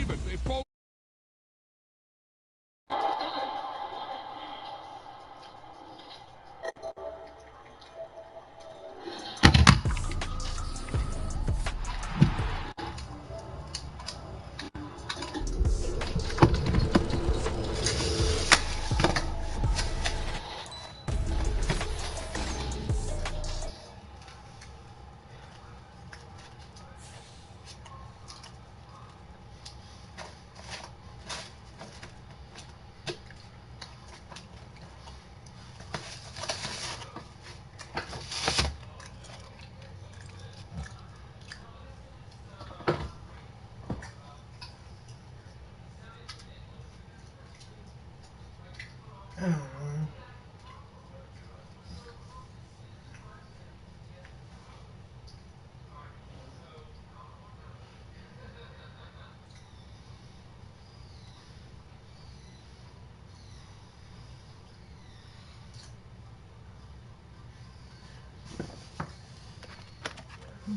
even. They both.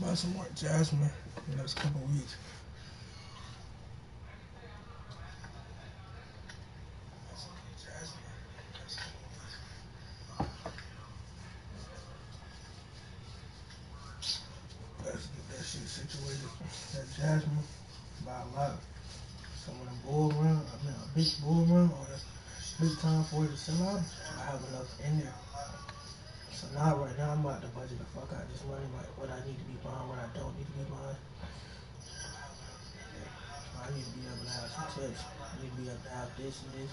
Buy some more jasmine in the next couple weeks. Let's get that shit situated. That jasmine, buy a lot. So when a bull run, a big bull run, or a big time for it to sell out, I have enough in there. So now, right now, I'm about to budget the fuck out this money, like what I need to be buying, what I don't need to be buying. I need to be able to have some tips. I need to be able to have this and this.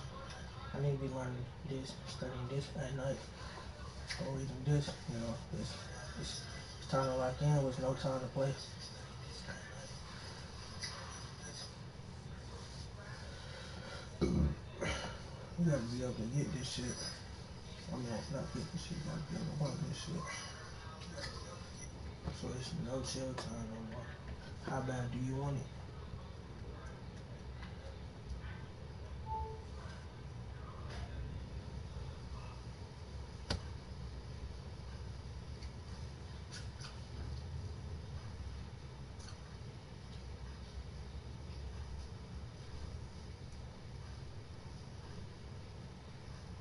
I need to be learning this, studying this at night, or reading this. You know, it's time to lock in with no time to play. You gotta be able to get this shit. I mean, not get this shit, you gotta be able to want this shit. So it's no chill time no more. How bad do you want it?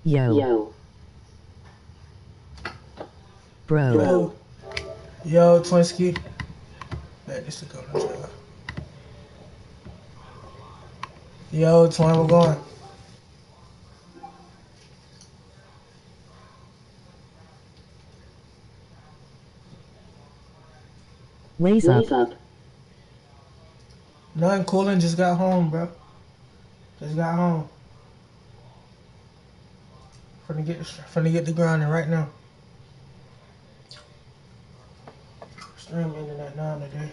Yo. Bro. Yo, Twinsky. Man, this is going to jail. Yo, Twin, we're going. Ways up. Nothing cooling, just got home, bro. Just got home. Finna get the grinding right now. Stream ending at 9 today.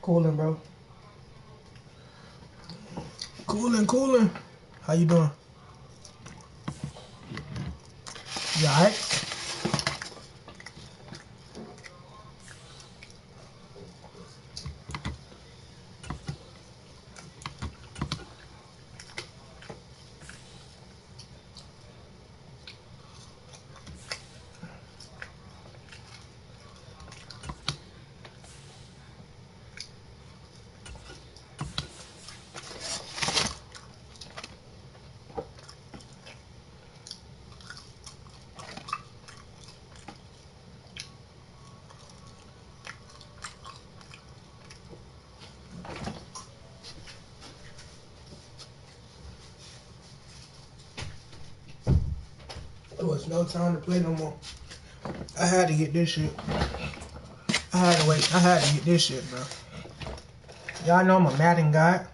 Cooling, bro. Cooling. How you doing? You alright? There was no time to play no more. I had to get this shit. I had to wait. I had to get this shit, bro. Y'all know I'm a Madden guy.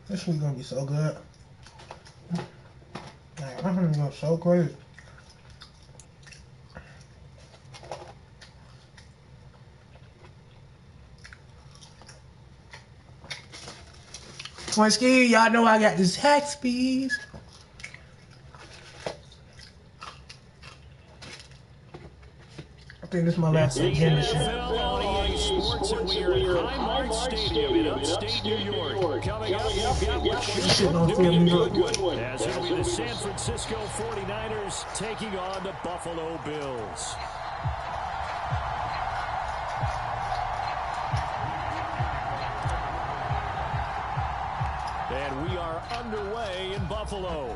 This shit's gonna be so good. Like, I'm gonna go so crazy. Twinsky, y'all know I got this hack speed. I think this is my last game. This shit. NFL on EA Sports, and we are Highmark Stadium in upstate New York. Coming up, we've got what should don't be feel a me good good. one, as it'll be the San Francisco 49ers taking on the Buffalo Bills. And we are underway in Buffalo.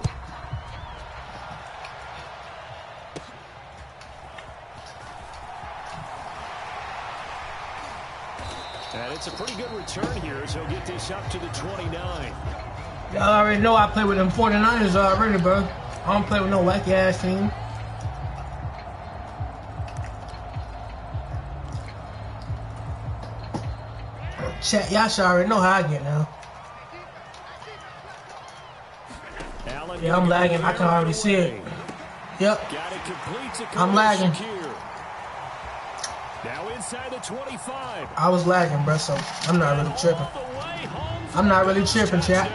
And it's a pretty good return here, so he'll get this up to the 29. Y'all already know I play with them 49ers already, bro. I don't play with no wacky ass team. Chat, y'all should already know how I get now. Yeah, I'm lagging. I can already see it. Yep. I'm lagging. Now inside the 25. I was lagging, bro, so I'm not really tripping. I'm not really tripping, chat.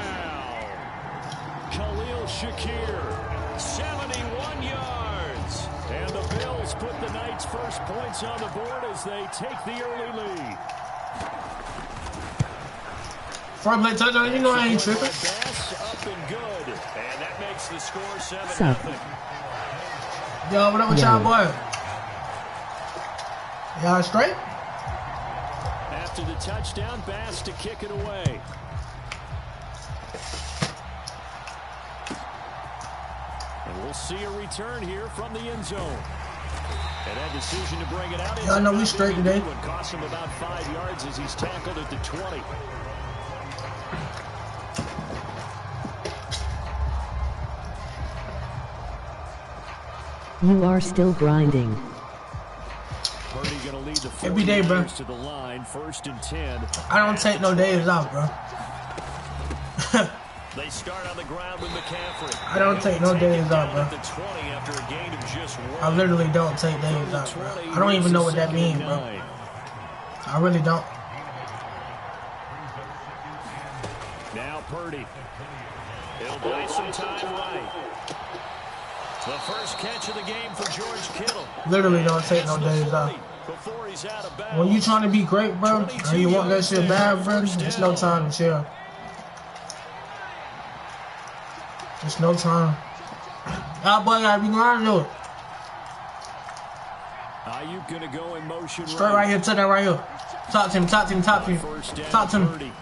Khalil Shakir, 71 yards. And the Bills put the Knights' first points on the board as they take the early lead. Before I play touchdown, you know I ain't tripping. Up and good. And that makes the score 7-0. Yo, what up with y'all, boy? Y'all straight? After the touchdown, Bass to kick it away. And we'll see a return here from the end zone. And that decision to bring it out. Y'all know we straight today. Would cost him about 5 yards as he's tackled at the 20. You are still grinding. Every day, bro. To the line, 1st and 10. I don't take no days off, bro. They start on the ground with McCaffrey. I don't take no days off, bro. I literally don't take days off, bro. I don't even know what that means, bro. I really don't. Now Purdy. He'll buy some time right. The first catch of the game for George Kittle. Literally don't take no days off. When you trying to be great, bro, and you want that shit bad, bro, it's no time to chill. It's no time. Y'all boy gotta be grinding though. Are you gonna go in motion? Straight right here, to that right here. Talk to him, talk to him, talk to him. Talk to him.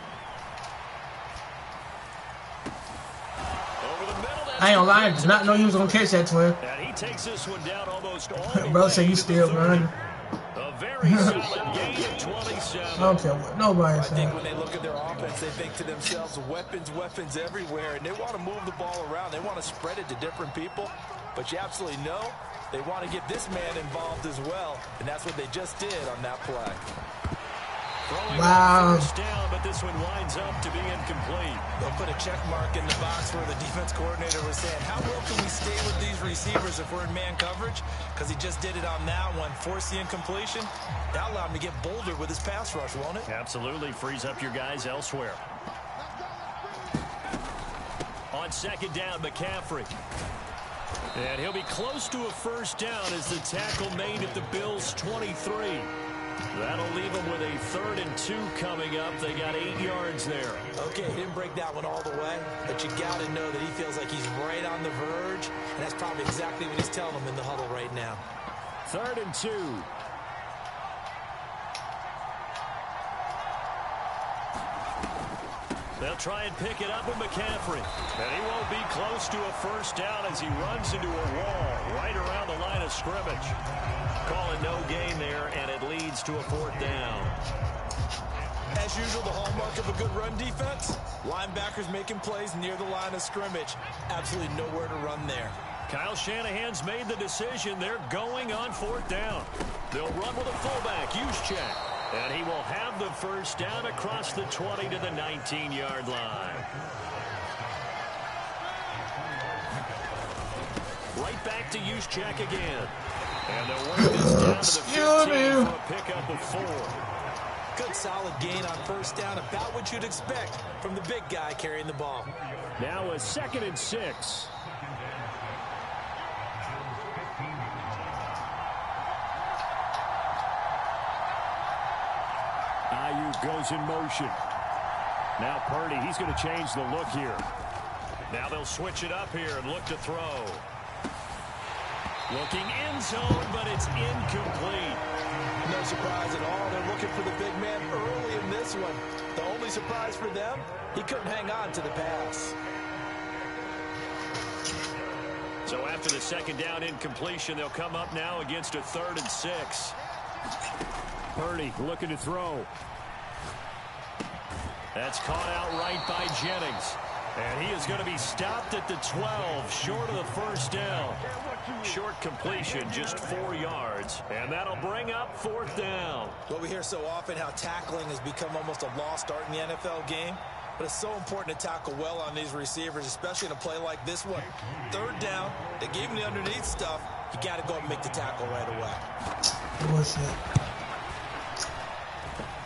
I ain't gonna lie, I did not know you was gonna catch that, twin. And he takes this one down almost all. Bro said you still running. A very solid gain of 27. I don't care what nobody says. I think when they look at their offense, they think to themselves, weapons everywhere, and they want to move the ball around. They want to spread it to different people, but you absolutely know they want to get this man involved as well, and that's what they just did on that play. Wow. First down, but this one winds up to be incomplete. They'll put a check mark in the box where the defense coordinator was saying, how well can we stay with these receivers if we're in man coverage? Because he just did it on that one, forced the incompletion. That allowed him to get bolder with his pass rush, won't it? Absolutely, frees up your guys elsewhere. On second down, McCaffrey. And he'll be close to a first down as the tackle made at the Bills' 23. That'll leave them with a 3rd and 2 coming up. They got 8 yards there. Okay, he didn't break that one all the way, but you got to know that he feels like he's right on the verge, and that's probably exactly what he's telling them in the huddle right now. 3rd and 2. They'll try and pick it up with McCaffrey. And he won't be close to a first down as he runs into a wall right around the line of scrimmage. Call it no gain there, and it leads to a 4th down. As usual, the hallmark of a good run defense, linebackers making plays near the line of scrimmage. Absolutely nowhere to run there. Kyle Shanahan's made the decision. They're going on 4th down. They'll run with a fullback, Juszczyk. And he will have the first down across the 20 to the 19-yard line. Right back to Juszczyk again. And they'll work this down to the 15 for a pickup of 4. Good solid gain on first down, about what you'd expect from the big guy carrying the ball. Now a 2nd and 6. Ayuk goes in motion. Now Purdy, he's going to change the look here. Now they'll switch it up here and look to throw. Looking end zone, but it's incomplete. No surprise at all. They're looking for the big man early in this one. The only surprise for them, he couldn't hang on to the pass. So after the second down incompletion, they'll come up now against a 3rd and 6. Purdy looking to throw. That's caught out right by Jennings. And he is going to be stopped at the 12, short of the first down. Short completion, just 4 yards. And that'll bring up 4th down. Well, we hear so often how tackling has become almost a lost art in the NFL game. But it's so important to tackle well on these receivers, especially in a play like this one. 3rd down, they gave him the underneath stuff. You got to go and make the tackle right away. Bullshit.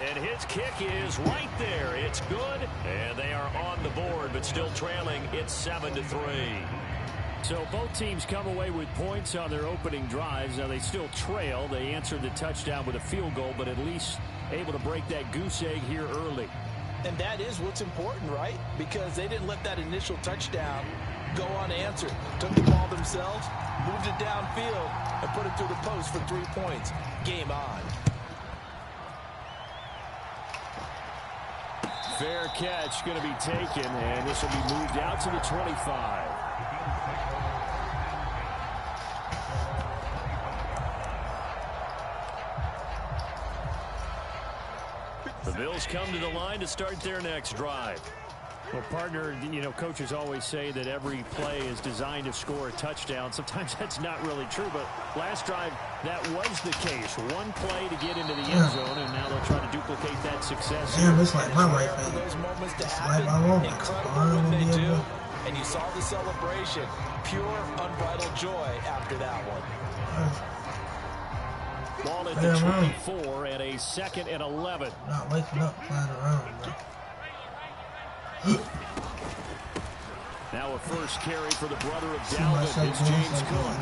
And his kick is right there. It's good. And they are on the board, but still trailing. It's 7-3. So both teams come away with points on their opening drives. Now they still trail. They answered the touchdown with a field goal, but at least able to break that goose egg here early. And that is what's important, right? Because they didn't let that initial touchdown go unanswered. Took the ball themselves, moved it downfield, and put it through the post for 3 points. Game on. Fair catch going to be taken, and this will be moved out to the 25. The Bills come to the line to start their next drive. Well, partner, you know, coaches always say that every play is designed to score a touchdown. Sometimes that's not really true, but last drive, that was the case. One play to get into the end zone, and now they'll try to duplicate that success. Damn, it's like my right hand. Those moments to It's happen, like my moment. incredible when they do. And you saw the celebration. Pure, unbridled joy after that one. Ball at the 24 and a 2nd and 11. Not waking up, flying around, bro. Now a first carry for the brother of Dalvin. It's James Cook.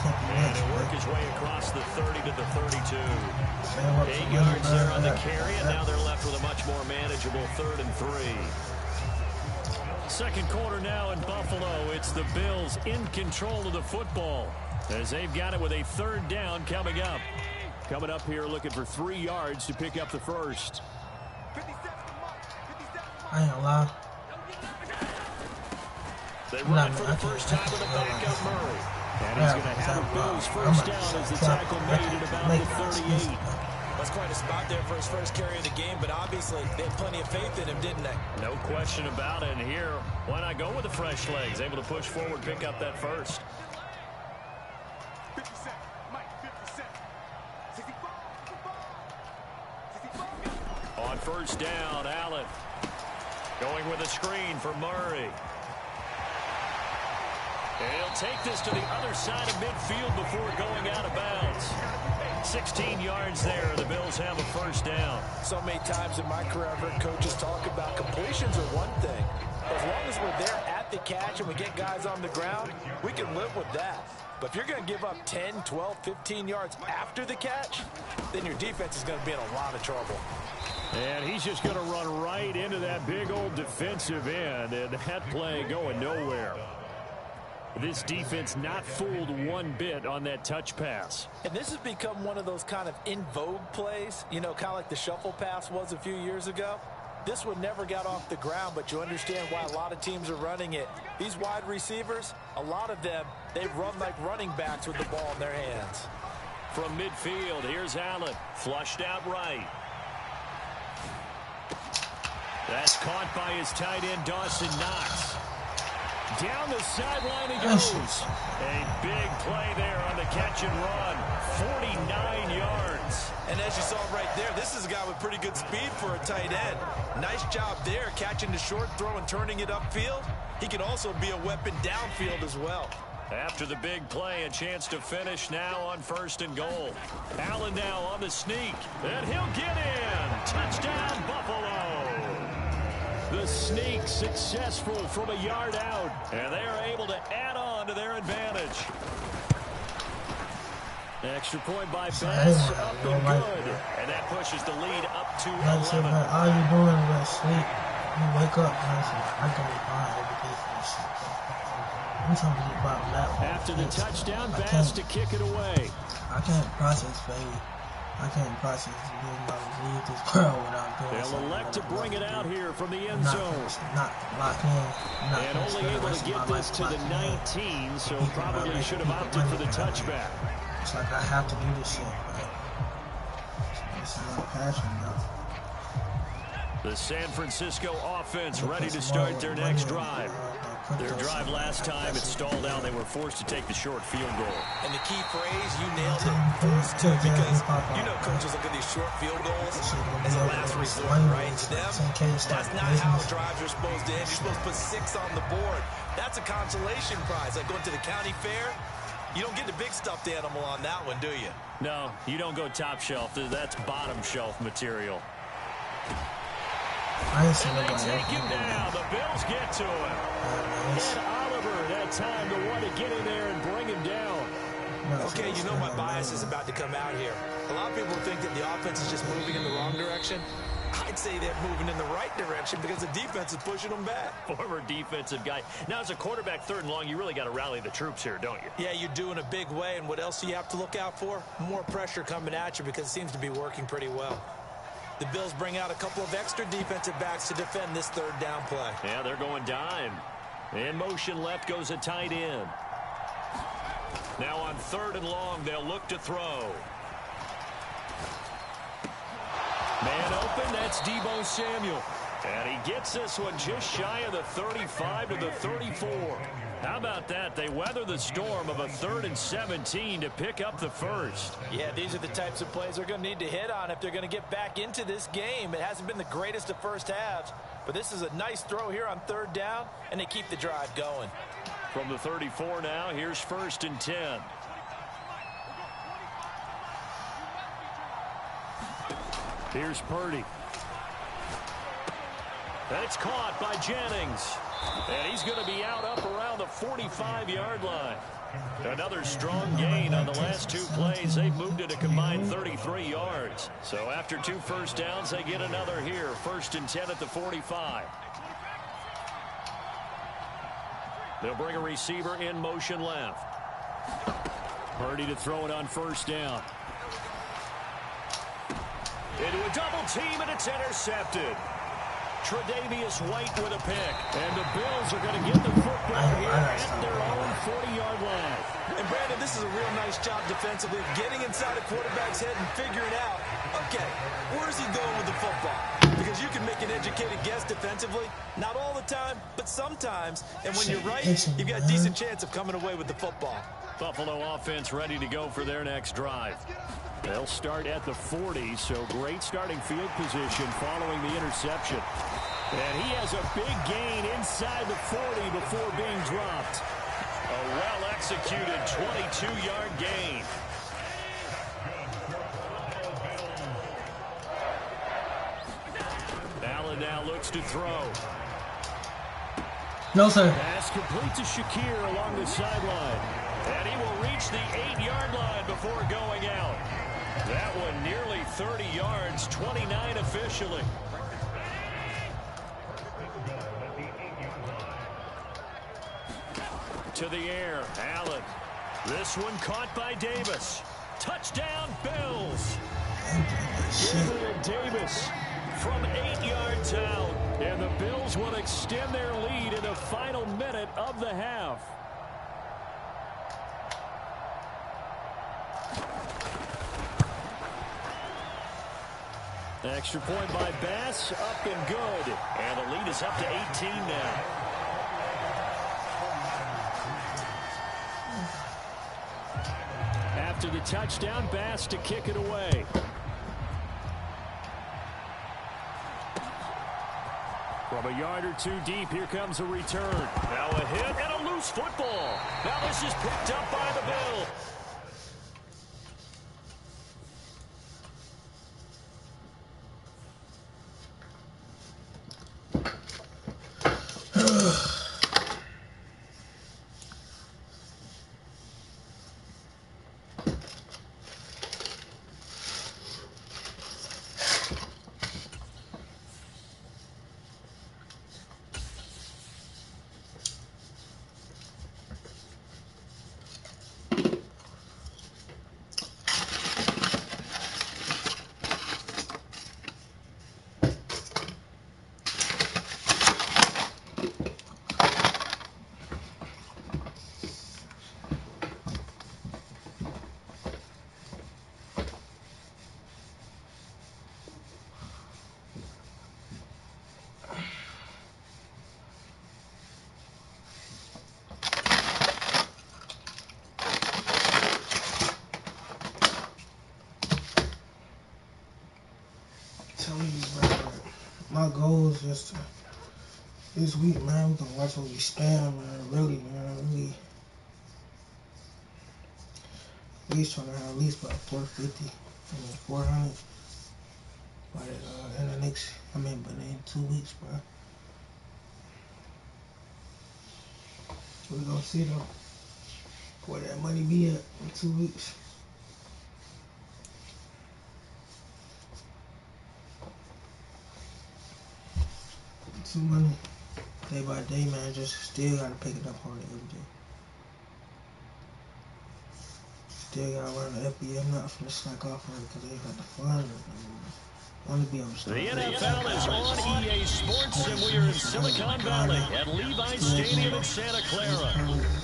And he'll work his way across the 30 to the 32. 8 yards there on the carry, and now they're left with a much more manageable 3rd and 3. Second quarter now in Buffalo. It's the Bills in control of the football as they've got it with a 3rd down coming up. Coming up here looking for 3 yards to pick up the first. I ain't gonna lie. They run for the first time with a backup Murray. And he's going to have a Bills first down as the tackle made at about the 38. That's quite a spot there for his first carry of the game, but obviously they had plenty of faith in him, didn't they? No question about it. And here, why not go with the fresh legs? Able to push forward, pick up that first. On first down, Allen going with a screen for Murray. And he'll take this to the other side of midfield before going out of bounds. 16 yards there. The Bills have a first down. So many times in my career, I've heard coaches talk about completions are one thing. As long as we're there at the catch and we get guys on the ground, we can live with that. But if you're going to give up 10, 12, 15 yards after the catch, then your defense is going to be in a lot of trouble. And he's just going to run right into that big old defensive end, and that play going nowhere. This defense not fooled one bit on that touch pass. And this has become one of those kind of in vogue plays, you know, kind of like the shuffle pass was a few years ago. This one never got off the ground, but you understand why a lot of teams are running it. These wide receivers, a lot of them, they run like running backs with the ball in their hands. From midfield, here's Allen, flushed out right. That's caught by his tight end, Dawson Knox. Down the sideline he goes. A big play there on the catch and run. 49 yards. And as you saw right there, this is a guy with pretty good speed for a tight end. Nice job there, catching the short throw and turning it upfield. He can also be a weapon downfield as well. After the big play, a chance to finish now on 1st and goal. Allen now on the sneak, and he'll get in. Touchdown, Buffalo. The sneak successful from a yard out, and they are able to add on to their advantage. Extra point by So, Bass, hey, up you and like good. And that pushes the lead up to like I said, 11. man, all you doing is sleep. You wake up, and I said, I can be fine every day for this shit. I'm trying to get bottom that one. After the touchdown, I Bass can't, to kick it away. I can't process failure. I can't process being able to leave this world without doing They'll something elect to that I bring it love out to do. here from the I'm end zone. not locked in. I'm not And gonna only spend the able rest to of my get this life to the clocking in. 19, so People are probably making should have people opted for the money. touchback. It's like I have to do this shit, man. This is my passion now. The San Francisco offense ready to start their next drive. Their drive last time, it stalled out. They were forced to take the short field goal. And the key phrase, you nailed it, forced to, because you know coaches look at these short field goals as a last resort, right? To them, that's not how drives are supposed to end. You're supposed to put 6 on the board. That's a consolation prize, like going to the county fair. You don't get the big stuffed animal on that one, do you? No, you don't go top shelf. That's bottom shelf material. I ain't seen And they nobody take him else. down. The Bills get to him. And Oliver had time to want to get in there and bring him down. Okay, you know my bias is about to come out here. A lot of people think that the offense is just moving in the wrong direction. I'd say they're moving in the right direction because the defense is pushing them back. Former defensive guy. Now, as a quarterback, 3rd and long, you really got to rally the troops here, don't you? Yeah, you do in a big way. And what else do you have to look out for? More pressure coming at you because it seems to be working pretty well. The Bills bring out a couple of extra defensive backs to defend this 3rd down play. Yeah, they're going dime. In motion left goes a tight end. Now on 3rd and long, they'll look to throw. Man open, that's Deebo Samuel. And he gets this one just shy of the 35 to the 34. How about that? They weather the storm of a 3rd and 17 to pick up the first. Yeah, these are the types of plays they're going to need to hit on if they're going to get back into this game. It hasn't been the greatest of first halves, but this is a nice throw here on 3rd down, and they keep the drive going. From the 34 now, here's 1st and 10. Here's Purdy. That's caught by Jennings. And he's going to be out up around the 45-yard line. Another strong gain on the last 2 plays. They've moved it a combined 33 yards. So after 2 first downs, they get another here. 1st and 10 at the 45. They'll bring a receiver in motion left. Purdy to throw it on 1st down. Into a double team, and it's intercepted. Tre'Davious White with a pick. And the Bills are going to get the football here at their own 40-yard line. And Brandon, this is a real nice job defensively, getting inside a quarterback's head and figuring out, okay, where's he going with the football? Because you can make an educated guess defensively, not all the time, but sometimes. And when you're right, you've got a decent chance of coming away with the football. Buffalo offense ready to go for their next drive. They'll start at the 40, so great starting field position following the interception. And he has a big gain inside the 40 before being dropped. A well-executed 22-yard gain. Allen now looks to throw. No, sir. Pass complete to Shakir along the sideline. And he will reach the 8-yard line before going out. That one nearly 30 yards, 29 officially. To the air, Allen. This one caught by Davis. Touchdown, Bills. Gabriel Davis from 8 yards out. And the Bills will extend their lead in the final minute of the half. Extra point by Bass, up and good. And the lead is up to 18 now. After the touchdown, Bass to kick it away. From a yard or 2 deep, here comes a return. Now a hit and a loose football. Now this is picked up by the Bills. telling you, bro. My goal is just to, this week, man, we're gonna watch what we spam, man. Really, man. Really. At least trying to have at least about 450 and then 400. But in the next, but in 2 weeks, bro. We're gonna see though where that money be at in 2 weeks. Some money day by day, man. Just still gotta pick it up hard every day. Still gotta run the FBA. I'm not finna slack off on it because they got the fun. I want to be able to start. The NFL is on EA Sports, and we are in Silicon Valley at Levi's Stadium in Santa Clara.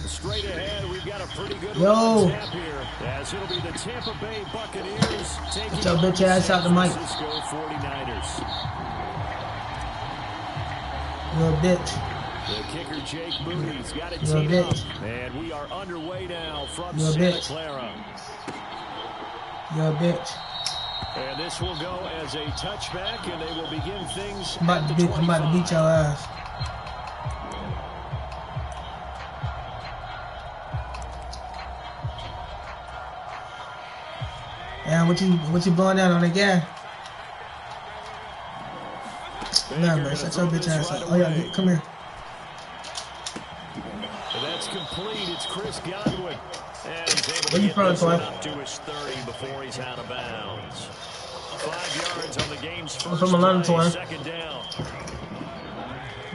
Straight ahead, we've got a pretty good one tap here, as it'll be the Tampa Bay Buccaneers taking your bitch ass out the mic. San Francisco 49ers. Little bitch. The kicker, Jake Moody's got it teed up, and we are underway now from Santa Clara. You're a bitch. And this will go as a touchback, and they will begin things I'm about to beat your ass. Yeah, what you blowing down on the gas? Nah, man, shut your bitch ass up. Oh yeah, come here. That's complete. It's Chris Godwin. And he's able Where to you from, get this one Toy? up to his 30 before he's out of bounds. 5 yards on the game's first I'm from Atlanta, play, Toy. second down.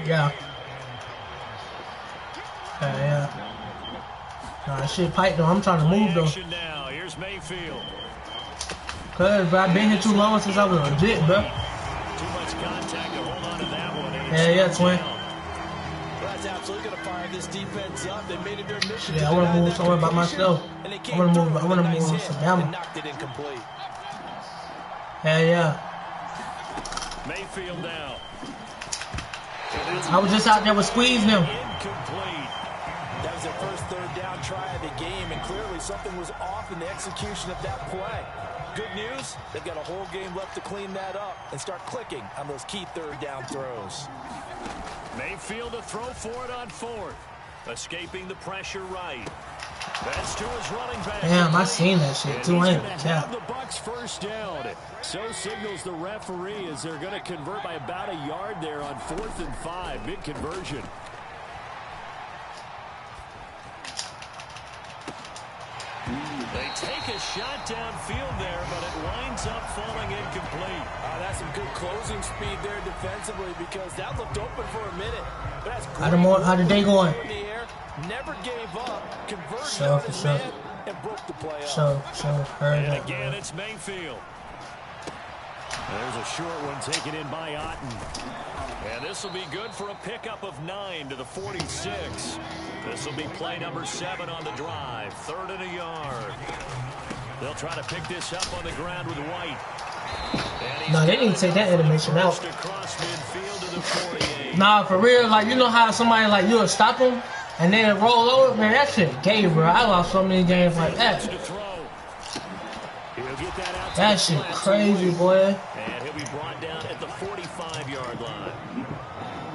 Yeah. Yeah. Nah, shit pipe though. I'm trying to move though. Action now. Here's Mayfield. Cause, bro, I've been here too long since I was legit, bro. Too much contact to hold on to that one. Yeah, twin. That's absolutely going to fire this defense up. They made it their mission. Yeah, I want to move somewhere by myself. I want to move to Bama. Knocked it incomplete. Hell yeah. Mayfield now. I was just out there with squeezing him. Incomplete. That was their first third down try of the game, and clearly something was off in the execution of that play. Good news, they've got a whole game left to clean that up and start clicking on those key third down throws. Mayfield to throw for it on fourth. Escaping the pressure right. That's to his running back. Damn, I seen that shit too. I ain't have the Bucks first down. So signals the referee as they're going to convert by about a yard there on 4th and 5. Big conversion. They take a shot downfield there, but it winds up falling incomplete. That's some good closing speed there defensively because that looked open for a minute. But that's how the day going? In the air, never gave up, converted So, on his man, and broke the play up. And again, it's Mayfield. There's a short one taken in by Otten. And this will be good for a pickup of 9 to the 46. This will be play number 7 on the drive. 3rd and a yard. They'll try to pick this up on the ground with White. No, they didn't take that animation out. Across midfield to the 48. Nah, for real, like, you know how somebody, like, you'll stop them and then roll over? Man, that shit gay, bro. I lost so many games like that. That shit crazy, boy. And he'll be brought down at the 45-yard line.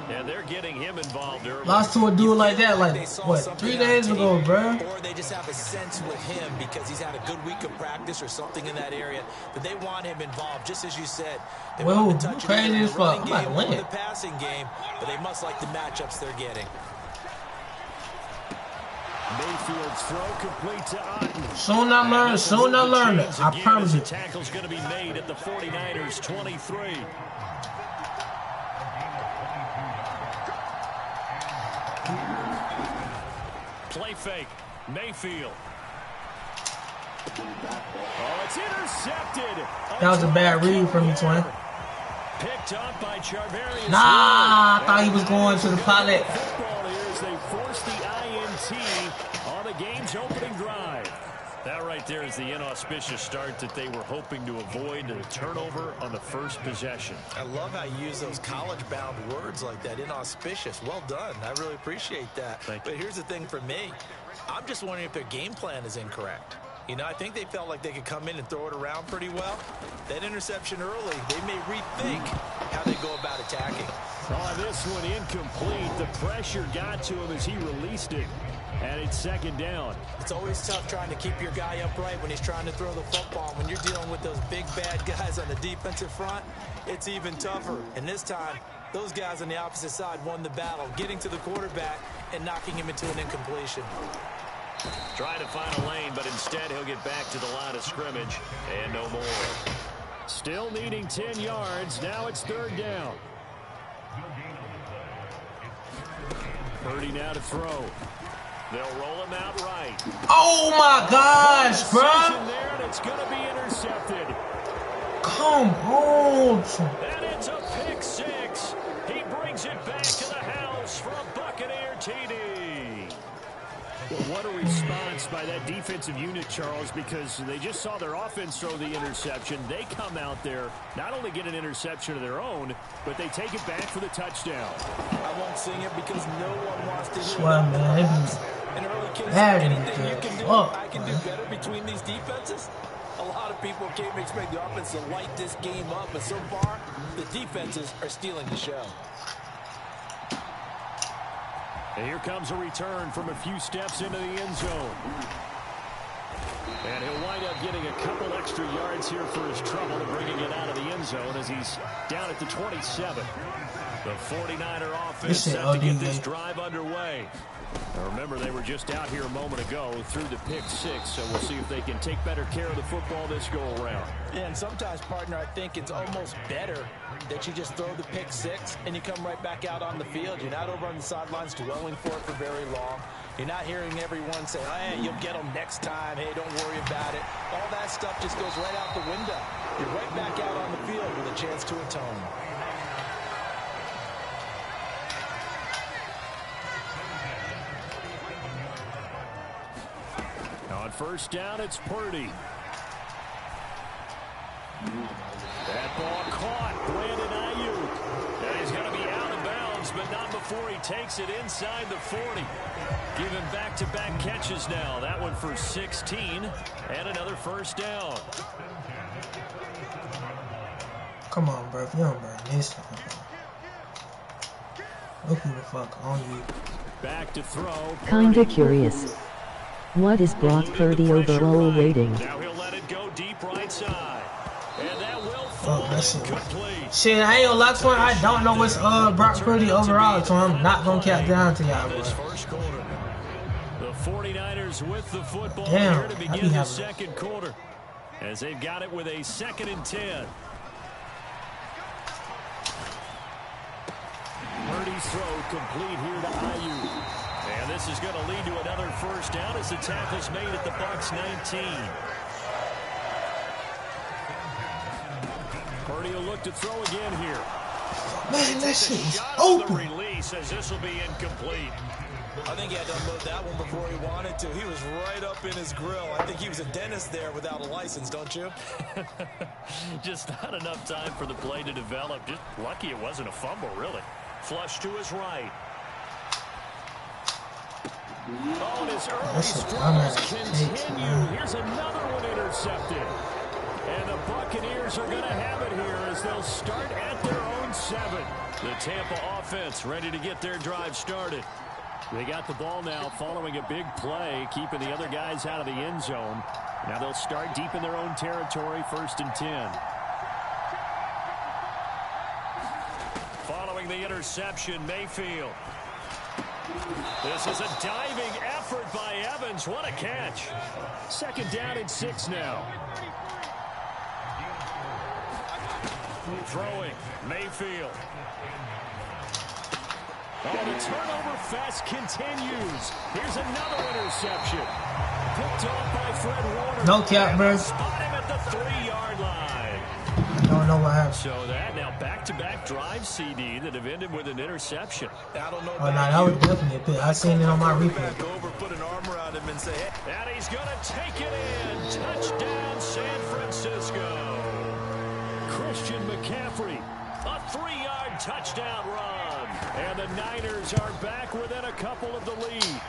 And they're getting him involved early. Lost to a dude like that, like, what, 3 days ago, bro? Or they just have a sense with him because he's had a good week of practice or something in that area that they want him involved, just as you said. They Whoa, want to touch crazy as fuck. I'm about to win the it. passing game, but they must like the matchups they're getting. Mayfield's throw complete to Otten. Soon I learn it. I promise you. The tackle's going to be made at the 49ers 23. Play fake. Mayfield. Oh, it's intercepted. That was a bad read from you, twin. Picked up by Charvarius. Nah, I thought he was going to the pilot. Football here as they force the INT on the game's opening drive. That right there is the inauspicious start that they were hoping to avoid, a turnover on the first possession. I love how you use those college-bound words like that, inauspicious. Well done. I really appreciate that. But here's the thing for me. I'm just wondering if their game plan is incorrect. You know, I think they felt like they could come in and throw it around pretty well. That interception early, they may rethink how they go about attacking. Oh, this one incomplete. The pressure got to him as he released it. And it's second down. It's always tough trying to keep your guy upright when he's trying to throw the football. When you're dealing with those big, bad guys on the defensive front, it's even tougher. And this time, those guys on the opposite side won the battle, getting to the quarterback and knocking him into an incompletion. Trying to find a lane, but instead he'll get back to the line of scrimmage. And no more. Still needing 10 yards. Now it's third down. Purdy now to throw. They'll roll him out right. Oh my gosh, bro! There, and it's going to be intercepted. Come on. And it's a pick six. He brings it back to the house for a Buccaneer TD. Well, what a response by that defensive unit, Charles, because they just saw their offense throw the interception. They come out there, not only get an interception of their own, but they take it back for the touchdown. I won't sing it because no one wants to hear Well, man, in early cases, that anything you can do, up, I can do better between these defenses. A lot of people came to expect the offense to light this game up, but so far, the defenses are stealing the show. And here comes a return from a few steps into the end zone. And he'll wind up getting a couple extra yards here for his trouble to bringing it out of the end zone as he's down at the 27. The 49er offense set to get this drive underway. Now remember, they were just out here a moment ago through the pick six, so we'll see if they can take better care of the football this go-around. Yeah, and sometimes, partner, I think it's almost better that you just throw the pick six and you come right back out on the field. You're not over on the sidelines dwelling for it for very long. You're not hearing everyone say, hey, you'll get them next time. Hey, don't worry about it. All that stuff just goes right out the window. You're right back out on the field with a chance to atone. On first down, it's Purdy. That ball caught. Brandon Ayuk. And he's going to be out of bounds, but not before he takes it inside the 40. Giving back-to-back catches now. That one for 16 and another first down. Come on, bro. If you don't burn this, look who the fuck on you. Back to throw. Kinda curious. What is Brock Purdy overall rating? Now he'll let it go deep right side. And that will fall incomplete. Shit, I ain't gonna lie to you. I don't know what's Brock Purdy overall, so I'm not gonna count down to y'all, bro. The 49ers with the football Damn, here to begin the second quarter. As they've got it with a 2nd and 10. Purdy's throw complete here to Ayuk. And this is going to lead to another first down as the tackle's made at the Bucs 19. Purdy will look to throw again here. Man, that shit is open. open. Release as this will be incomplete. I think he had to unload that one before he wanted to. He was right up in his grill. I think he was a dentist there without a license, don't you? Just not enough time for the play to develop. Just lucky it wasn't a fumble, really. Flush to his right. Oh, and his early struggles continue. Here's another one intercepted. And the Buccaneers are going to have it here as they'll start at their own 7. The Tampa offense ready to get their drive started. They got the ball now following a big play, keeping the other guys out of the end zone. Now they'll start deep in their own territory, 1st and 10. Following the interception, Mayfield. This is a diving effort by Evans. What a catch. 2nd down and 6 now. Throwing, Mayfield. Oh, the turnover fest continues. Here's another interception. Picked off by Fred Warner. No cap, bro. Spot him at the 3-yard line. Don't know what happened. So that now back-to-back drive CD that have ended with an interception. I don't know. Oh, no, that was definitely a pick. I seen it on my replay. Back over, put an arm around him and say, hey. And he's going to take it in. Touchdown, San Francisco. Christian McCaffrey, a 3-yard touchdown run. And the Niners are back within a couple of the lead.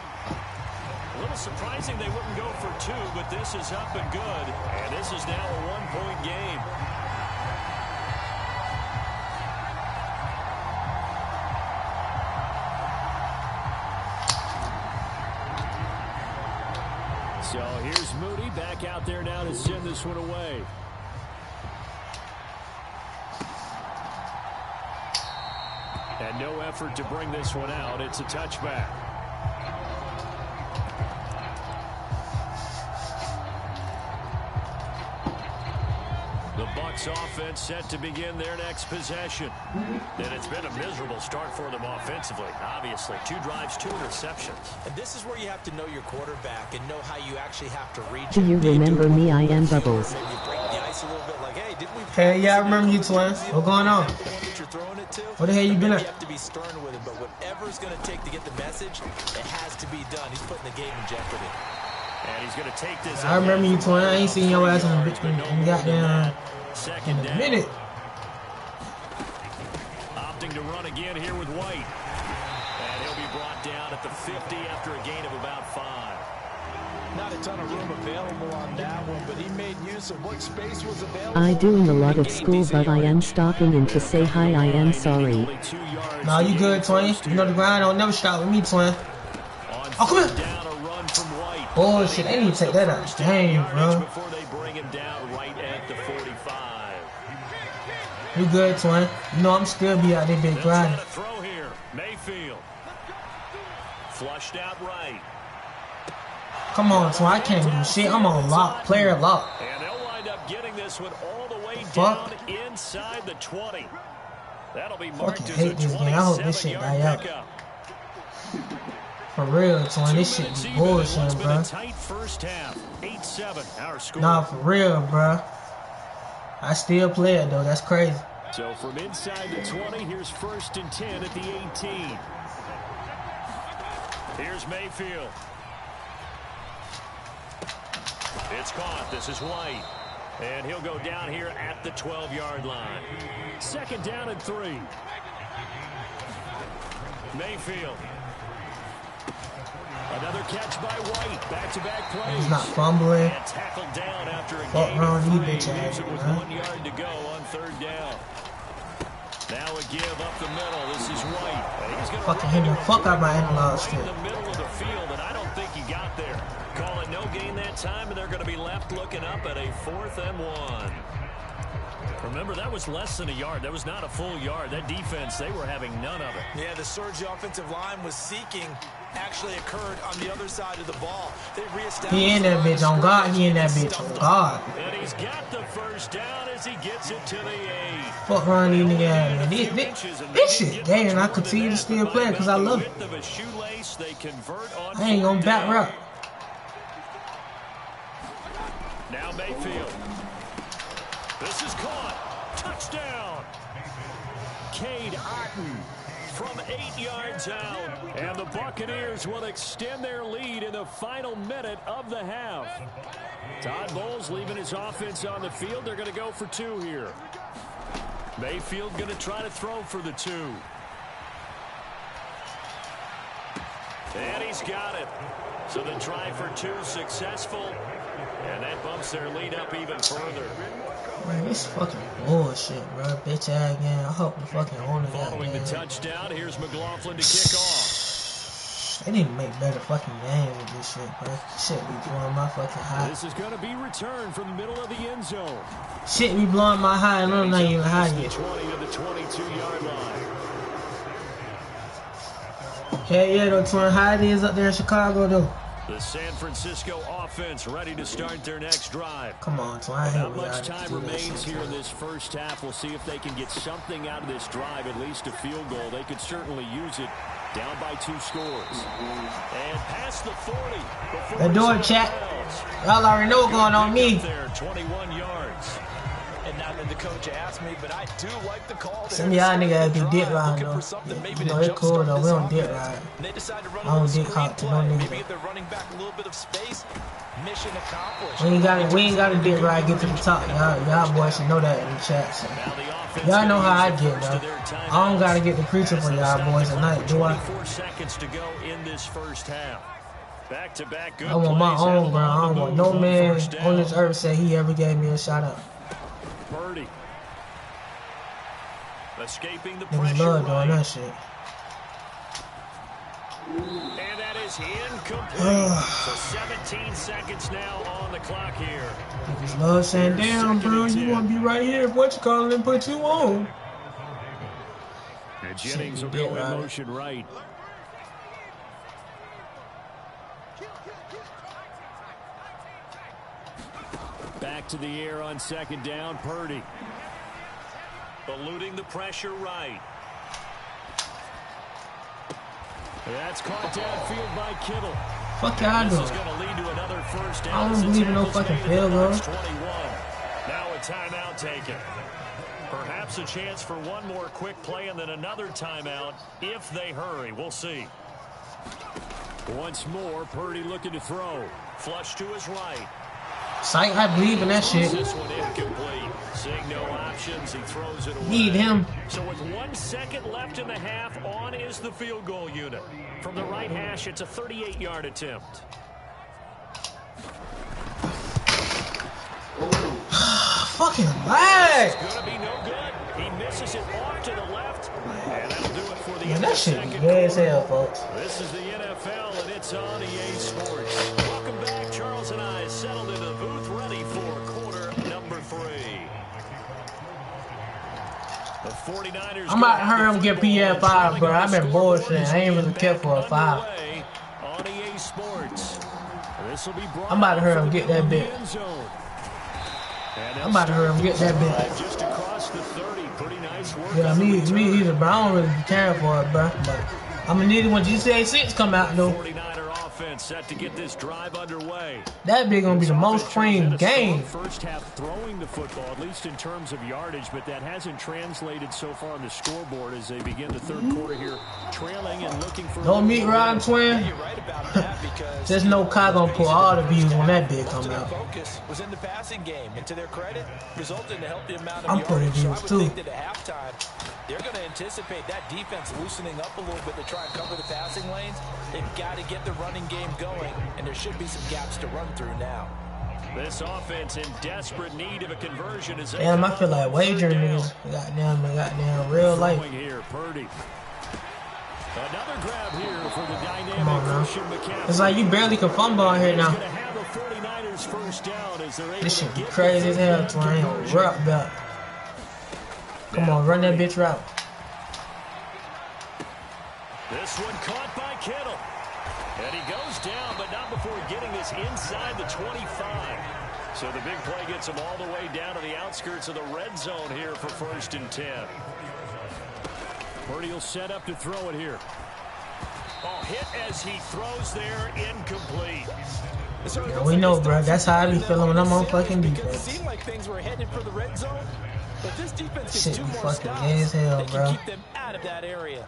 A little surprising they wouldn't go for two, but this is up and good. And this is now a one-point game. So here's Moody back out there now to send this one away. And no effort to bring this one out. It's a touchback. The Bucs offense set to begin their next possession. And it's been a miserable start for them offensively, obviously. 2 drives, 2 interceptions. And this is where you have to know your quarterback and know how you actually have to reach. Do you remember me? I am Bubbles. Maybe you break the ice a little bit like, hey, didn't we? Hey, yeah, I remember you, twins. What going on? What the hell you been at? You have to be stern with it, but whatever's going to take to get the message, it has to be done. He's putting the game in jeopardy. And he's going to take this. I remember you, twin. I ain't seen your ass in a goddamn second in a minute. Opting to run again here with White. And he'll be brought down at the 50 after a gain of about 5. Not a ton of room available on that one, but he made use of what space was available. I doing a lot of school, but I am stopping in to say hi. I am sorry. Nah, you good, twin? You know the grind don't never stop with me, twin. Oh, come here. Bullshit, they need to take that out. Dang, bro. Before they bring him down right at the 45. You good, twin? You know I'm still be out there big grinding. Throw here. Mayfield. Flushed out right. Come on, twin. I can't do shit. I'm on lock. Player lock. And they'll wind up getting this one all the way down inside the 20. That'll be marked as a 27-yard pickup. For real, twin. This shit be bullshit, bro. Tight first half. 8-7 our score. Nah, for real, bro. I still play it, though. That's crazy. So from inside the 20, here's 1st and 10 at the 18. Here's Mayfield. It's caught. This is White. And he'll go down here at the 12-yard line. 2nd down and 3. Mayfield. Another catch by White. Back-to-back plays. He's not fumbling. And tackled down after a Fuck gain around, of 3. you bitch Leaves ass, it with man. 1 yard to go on 3rd down. Now a give up the middle. This is White. And he's going to Fucking hit the fuck out my analog stick. in the middle of the field, and I don't think he got there. Call it no gain that time, and they're going to be left looking up at a 4th and 1. Remember, that was less than a yard. That was not a full yard. That defense, they were having none of it. Yeah, the surge the offensive line was seeking actually occurred on the other side of the ball. They reestablished. He in that bitch. On God, he in that bitch. On God. And he's got the 1st down as he gets it to the 8. Fuck around these niggas, man. This shit gay, and I continue to still play it because I love it. I ain't gonna back rap. Now Mayfield. This is caught. Touchdown. Cade Otton from 8 yards out. And the Buccaneers will extend their lead in the final minute of the half. Todd Bowles leaving his offense on the field. They're going to go for 2 here. Mayfield going to try to throw for the 2. And he's got it. So the try for 2 successful. And that bumps their lead up even further. Man, this fucking bullshit, bro. Bitch ass game. I hope the fucking owner got Following the touchdown, here's McLaughlin to kick off. They need to make better fucking games with this shit, bro. Shit be blowing my fucking high. This is going to be returned from the middle of the end zone. Shit be blowing my high, and I'm not even high yet. 20 to the 22-yard line. Hell yeah, though, twin. How it is up there in Chicago, though. The San Francisco offense ready to start their next drive. Come on, twin. Not much time remains here in this first half. We'll see if they can get something out of this drive, at least a field goal. They could certainly use it. Down by 2 scores. And past the 40. They're doing chat. Y'all already know what's going on me. There, 21 yards. And not that the coach asked me, but I do like the call. Some of y'all niggas do dip ride, though. You know, it's cool, though. We don't dip ride. I don't dip hop to no nigga. Maybe if they're running back a little bit of space, mission accomplished. We ain't got to dip ride get to the top. Y'all boys should know that in the chat. So. Y'all know how I get, though. I don't got to get the preacher for y'all boys tonight, do I? 4 seconds to go in this first half. Back-to-back good I want my plays own out ground. I on don't the want move no man first down. on this earth say he ever gave me a shout out. Purdy. Escaping the Niggas pressure love right. doing that shit. And that is incomplete. So 17 seconds now on the clock here. Niggas love saying, damn, bro, you want to be right here. What you calling and put you on? And Jennings will Shit, go in right. motion right. Back to the air on second down, Purdy. Eluding the pressure right. That's caught downfield by Kittle. Fuck y'all This is doing? going to lead to another first down. I don't as the believe in no tackle's fucking made at field the goal. Bucs 21. Now a timeout taken. Perhaps a chance for one more quick play and then another timeout if they hurry. We'll see. Once more, Purdy looking to throw. Flush to his right. Psych, I believe in that shit. This one incomplete. Seeing no options, he throws it away. Need him. So with 1 second left in the half, on is the field goal unit. From the right hash, it's a 38-yard attempt. Fucking lag. It's going to be no good. He misses it off to the left. And that'll do it for the Man, end of that the shit be second gay as quarter. hell, folks. This is the NFL, and it's on EA Sports. Welcome back. Charles and I settled into the booth, ready for quarter number 3. The 49ers. I'm about to hurry up and get PF5, bro. I've been bullshitting. I ain't really care for a 5. On EA Sports. This will be I'm about to hurry up and get that bit. I'm about to hurry up and get that bit. Just across the 30. Pretty nice work. Yeah, on the me return. either, bro. I don't really care for it, bro. But I'm gonna need it when GTA 6 come out, though. 49er offense set to get this drive underway. That be gonna be the most clean game. First half throwing the football, at least in terms of yardage, but that hasn't translated so far on the scoreboard as they begin the third quarter here, trailing and looking for. Don't meet Ryan Twin. You're right about that because There's no car gonna put all the views when that bit most come of their out. focus was in the passing game, and to their credit, resulted in a healthy amount of I'm putting yardage. So I views would too. think that at halftime, they're going to anticipate that defense loosening up a little bit to try and cover the passing lanes. They've got to get the running game going, and there should be some gaps to run through now. This offense in desperate need of a conversion as they Damn, I come feel up like with third wagering down. niggas. Goddamn, real life. Throwing here, Purdy. Another grab here for the dynamic Come on, now. Christian McCaffrey. It's like you barely can fumble on here now. He's gonna have the 49ers first down as they're able This to shit be get the crazy as hell, third so I ain't gonna conversion. rap back. Come on, run that bitch route. This one caught by Kittle. And he goes down, but not before getting this inside the 25. So the big play gets him all the way down to the outskirts of the red zone here for 1st and 10. Purdy will set up to throw it here. Oh, hit as he throws there, incomplete. Yeah, we know, bro. That's how I be feeling when I'm on fucking Because it defense. seemed like things were headed for the red zone, but this defense gets Shit 2 be more fucking stops. gay as hell, They can bro. keep them out of that area.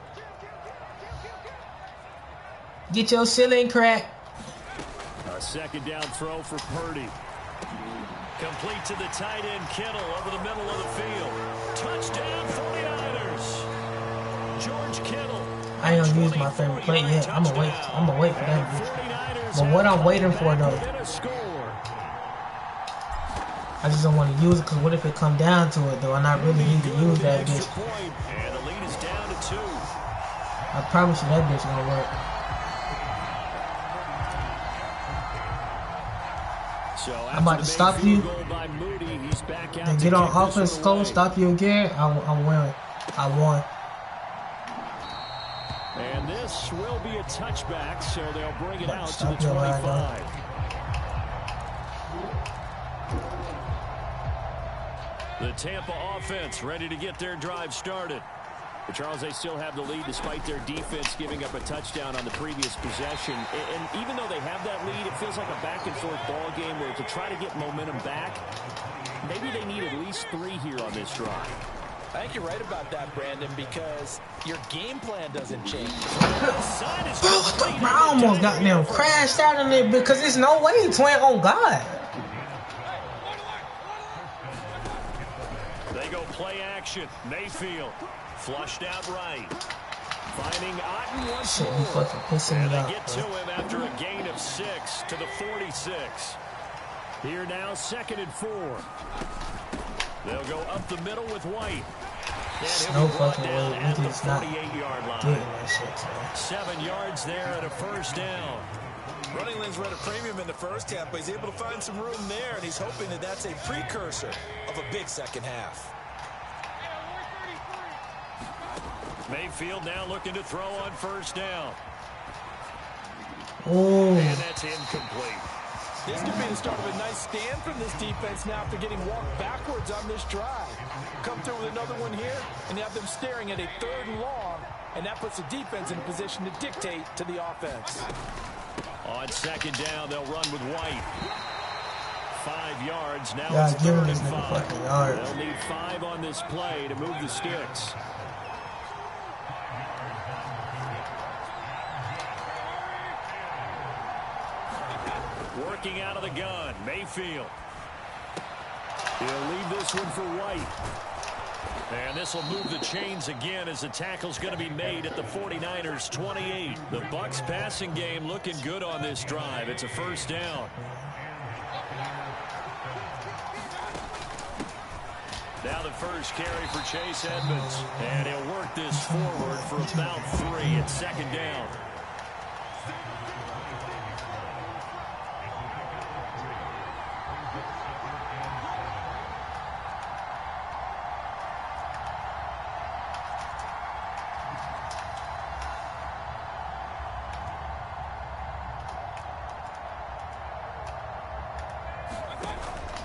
Get your ceiling crack. A second down throw for Purdy. Complete to the tight end, Kittle, over the middle of the field. Touchdown, 49ers. George Kittle. I ain't gonna use my favorite play yet. I'm gonna wait for that bitch. But what I'm waiting for, though, I just don't want to use it, because what if it come down to it, though, and I really need to use that bitch? And the lead is down to 2. I promise you that bitch gonna work. So I'm about to stop you. Then get on offense code, stop you again. I win. I won. And this will be a touchback, so they'll bring it out to the Stop your line, 25. The Tampa offense ready to get their drive started. But Charles, they still have the lead despite their defense giving up a touchdown on the previous possession. And even though they have that lead, it feels like a back-and-forth ball game where to try to get momentum back, maybe they need at least 3 here on this drive. I think you're right about that, Brandon, because your game plan doesn't change. Bro, I almost got them crashed out in it because there's no way Twin on God. They go play action. Mayfield flushed out right. Finding Otten once Shit, he more. fucking pissing And me they off, get to him after a gain of 6 to the 46. Here now, 2nd and 4. They'll go up the middle with White. And No he'll be brought fucking down way. at the Niggas not 48-yard line. getting that shit, man. 7 yards there and a first down. Running lanes were at a premium in the first half, but he's able to find some room there, and he's hoping that that's a precursor of a big second half. Mayfield now looking to throw on first down. Oh, And that's incomplete. This could be the start of a nice stand from this defense now after getting walked backwards on this drive. Come through with another one here, and you have them staring at a 3rd and long, and that puts the defense in a position to dictate to the offense. On 2nd down, they'll run with White. 5 yards. Now God, it's give him 3rd this and nigga 5. fucking yards. They'll need 5 on this play to move the sticks. Working out of the gun, Mayfield. He'll leave this one for White. And this will move the chains again as the tackle's going to be made at the 49ers 28. The Bucs passing game looking good on this drive. It's a first down. Now the first carry for Chase Edmonds. And he'll work this forward for about 3. It's 2nd down.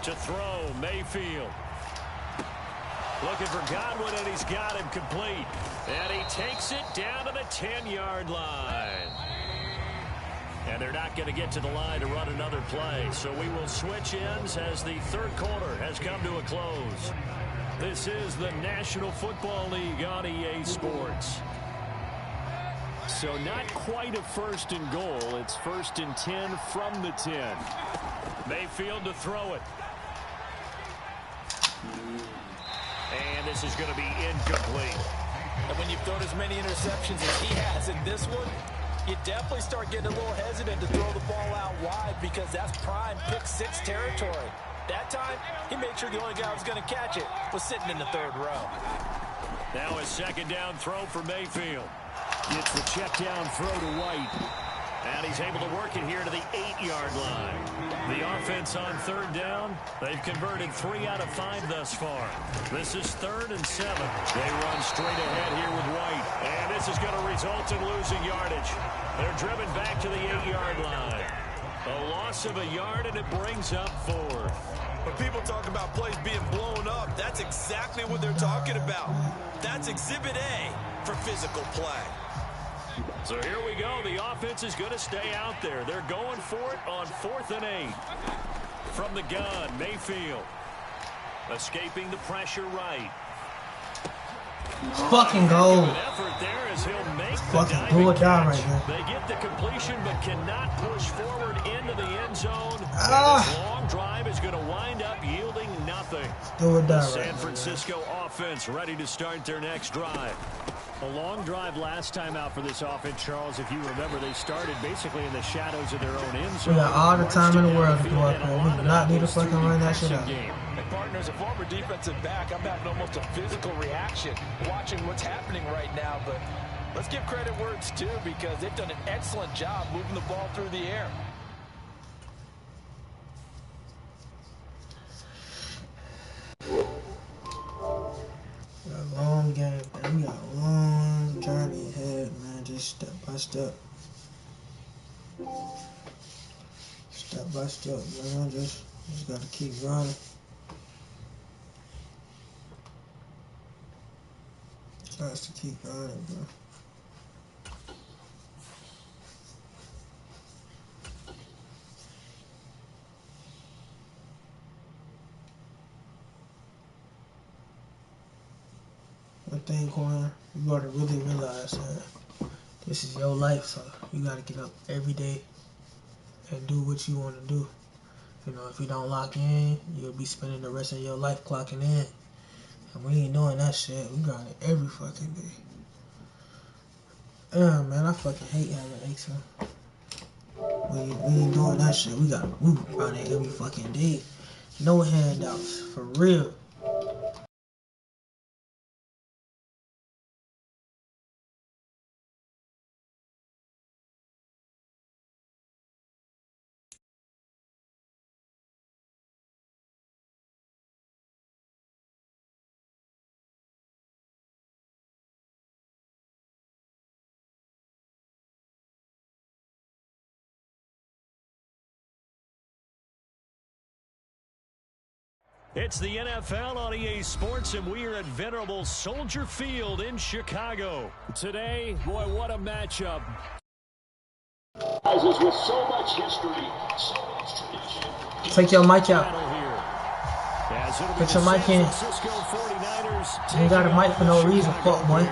To throw, Mayfield. Looking for Godwin, and he's got him complete. And he takes it down to the 10-yard line. And they're not going to get to the line to run another play. So we will switch ends as the 3rd quarter has come to a close. This is the National Football League on EA Sports. So not quite a 1st and goal. It's 1st and 10 from the 10. Mayfield to throw it. And this is going to be incomplete. And when you've thrown as many interceptions as he has in this one, you definitely start getting a little hesitant to throw the ball out wide because that's prime pick 6 territory. That time, he made sure the only guy who was going to catch it was sitting in the 3rd row. Now a 2nd down throw for Mayfield. Gets the check down throw to White. And he's able to work it here to the 8-yard line. The offense on 3rd down, they've converted 3 out of 5 thus far. This is 3rd and 7. They run straight ahead here with White. And this is going to result in losing yardage. They're driven back to the 8-yard line. A loss of a yard, and it brings up 4th. When people talk about plays being blown up, that's exactly what they're talking about. That's Exhibit A for physical play. So here we go. The offense is going to stay out there. They're going for it on 4th and 8. From the gun, Mayfield. Escaping the pressure right. fucking goal. Effort there as he'll make Fucking do or die right now. They get the completion but cannot push forward into the end zone. Ah. This long drive is going to wind up yielding nothing. Do or die The right San now. Francisco offense ready to start their next drive. A long drive last time out for this offense, Charles. If you remember, they started basically in the shadows of their own end zone. We got all the time in the world to go up there. We do not need to fucking run that shit out. And partners, a former defensive back, I'm having almost a physical reaction watching what's happening right now. But let's give credit where it's due because they've done an excellent job moving the ball through the air. We got a long game, man. We got a long journey ahead, man. Just step by step. Step by step, man. Just gotta keep running. Just to keep running, bro. One thing, Corner, you gotta really realize that this is your life, so you gotta get up every day and do what you wanna do. You know, if you don't lock in, you'll be spending the rest of your life clocking in. And we ain't doing that shit. We got it every fucking day. Man, I fucking hate having X, man. We ain't doing that shit. We run it every fucking day. No handouts, for real. It's the NFL on EA Sports, and we are at venerable Soldier Field in Chicago. Today, boy, what a matchup. With so much history, so much tradition. Take your mic out. Put your mic in. You got a mic for no reason, fuck boy.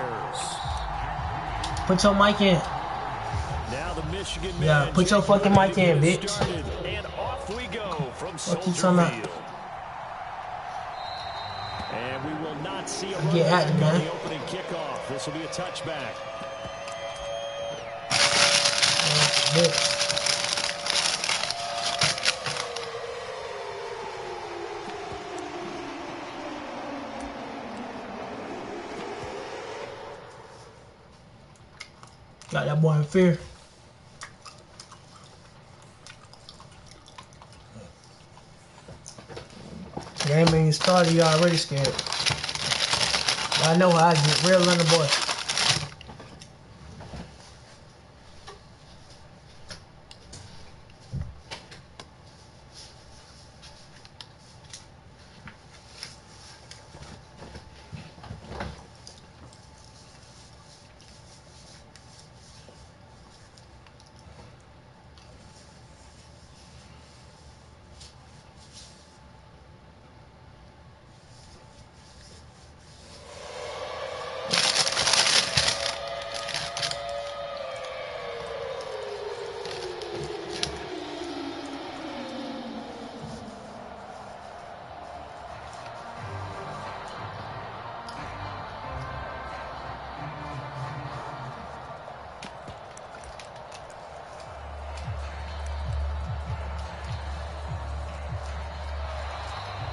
Put your mic in. Now the Michigan Yeah, put your fucking mic in, bitch. And off we go from What you Soldier talking Field. about? And we will not see a Get run at it, back man. on the opening kickoff. This will be a touchback. Bitch. Got that boy in fear. Game ain't even started, you already scared. But I know how I get, real runner boy.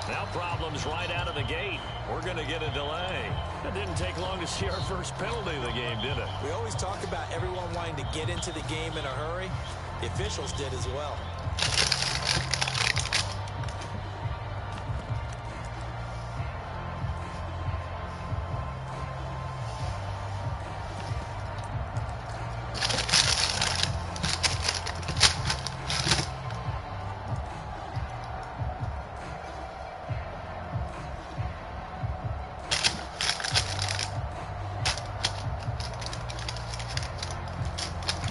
Now problems right out of the gate. We're going to get a delay. It didn't take long to see our first penalty of the game, did it? We always talk about everyone wanting to get into the game in a hurry. The officials did as well.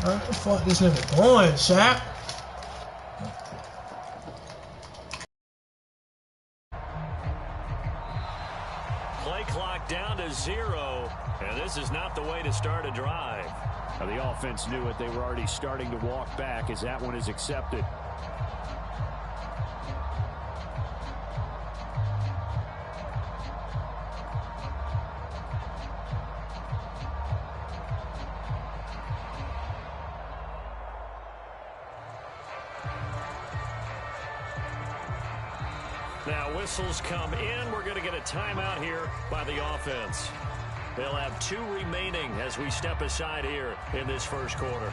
What the fuck this nigga doing, Shaq? Play clock down to 0, and this is not the way to start a drive. Now, the offense knew it. They were already starting to walk back as that one is accepted. Now whistles come in. We're going to get a timeout here by the offense. They'll have 2 remaining as we step aside here in this first quarter.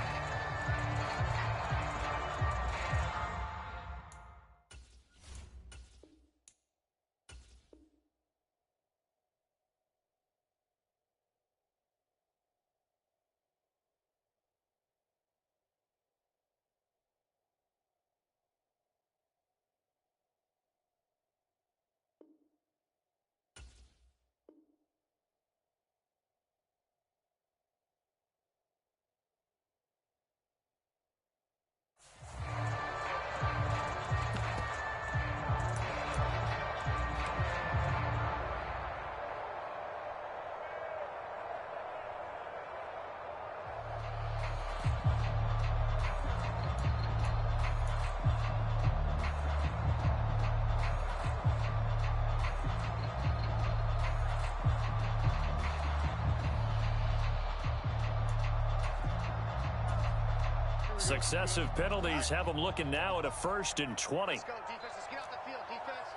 Successive penalties have them looking now at a 1st and 20. Let's go, defense. Let's get off the field, defense.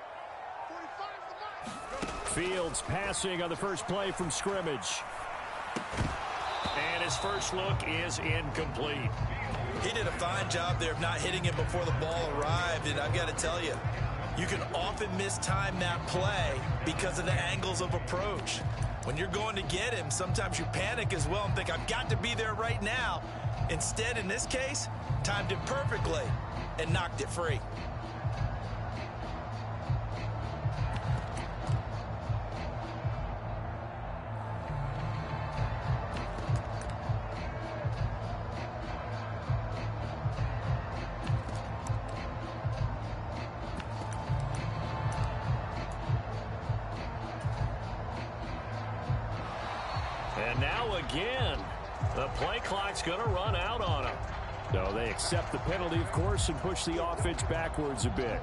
45's the mark. Fields passing on the first play from scrimmage. And his first look is incomplete. He did a fine job there of not hitting it before the ball arrived, and I've got to tell you, you can often mistime that play because of the angles of approach. When you're going to get him, sometimes you panic as well and think, I've got to be there right now. Instead, in this case, timed it perfectly and knocked it free. And now again, the play clock's going to run out on them. So they accept the penalty, of course, and push the offense backwards a bit.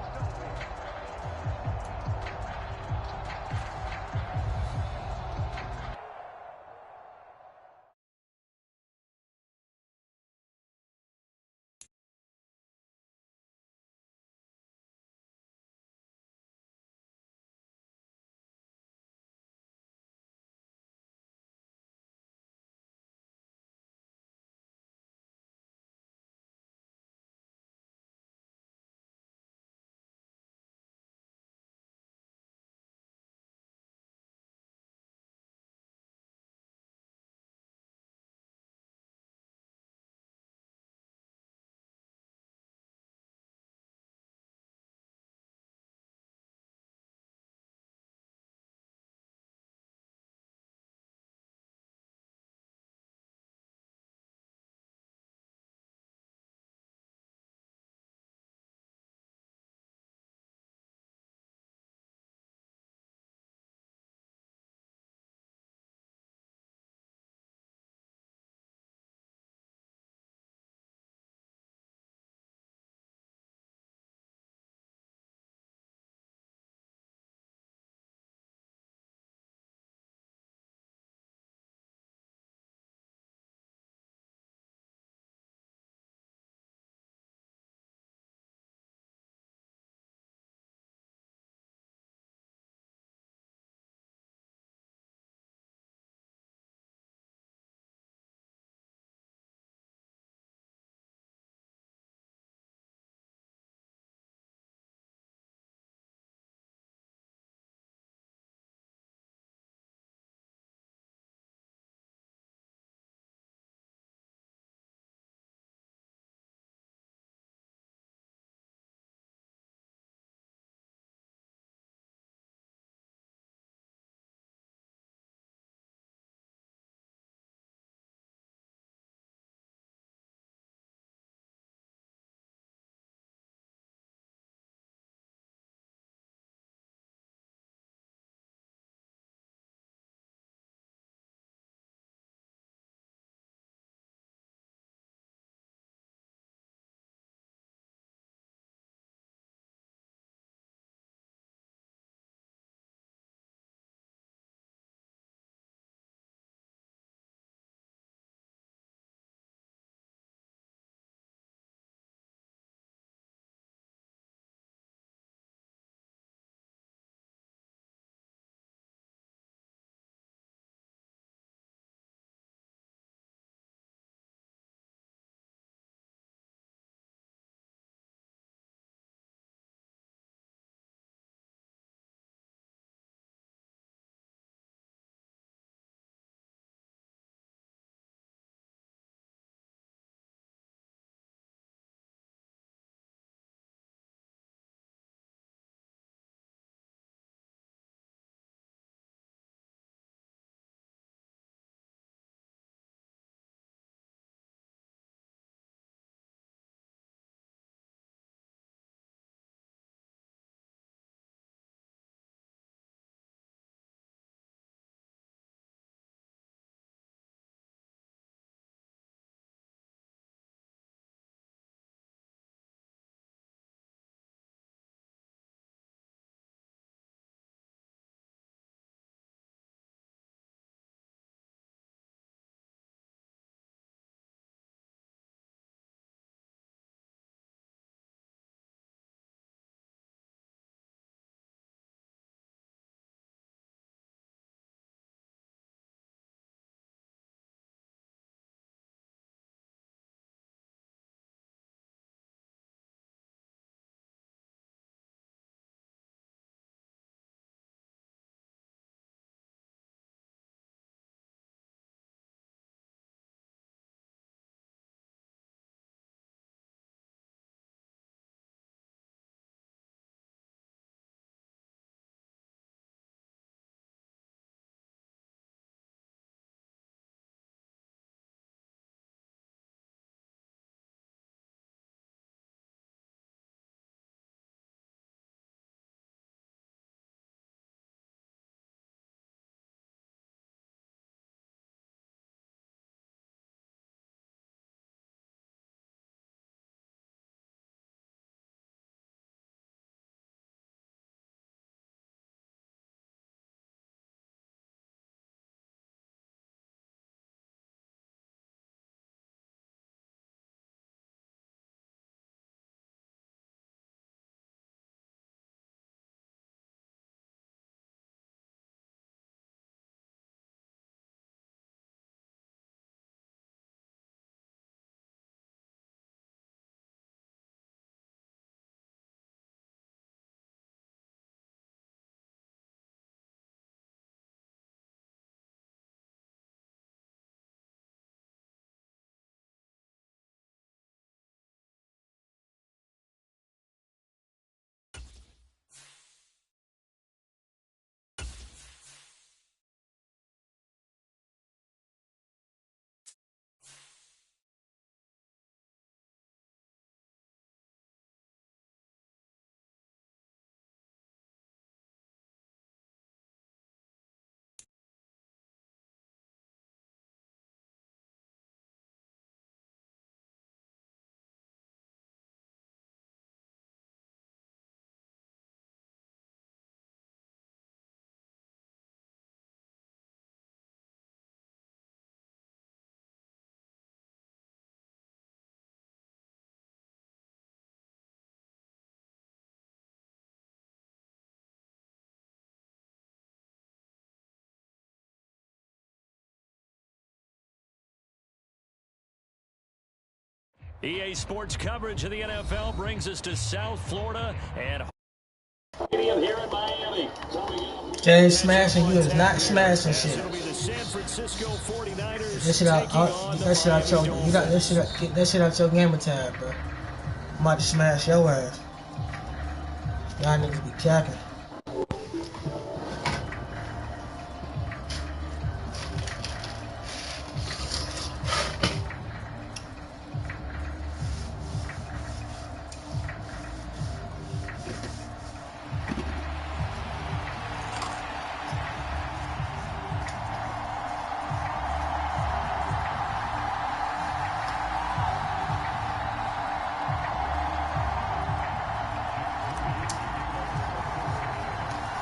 EA Sports coverage of the NFL brings us to South Florida and Stadium here in Miami. Jay smashing, you is not smashing shit. it'll be the San Francisco 49ers That shit out, taking on the that shit out your, Miami you got that shit, get that shit out your gamer tag, bro. I'm about to smash your ass. Y'all niggas be capping.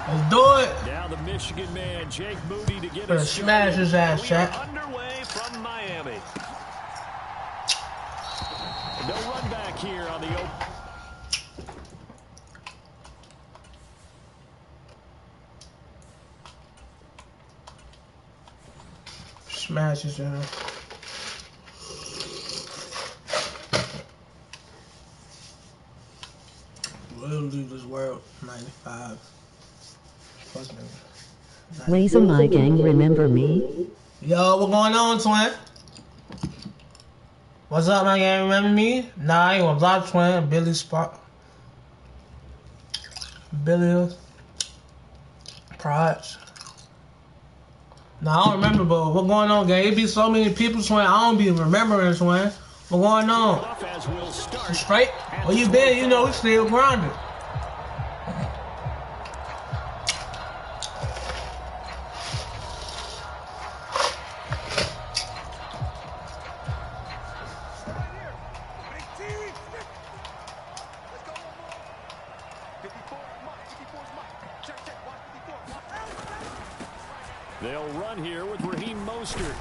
Let's do it. Now the Michigan man, Jake Moody, to get Better us smash his ass, We Shaq. are underway from Miami. No run back here on the open. Smash his ass. We'll leave this world 95. Fuck me. Laser my gang, remember me? Yo, what going on, twin? What's up, my gang? Remember me? Nah, I ain't gonna block twin. Billy Spot. Billy. Prods. Nah, I don't remember, but what going on, gang? It be so many people, twin. I don't be remembering, twin. What going on? As we'll start. Straight? Where you been? You know, we still grinding. They'll run here with Raheem Mostert.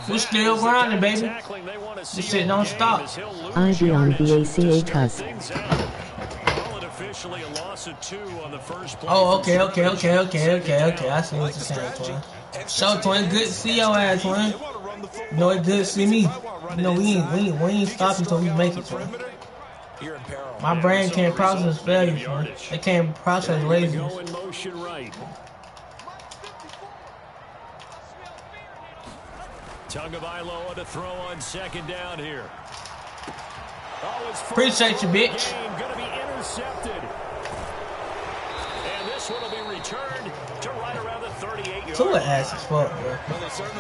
We still grinding, baby. This shit don't stop. I be on the ACA cusp. Officially a loss of 2 on the first play. Oh, okay. I see what you're saying, twin. So, twin, good to see your ass, twin. You know, it's good to see me. You know, we ain't stopping until we make it, twin. My brain can't process failure, twin. It can't process laziness. In motion right. Tagovailoa to throw on second down here. Appreciate you, bitch. Going to be intercepted. And this one will be returned to right around the 38-yard Tua ass as fuck, bro.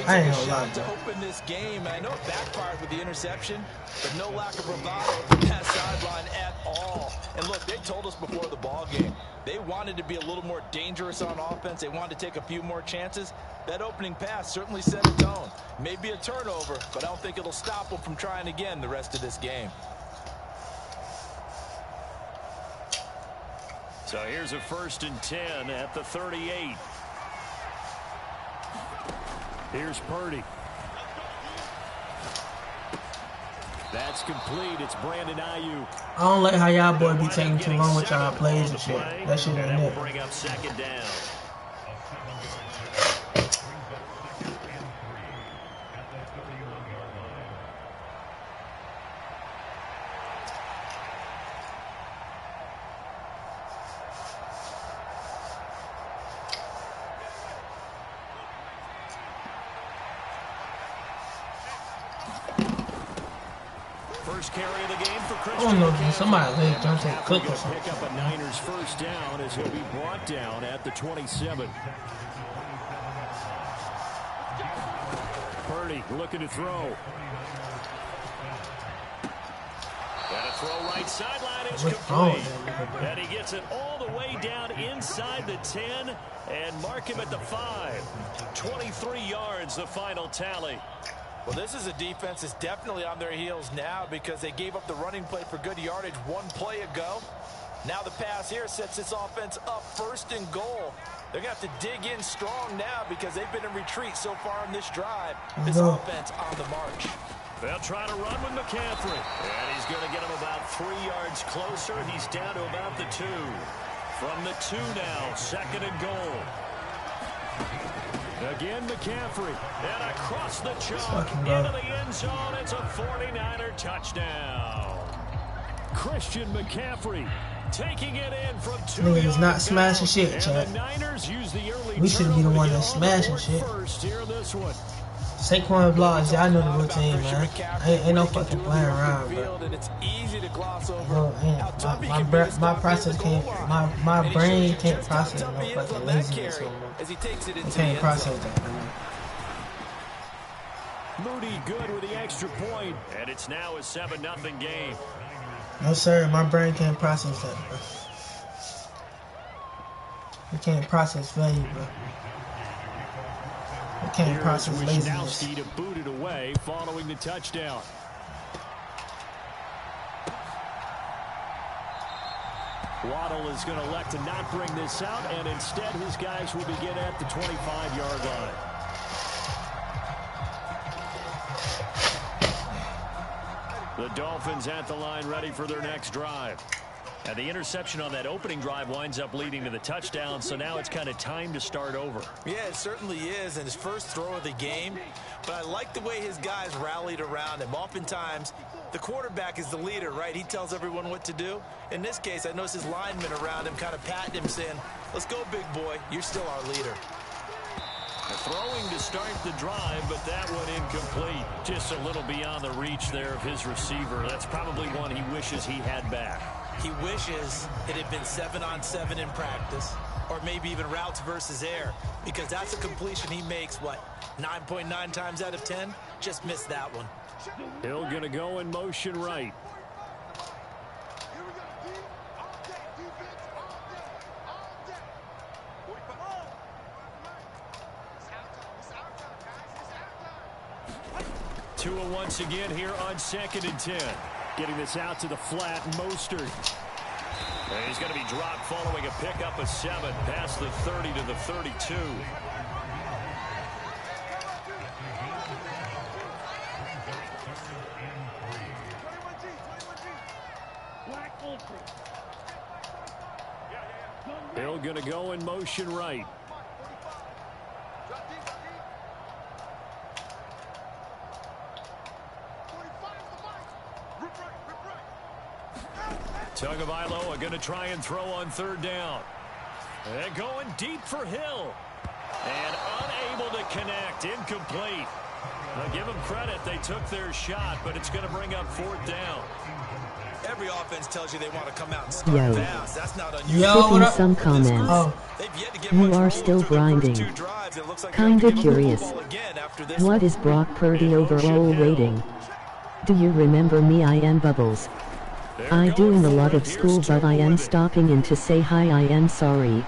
I ain't gonna lie, to bro. open this game. I know it backfired with the interception, but no lack of bravado from that sideline at all. And look, they told us before the ball game, they wanted to be a little more dangerous on offense. They wanted to take a few more chances. That opening pass certainly set a tone. Maybe a turnover, but I don't think it'll stop them from trying again the rest of this game. So here's a 1st and 10 at the 38. Here's Purdy. That's complete. It's Brandon Ayuk. I don't like how y'all boy be taking too long with y'all plays and shit. That shit ain't That it. will bring up second down. First carry of the game for Christian. I don't know if somebody late Dante Cook or something. Pick up a Niners first down as he'll be brought down at the 27. Purdy looking to throw. And a throw right sideline is complete. And he gets it all the way down inside the 10 and mark him at the 5. 23 yards, the final tally. Well, this is a defense that's definitely on their heels now because they gave up the running play for good yardage one play ago. Now the pass here sets this offense up 1st and goal. They're going to have to dig in strong now because they've been in retreat so far in this drive. This offense on the march. They'll try to run with McCaffrey. And he's going to get him about 3 yards closer. He's down to about the 2. From the 2 now, 2nd and goal. Again, McCaffrey. And across the chalk into the end zone. It's a 49er touchdown. Christian McCaffrey taking it in from 2 yards. Niggas not smashing shit, Chad. We should be the one that's smashing shit. Sequanvlogss, y'all know the routine, man. Ain't no fucking playing around, bro. My process can't, my brain can't process no fucking laziness no more. It can't process that, man. Moody good with the extra point, and it's now a 7-0 game. No sir, my brain can't process that, bro. It can't process failure, bro. It can't process laziness. To boot it away following the touchdown. Waddle is going to elect to not bring this out, and instead his guys will begin at the 25-yard line. The Dolphins at the line ready for their next drive. And the interception on that opening drive winds up leading to the touchdown, so now it's kind of time to start over. Yeah, it certainly is, and his first throw of the game. But I like the way his guys rallied around him. Oftentimes, the quarterback is the leader, right? He tells everyone what to do. In this case, I noticed his linemen around him kind of patting him, saying, let's go, big boy. You're still our leader. Throwing to start the drive, but that one incomplete. Just a little beyond the reach there of his receiver. That's probably one he wishes he had back. He wishes it had been 7-on-7 in practice, or maybe even routes versus air, because that's a completion he makes, what, 9.9 times out of 10? Just missed that one. Hill going to go in motion right. Tua once again here on 2nd and 10. Getting this out to the flat, Mostert. And he's going to be dropped following a pickup of 7 past the 30 to the 32. Hill going to go in motion right. Tagovailoa going to try and throw on 3rd down. And going deep for Hill. And unable to connect. Incomplete. Now give them credit. They took their shot, but it's going to bring up 4th down. Every offense tells you they want to come out and start fast. That's not unusual. Yo, some comments. You are still grinding. Kinda curious. What is Brock Purdy overall rating? Do you remember me? I am Bubbles. I doing a lot of school, but I am stopping in to say hi. I am sorry.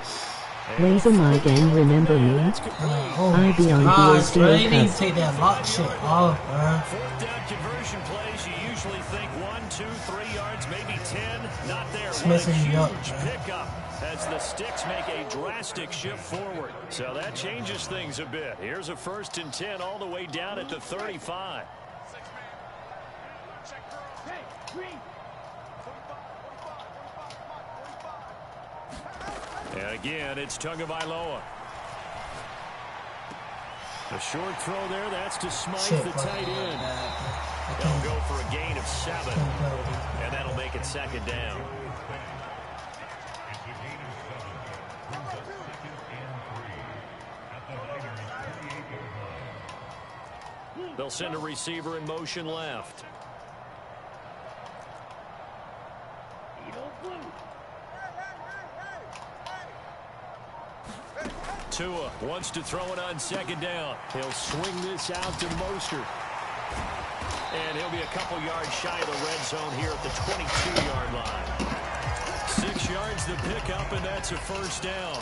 Laser my gang, remember me? I be on BSD. You need to take that lock shit off, bro. 4th down conversion plays, you usually think 1, 2, 3 yards, maybe 10. Not there. It's messing me up, Pickup as the sticks make a drastic shift forward. So that changes things a bit. Here's a 1st and 10 all the way down at the 35. And again, it's Tagovailoa. A short throw there. That's to Smythe, the tight end. They'll go for a gain of 7. And that'll make it 2nd down. They'll send a receiver in motion left. Tua wants to throw it on 2nd down. He'll swing this out to Mostert. And he'll be a couple yards shy of the red zone here at the 22-yard line. 6 yards the pickup, and that's a 1st down.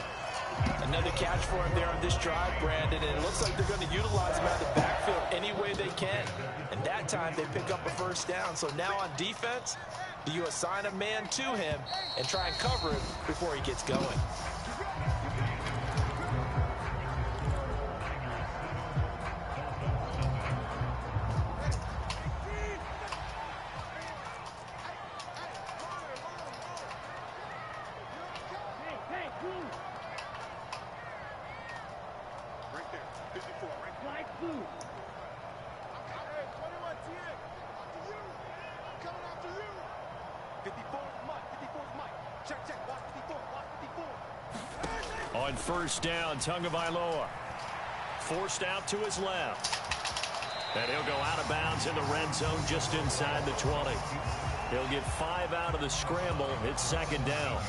Another catch for him there on this drive, Brandon, and it looks like they're going to utilize him out of the backfield any way they can. And that time they pick up a 1st down. So now on defense, do you assign a man to him and try and cover him before he gets going? On first down, Tagovailoa forced out to his left. And he'll go out of bounds in the red zone just inside the 20. He'll get 5 out of the scramble. It's second down.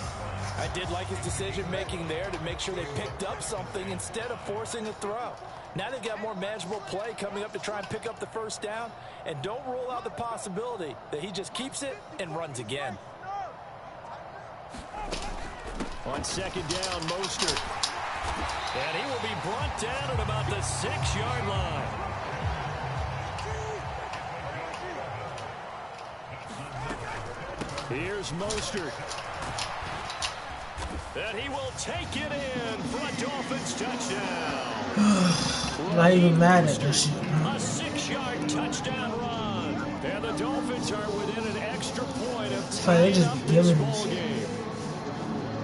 I did like his decision-making there to make sure they picked up something instead of forcing a throw. Now they've got more manageable play coming up to try and pick up the first down. And don't rule out the possibility that he just keeps it and runs again. On second down, Mostert. And he will be brought down at about the 6-yard line. Here's Mostert. And he will take it in for a Dolphins touchdown. Not even mad at this shit. A 6-yard touchdown run. And the Dolphins are within an extra point of tying up this ball game.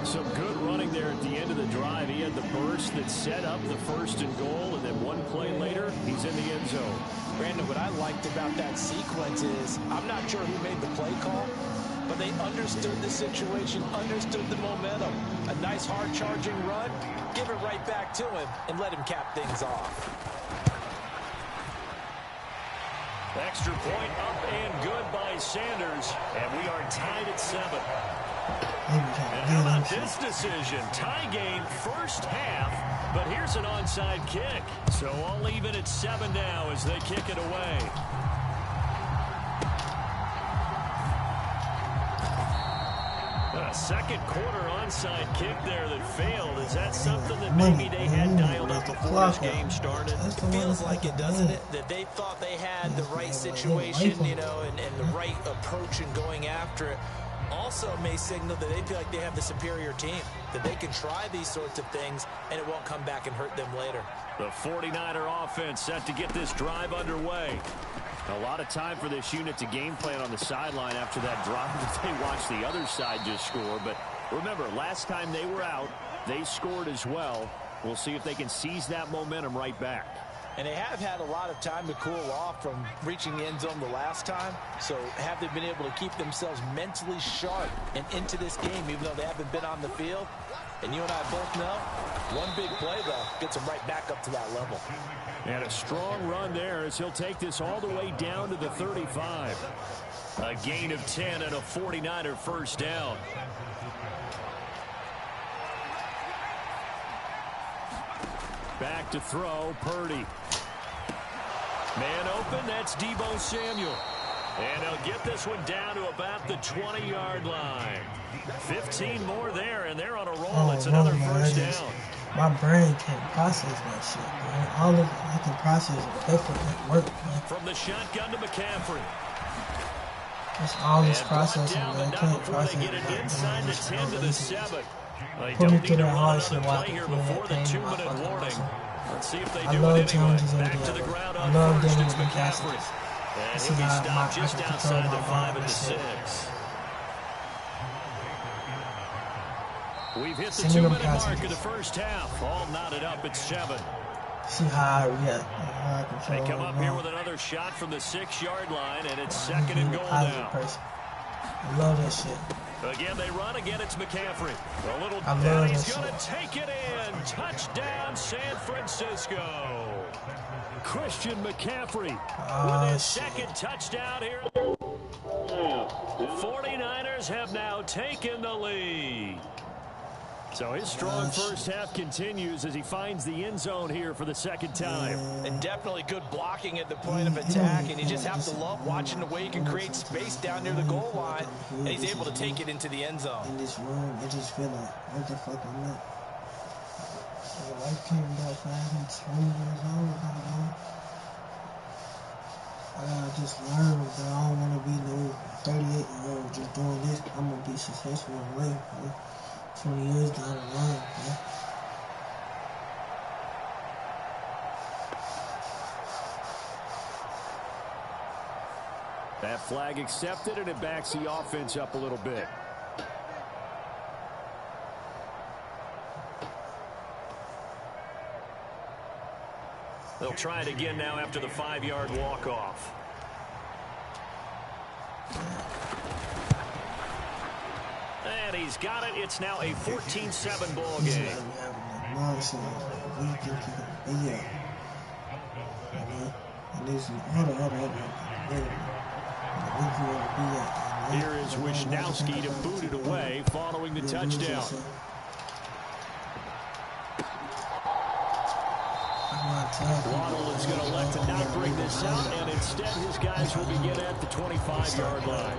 Some good running there at the end of the drive. He had the burst that set up the first and goal, and then one play later, he's in the end zone. Brandon, what I liked about that sequence is, I'm not sure who made the play call, but they understood the situation, understood the momentum. A nice hard-charging run, give it right back to him, and let him cap things off. Extra point up and good by Sanders, and we are tied at 7. And how about this decision? Tie game first half, but here's an onside kick. So I'll leave it at 7 now as they kick it away. A second quarter onside kick there that failed. Is that something that maybe they had dialed up before this game started? Feels like it, doesn't it? That they thought they had the right situation, you know, and the right approach in going after it. Also may signal that they feel like they have the superior team, that they can try these sorts of things and it won't come back and hurt them later. The 49er offense set to get this drive underway. A lot of time for this unit to game plan on the sideline after that drive that they watched the other side just score. But remember, last time they were out, they scored as well. We'll see if they can seize that momentum right back. And they have had a lot of time to cool off from reaching the end zone the last time. So have they been able to keep themselves mentally sharp and into this game, even though they haven't been on the field? And you and I both know, one big play, though, gets them right back up to that level. And a strong run there as he'll take this all the way down to the 35. A gain of 10 and a 49er first down. Back to throw, Purdy. Man open, that's Deebo Samuel. And he'll get this one down to about the 20-yard line. 15 more there, and they're on a roll. It's another first down. My brain can't process that shit, man. All of it, I can process it different at work, man. From the shotgun to McCaffrey. That's all this processing, man. I can't process it. Get it inside the 10 to the 7. They Put me don't through need to that run hard another shit while I play here can feel before that the pain in my 2-minute fucking warning. muscle. Let's see if they I do love it anyway. challenges Back every to the day. ground I on love first. dealing It's with the McCaffrey. challenges. And See he'll be how stopped I just can outside control the my 5 mind and the and shit. 6. We've hit the Singing them 2-minute mark passages. of the first half. All knotted up at 7. See how I react. How I control They come my up here mind. with another shot from the 6-yard line, and it's second and I'm a goal positive now. person. I love that shit. Again, they run. Again, it's McCaffrey. A little, I love and he's that going to shit. take it in. Touchdown, San Francisco. Christian McCaffrey with his second touchdown here. 49ers have now taken the lead. So his strong first half continues as he finds the end zone here for the second time. And definitely good blocking at the point of attack, and you just have to love watching the way he can create space down near the goal line, and he's able to take it into the end zone. In this room, it just feel like, what the fuck I'm at? My life came about 5 and 20 years old. I gotta just learn that I don't want to be no 38-year-old just doing this. I'm gonna be successful in life, man. 20 years down the line, man. That flag accepted, and it backs the offense up a little bit. They'll try it again now after the 5-yard walk-off. And he's got it. It's now a 14-7 ball game. Here is Wisnowski to boot it away following the touchdown. Waddle is going to elect to not bring this out, and instead his guys will begin at the 25-yard line.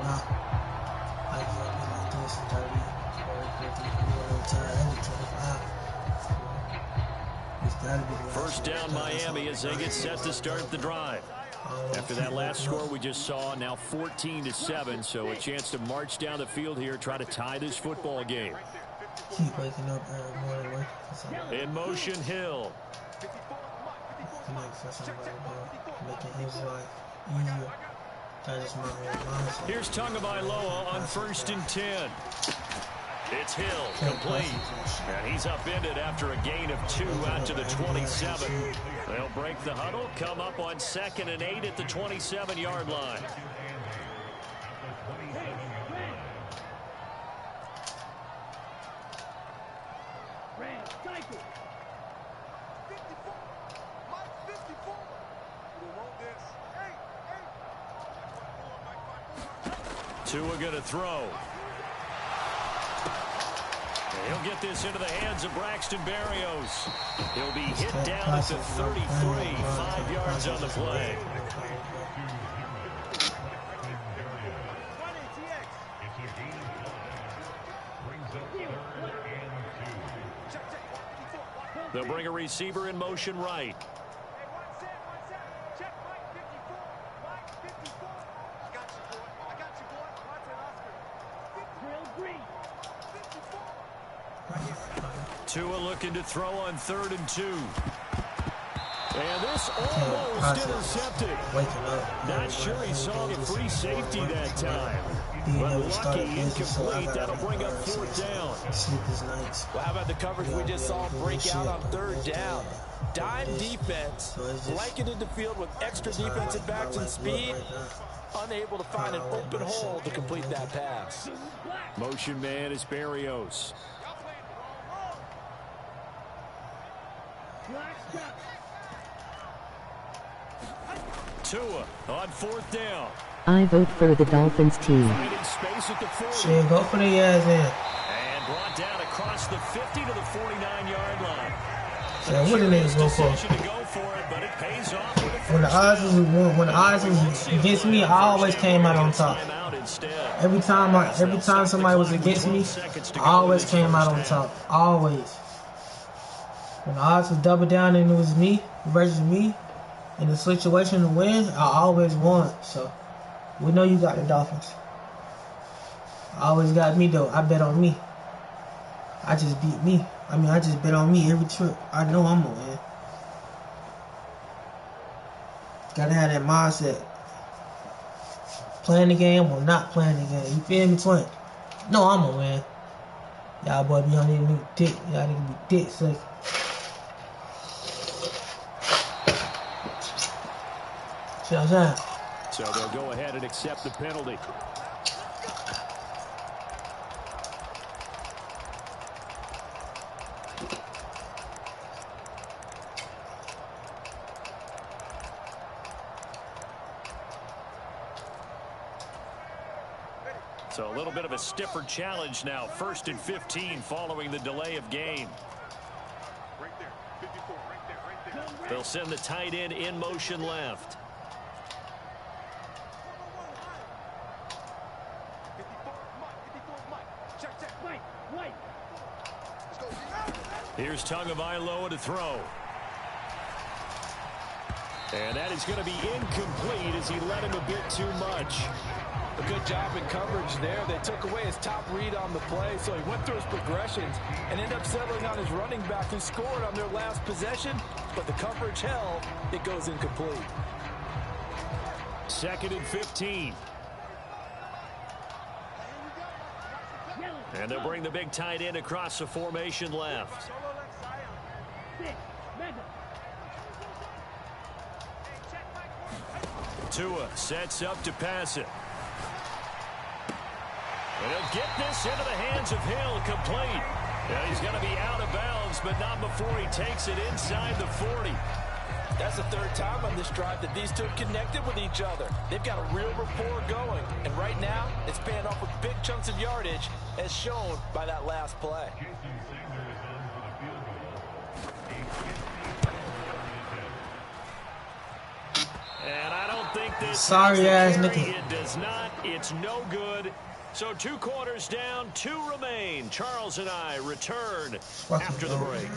First down Miami as they get set to start the drive. After that last score we just saw, now 14-7, so a chance to march down the field here, try to tie this football game. Keep waking up every morning. In motion, Hill. Making his life easier. That is my mindset. Here's Tagovailoa on 1st and 10. It's Hill, complete. And he's upended after a gain of 2 out to the 27. They'll break the huddle, come up on 2nd and 8 at the 27-yard line. Tua going to throw. He'll get this into the hands of Braxton Berrios. He'll be hit down at the 33, 5 yards on the play. They'll bring a receiver in motion right. Tua looking to throw on 3rd and 2. And this almost intercepted. Not sure he saw the free safety that time. But lucky, incomplete. That'll bring up 4th down. Well, how about the coverage we just saw break out on 3rd down? Dime defense, blanketed the field with extra defensive backs and speed, unable to find an open hole to complete that pass. Motion man is Berrios. Tua on 4th down. I vote for the Dolphins team. Shit, go for the ass in. And brought down across the 50 to the 49-yard line. Yeah, what did niggas go for? When the odds was against me, I always came out on top. Every time somebody was against me, I always came out on top. Always. When the odds was double down and it was me versus me in the situation to win, I always won. So we know you got the Dolphins. I always got me though. I bet on me. I just beat me. I just bet on me every trip. I know I'm gonna win. Gotta have that mindset. Playing the game or not playing the game. You feel me, twin? No, I'm gonna win. Y'all boy be on this dick. Y'all nigga be dick sick. See what I'm saying? So they'll go ahead and accept the penalty. So a little bit of a stiffer challenge now. 1st and 15 following the delay of game. They'll send the tight end in motion left. Here's Tagovailoa to throw. And that is going to be incomplete as he led him a bit too much. A good job in coverage there. They took away his top read on the play, so he went through his progressions and ended up settling on his running back who scored on their last possession, but the coverage held. It goes incomplete. 2nd and 15. And they'll bring the big tight end across the formation left. Tua sets up to pass it. And he'll get this into the hands of Hill, complete. Yeah, he's going to be out of bounds, but not before he takes it inside the 40. That's the third time on this drive that these two have connected with each other. They've got a real rapport going. And right now, it's paying off with big chunks of yardage, as shown by that last play. And I don't think this sorry-ass nigga. It does not. It's no good. So 2 quarters down, 2 remain. Charles and I return after the break.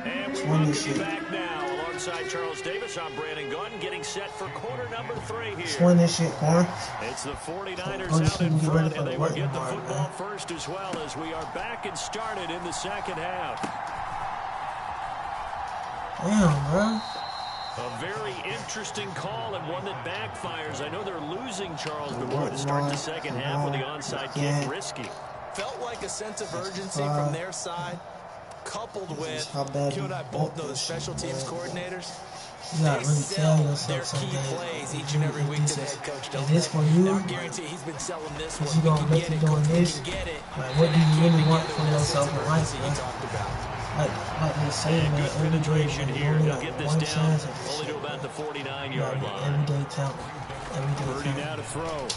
And we welcome you back now. Alongside Charles Davis, I'm Brandon Gordon, getting set for quarter number 3 here. Swing this shit, boy. It's the 49ers out in front, and they will get the football first as well, as we are back and started in the second half. Damn, bro. A very interesting call and one that backfires. I know they're losing Charles before to start the second half with the onside kick risky. Felt like a sense of urgency from their side, coupled with, you and I both know the special teams coordinators. They sell their key plays each and every week to the head coach. Is this for you? I guarantee he's been selling this one. You gonna make it doing this? Like, what do you really want from yourself in life, man? Like they're saying, man, every day, here. only He'll like get one this down chance at this only shit. to about the 49-yard line. Everyday talent. Everyday Purdy talent. now to throw.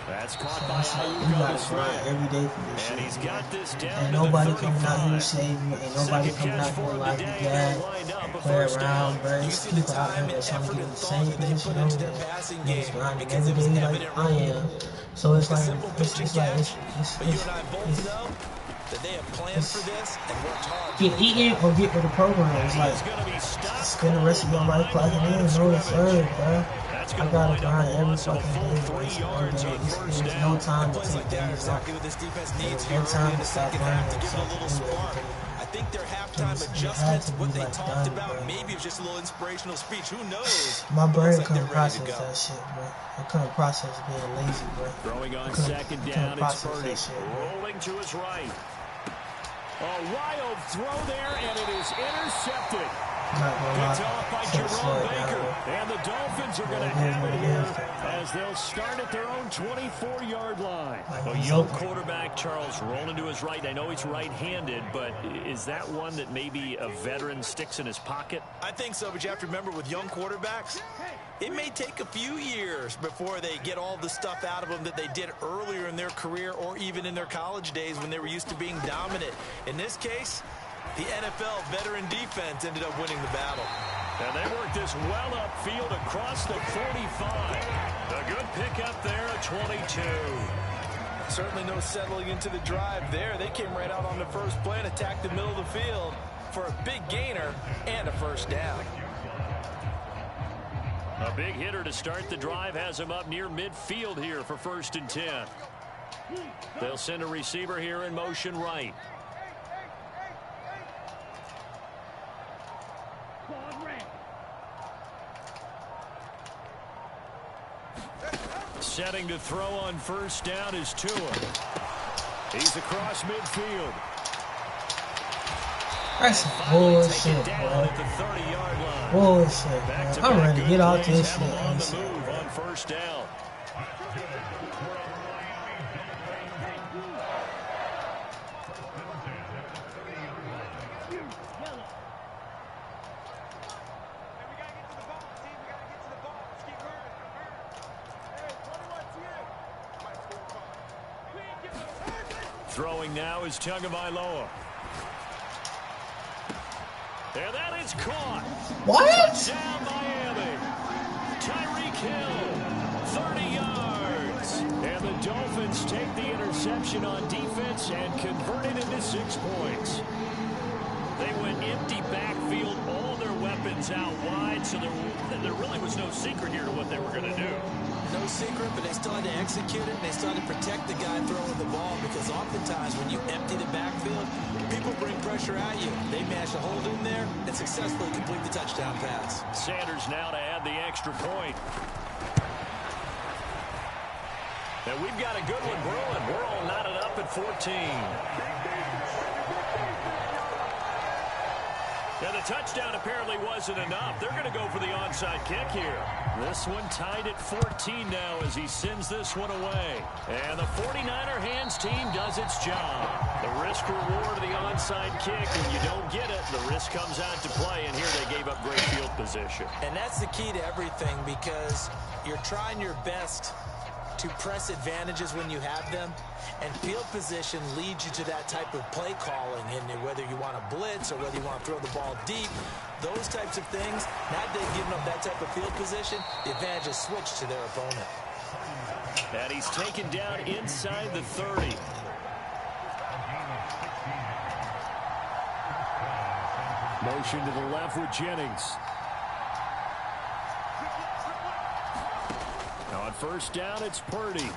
That's caught by You Ayuk on gotta the grind snap. every day for this shit. And he's got this down Ain't to nobody the coming out here 35. to save you. Ain't nobody Second coming catch out for here him like today, you and dad. they'll wind up a Play first around, down. bro. There's people out here that's trying to get in the same position over there. Niggas grinding every day like I am. So it's like, that they have planned for this and worked hard. get eaten or get with the program. It's like, spend the rest of your life clocking in. No, sir, bro. I gotta grind every fucking day. There's no time to take things off. There's no time to stop grinding. I think their halftime adjustments, what they talked about, maybe it's just a little inspirational speech. Who knows? My brain couldn't process that shit, bro. I couldn't process being lazy, bro. Throwing on second down, it's Purdy. Rolling to his right. A wild throw there, and it is intercepted. Gets off by Jerome Baker. And the Dolphins are going to have it here as they'll start at their own 24-yard line. A young quarterback, Charles, rolling to his right. I know he's right-handed, but is that one that maybe a veteran sticks in his pocket? I think so, but you have to remember with young quarterbacks, it may take a few years before they get all the stuff out of them that they did earlier in their career or even in their college days when they were used to being dominant. In this case, the NFL veteran defense ended up winning the battle. And they worked this well upfield across the 45. A good pickup there at 22. Certainly no settling into the drive there. They came right out on the first play and attacked the middle of the field for a big gainer and a first down. A big hitter to start the drive has him up near midfield here for 1st and 10. They'll send a receiver here in motion right. Setting to throw on first down is Tua. He's across midfield. That's bullshit, bro. Bullshit, man. I'm ready to get off this shit. On the move on first down. Throwing now is Tagovailoa. And that is caught. What? Down Miami. Tyreek Hill, 30 yards. And the Dolphins take the interception on defense and convert it into 6 points. They went empty backfield, all their weapons out wide, so there really was no secret here to what they were going to do. No secret, but they still had to execute it, and they still had to protect the guy throwing the ball, because oftentimes when you empty the backfield, people bring pressure at you. They managed to hold in there and successfully complete the touchdown pass. Sanders now to add the extra point. And we've got a good one brewing. We're all knotted up at 14. And the touchdown apparently wasn't enough. They're going to go for the onside kick here. This one tied at 14 now as he sends this one away. And the 49er hands team does its job. The risk reward of the onside kick, and you don't get it. The risk comes out to play, and here they gave up great field position. And that's the key to everything, because you're trying your best to press advantages when you have them, and field position leads you to that type of play calling, and whether you want to blitz or whether you want to throw the ball deep, those types of things. Now they've given up that type of field position, the advantage is switched to their opponent. And he's taken down inside the 30. Motion to the left with Jennings. On first down, it's Purdy.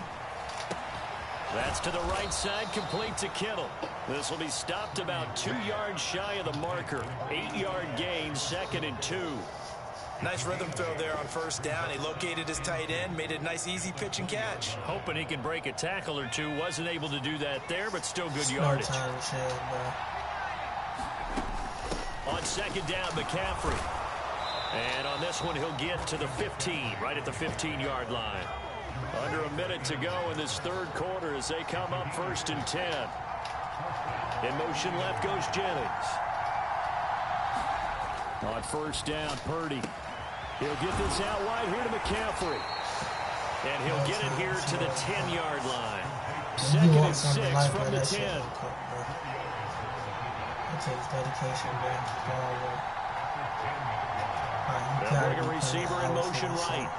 That's to the right side, complete to Kittle. This will be stopped about 2 yards shy of the marker. 8-yard gain, 2nd and 2. Nice rhythm throw there on first down. He located his tight end, made it a nice, easy pitch and catch. Hoping he can break a tackle or two. Wasn't able to do that there, but still good yardage. On second down, McCaffrey. And on this one, he'll get to the 15, right at the 15-yard line. Under a minute to go in this third quarter as they come up 1st and 10. In motion left goes Jennings. On first down, Purdy. He'll get this out wide here to McCaffrey. And he'll get it here to the 10-yard line. 2nd and 6 from the 10. It takes dedication, man. They'll bring a receiver in motion right.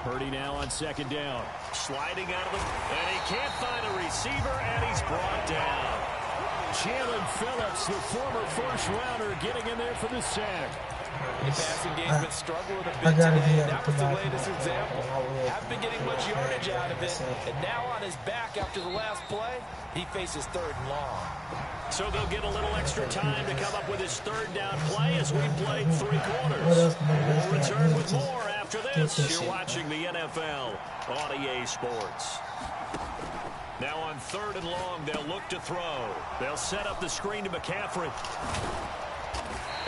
Purdy now on second down. Sliding out of it. And he can't find a receiver, and he's brought down. Jalen Phillips, the former first-rounder, getting in there for the sack. The pass engagement struggled a bit today. That was the latest example. Haven't been getting much yardage out of it. And now on his back after the last play, he faces 3rd and long. So they'll get a little extra time to come up with his 3rd down play as we played 3 quarters. We'll return with more after this. You're watching the NFL on EA Sports. Now on 3rd and long, they'll look to throw. They'll set up the screen to McCaffrey.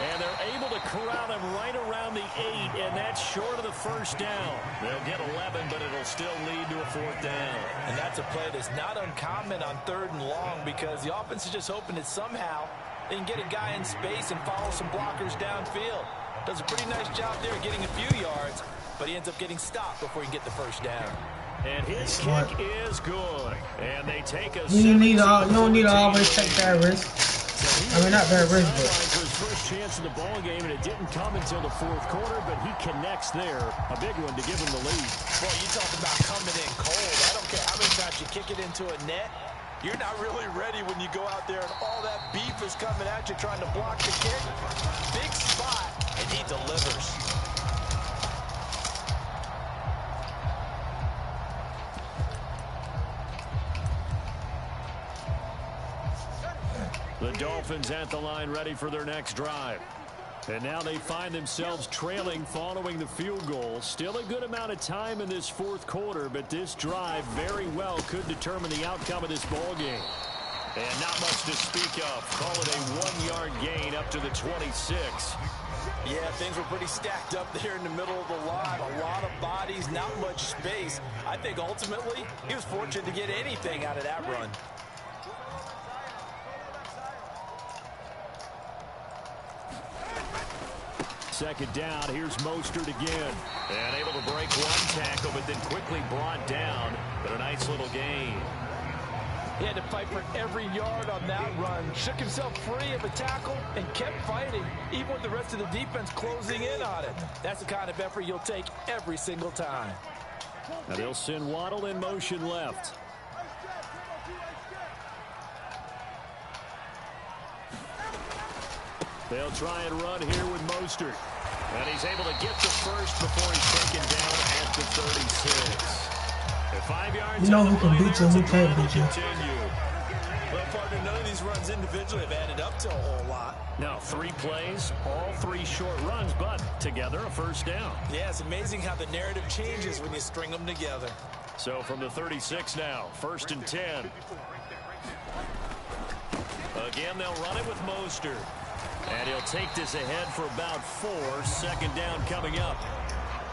And they're able to corral him right around the 8, and that's short of the first down. They'll get 11, but it'll still lead to a 4th down. And that's a play that's not uncommon on 3rd and long, because the offense is just hoping that somehow they can get a guy in space and follow some blockers downfield. Does a pretty nice job there getting a few yards, but he ends up getting stopped before he can get the first down. And his kick is good. And they take a you don't need to always take that risk. I mean, not that risk, but for his first chance in the ball game, and it didn't come until the 4th quarter, but he connects there. A big one to give him the lead. Boy, you talk about coming in cold. I don't care how many times you kick it into a net. You're not really ready when you go out there and all that beef is coming at you trying to block the kick. Big spot, and he delivers. The Dolphins at the line ready for their next drive. And now they find themselves trailing following the field goal. Still a good amount of time in this 4th quarter, but this drive very well could determine the outcome of this ball game. And not much to speak of. Call it a 1-yard gain up to the 26. Yeah, things were pretty stacked up there in the middle of the line. A lot of bodies, not much space. I think ultimately he was fortunate to get anything out of that run. Second down, here's Mostert again. And able to break one tackle, but then quickly brought down. But a nice little gain. He had to fight for every yard on that run. Shook himself free of a tackle and kept fighting, even with the rest of the defense closing in on it. That's the kind of effort you'll take every single time. Now they'll send Waddle in motion left. They'll try and run here with Mostert. And he's able to get the first before he's taken down at the 36. At 5 yards, you know who can beat you and who can't beat you. Well, partner, none of these runs individually have added up to a whole lot. Now 3 plays, all 3 short runs, but together a first down. Yeah, it's amazing how the narrative changes when you string them together. So from the 36 now, 1st and 10. Again, they'll run it with Mostert. And he'll take this ahead for about 4. Second down coming up.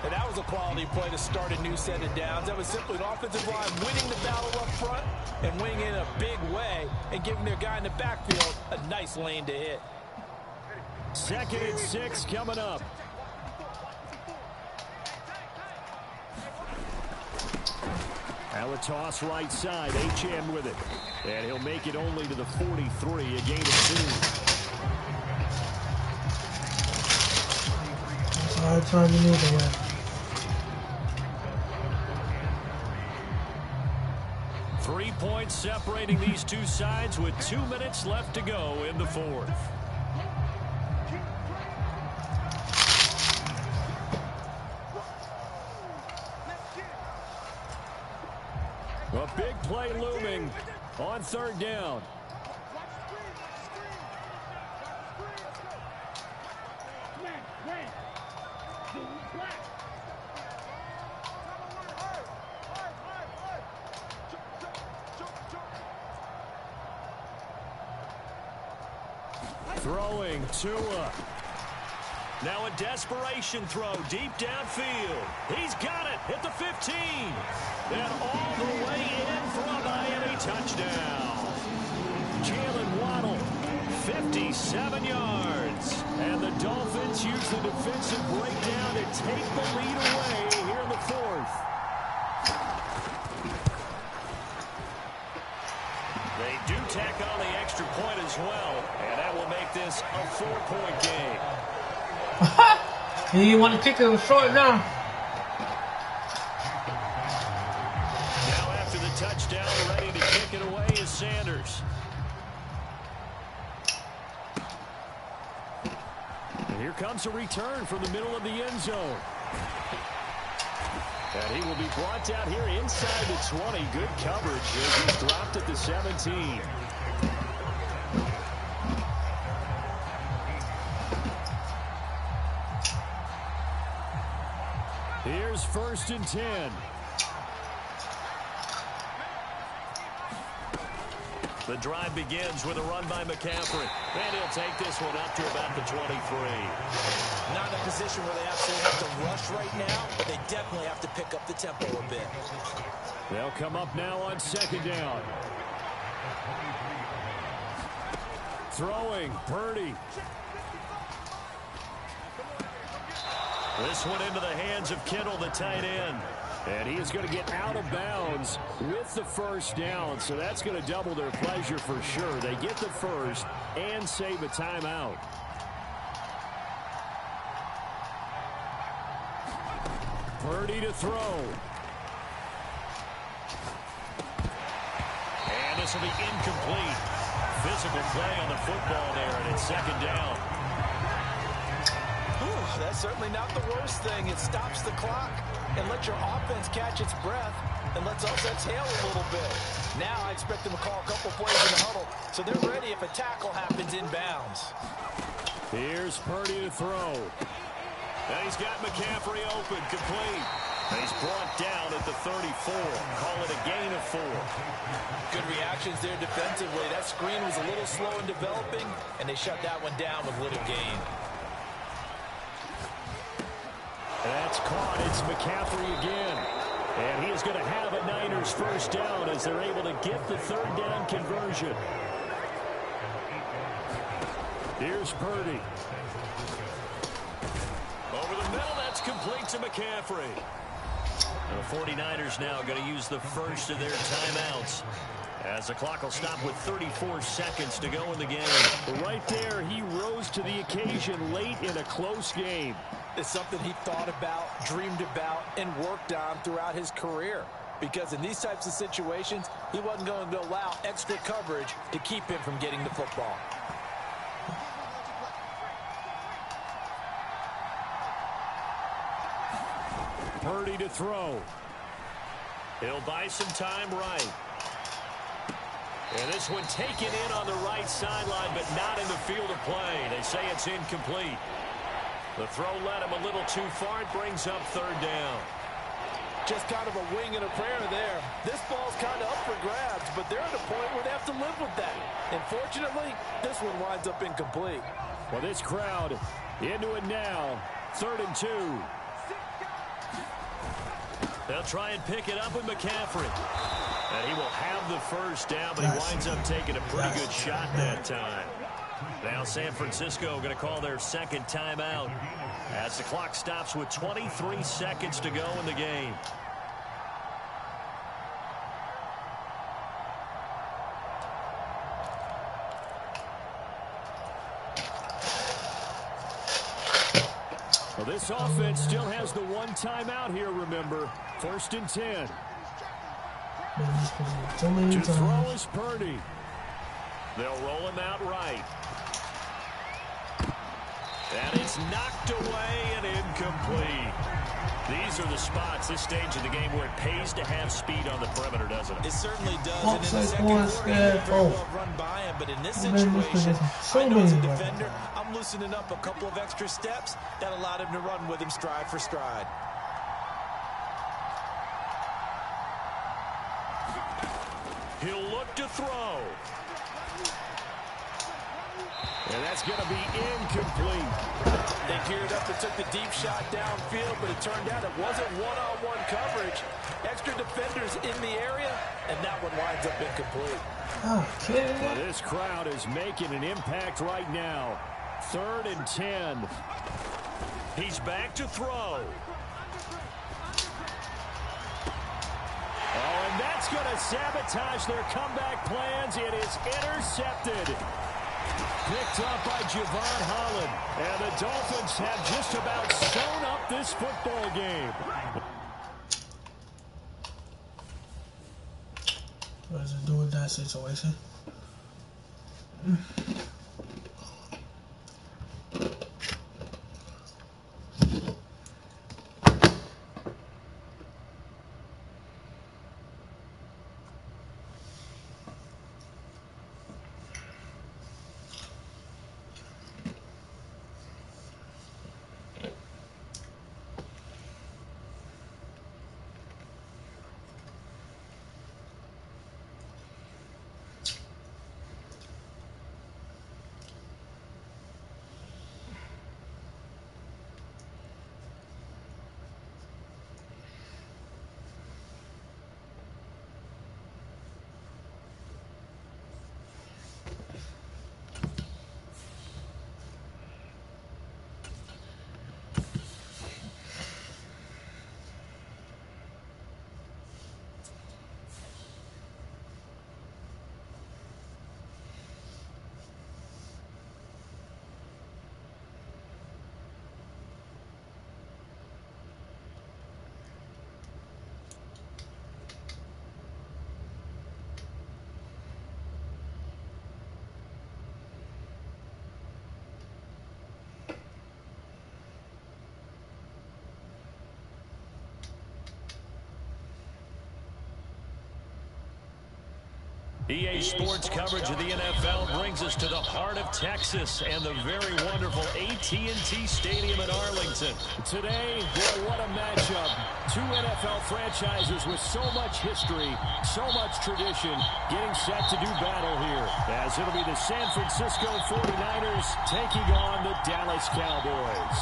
And that was a quality play to start a new set of downs. That was simply an offensive line winning the battle up front and winning in a big way and giving their guy in the backfield a nice lane to hit. 2nd and 6 coming up. Now a toss right side. HM with it. And he'll make it only to the 43, a gain of 2. All the time you need to win. 3 points separating these two sides with 2 minutes left to go in the 4th. A big play looming on 3rd down. Throwing Tua. Now a desperation throw deep downfield. He's got it at the 15. And all the way in for a Miami touchdown. Jalen Waddle, 57 yards. And the Dolphins use the defensive breakdown to take the lead away here in the 4th. They do tack on the extra point as well, and that will make this a 4-point game. You want to kick it short now. Now after the touchdown, ready to kick it away is Sanders. And here comes a return from the middle of the end zone. And he will be brought down here inside the 20. Good coverage as he's dropped at the 17. Here's 1st and 10. The drive begins with a run by McCaffrey. And he'll take this one up to about the 23. Not in a position where they absolutely have to rush right now, but they definitely have to pick up the tempo a bit. They'll come up now on 2nd down. Throwing, Purdy. This one into the hands of Kittle, the tight end. And he is going to get out of bounds with the 1st down. So that's going to double their pleasure for sure. They get the 1st and save a timeout. Purdy to throw. And this will be incomplete. Physical play on the football there, and it's 2nd down. That's certainly not the worst thing. It stops the clock and lets your offense catch its breath and lets us exhale a little bit. Now I expect them to call a couple plays in the huddle so they're ready if a tackle happens inbounds. Here's Purdy to throw. And he's got McCaffrey open, complete. And he's brought down at the 34. Call it a gain of 4. Good reactions there defensively. That screen was a little slow in developing, and they shut that one down with little gain. That's caught. It's McCaffrey again. And he is going to have a Niners 1st down as they're able to get the 3rd down conversion. Here's Purdy. Over the middle, that's complete to McCaffrey. And the 49ers now going to use the 1st of their timeouts, as the clock will stop with 34 seconds to go in the game. Right there, he rose to the occasion late in a close game. It's something he thought about, dreamed about, and worked on throughout his career. Because in these types of situations, he wasn't going to allow extra coverage to keep him from getting the football. Purdy to throw. He'll buy some time right. And this one taken in on the right sideline, but not in the field of play. They say it's incomplete. The throw led him a little too far. It brings up 3rd down. Just kind of a wing and a prayer there. This ball's kind of up for grabs, but they're at a point where they have to live with that. And fortunately, this one winds up incomplete. Well, this crowd into it now. 3rd and 2. They'll try and pick it up with McCaffrey. And he will have the first down, but he winds up taking a pretty good shot that time. Now San Francisco going to call their second timeout as the clock stops with 23 seconds to go in the game. Well, this offense still has the one timeout here, remember. 1st and 10. To throw is Purdy. They'll roll him out right. And it's knocked away and incomplete. These are the spots, this stage of the game, where it pays to have speed on the perimeter, doesn't it? It certainly does. And in the second quarter, very well run by him. But in this situation, I know as a defender, I'm loosening up a couple of extra steps that allowed him to run with him stride for stride. He'll look to throw. And that's going to be incomplete. They geared up and took the deep shot downfield, but it turned out it wasn't one-on-one coverage. Extra defenders in the area, and that one winds up incomplete. Okay. Well, this crowd is making an impact right now. 3rd and 10. He's back to throw. Oh, and that's going to sabotage their comeback plans. It is intercepted. Picked up by Javon Holland. And the Dolphins have just about sewn up this football game. What does it do with that situation? EA Sports coverage of the NFL brings us to the heart of Texas and the very wonderful AT&T Stadium in Arlington. Today, boy, what a matchup. Two NFL franchises with so much history, so much tradition, getting set to do battle here. As it'll be the San Francisco 49ers taking on the Dallas Cowboys.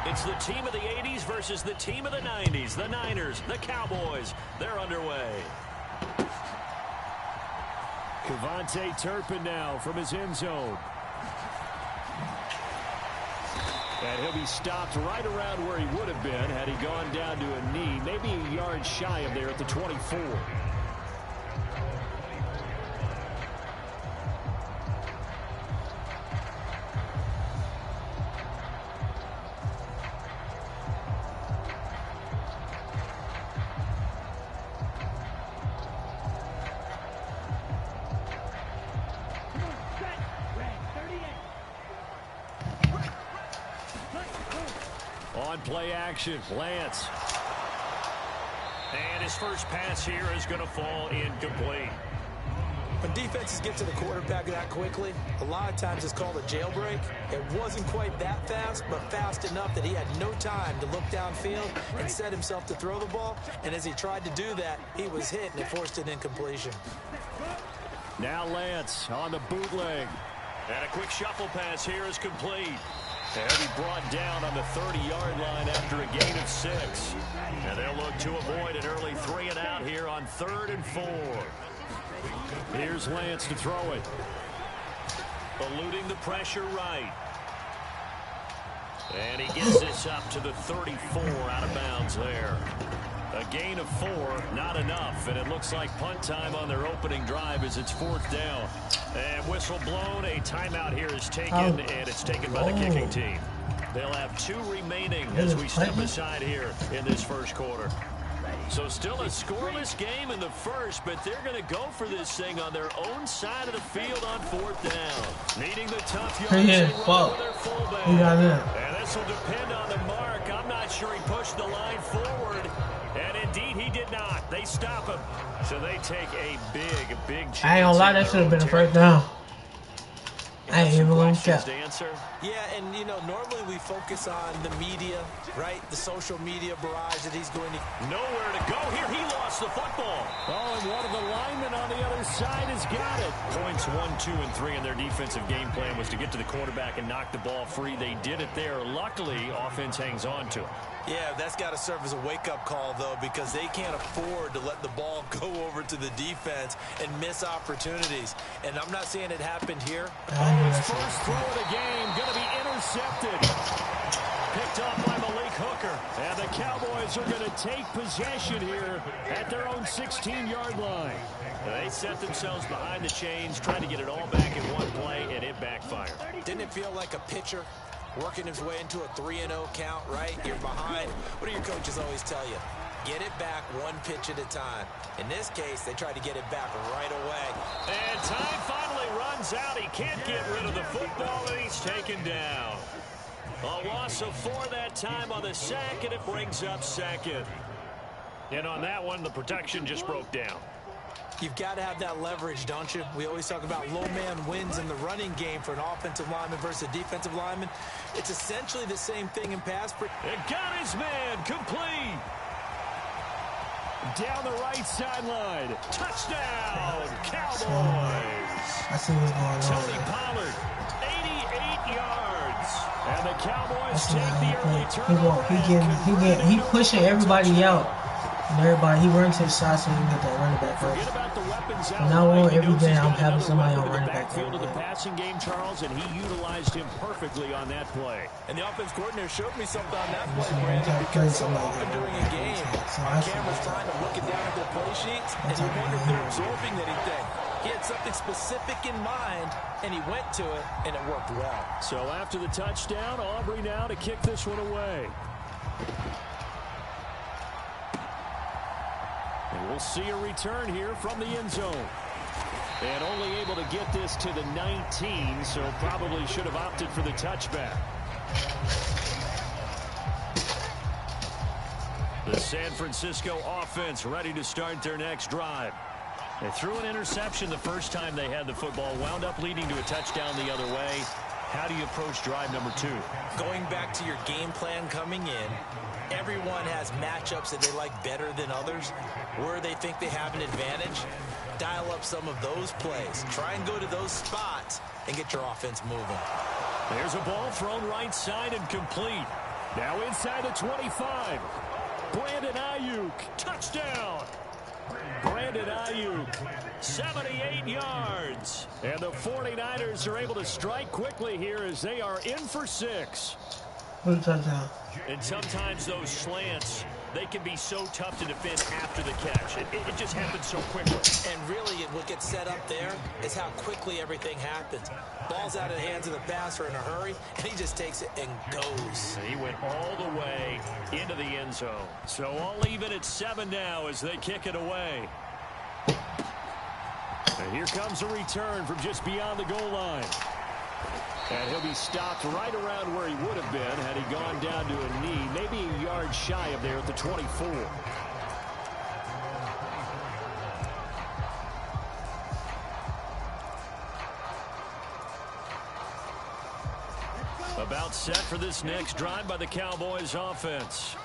It's the team of the 80s versus the team of the 90s. The Niners, the Cowboys, they're underway. Kevontae Turpin now from his end zone. And he'll be stopped right around where he would have been had he gone down to a knee, maybe a yard shy of there at the 24. on play action. Lance. And his first pass here is going to fall incomplete. When defenses get to the quarterback that quickly, a lot of times it's called a jailbreak. It wasn't quite that fast, but fast enough that he had no time to look downfield and set himself to throw the ball. And as he tried to do that, he was hit and it forced an incompletion. Now Lance on the bootleg. And a quick shuffle pass here is complete. And he brought down on the 30-yard line after a gain of 6. And they'll look to avoid an early 3 and out here on 3rd and 4. Here's Lance to throw it. Eluding the pressure right. And he gets this up to the 34 out of bounds there. A gain of 4, not enough, and it looks like punt time on their opening drive as it's 4th down. And whistle blown, a timeout here is taken, and it's taken by the kicking team. They'll have 2 remaining as we step aside here in this first quarter. So still a scoreless game in the first, but they're going to go for this thing on their own side of the field on 4th down. Needing the tough yards they run with their fullback. And this will depend on the mark. I'm not sure he pushed the line forward. And indeed, he did not. They stop him. So they take a big chance. I ain't gonna lie, that should have been a first down. I ain't even gonna care. Yeah, and you know, normally we focus on the media, right? The social media barrage that he's going to. Nowhere to go here. He lost the football. Oh, and one of the linemen on the other side has got it. Points 1, 2, and 3 in their defensive game plan was to get to the quarterback and knock the ball free. They did it there. Luckily, offense hangs on to it. Yeah, that's got to serve as a wake-up call, though, because they can't afford to let the ball go over to the defense and miss opportunities. And I'm not saying it happened here. His first throw of the game going to be intercepted. Picked up by Malik Hooker. And the Cowboys are going to take possession here at their own 16-yard line. They set themselves behind the chains, trying to get it all back in one play, and it backfired. Didn't it feel like a pitcher working his way into a 3-0 count, right? You're behind. What do your coaches always tell you? Get it back one pitch at a time. In this case, they tried to get it back right away. And time finally runs out. He can't get rid of the football, and he's taken down. A loss of 4 that time on the sack, and it brings up 2nd. And on that one, the protection just broke down. You've got to have that leverage, don't you? We always talk about low man wins in the running game for an offensive lineman versus a defensive lineman. It's essentially the same thing in pass. It got his man complete. Down the right sideline. Touchdown, Cowboys. I see what's going on. Tony Pollard, 88 yards. And the Cowboys take the early turnover. He pushing everybody out. And everybody, he runs to the side so he can get that running back first. From now on, every day I'm having somebody on running back. Field of the passing game, Charles, and he utilized him perfectly on that play. And the offense coordinator showed me something on that play, Brandon, because so often during a game, our camera's time to looking down at their play sheets, and you wonder if they're absorbing anything. He had something specific in mind, and he went to it, and it worked well. So after the touchdown, Aubrey now to kick this one away. And we'll see a return here from the end zone. And only able to get this to the 19, so probably should have opted for the touchback. The San Francisco offense ready to start their next drive. They threw an interception the first time they had the football, wound up leading to a touchdown the other way. How do you approach drive number 2? Going back to your game plan coming in, everyone has matchups that they like better than others. Where they think they have an advantage, dial up some of those plays. Try and go to those spots and get your offense moving. There's a ball thrown right side and complete. Now inside the 25. Brandon Ayuk, touchdown. Brandon Ayuk, 78 yards. And the 49ers are able to strike quickly here as they are in for 6. What a touchdown. And sometimes those slants, they can be so tough to defend after the catch. It just happens so quickly. And really, what gets set up there is how quickly everything happens. Ball's out of the hands of the passer in a hurry, and he just takes it and goes. And he went all the way into the end zone. So all even at 7 now as they kick it away. And here comes a return from just beyond the goal line. And he'll be stopped right around where he would have been had he gone down to a knee, maybe a yard shy of there at the 24. About set for this next drive by the Cowboys offense.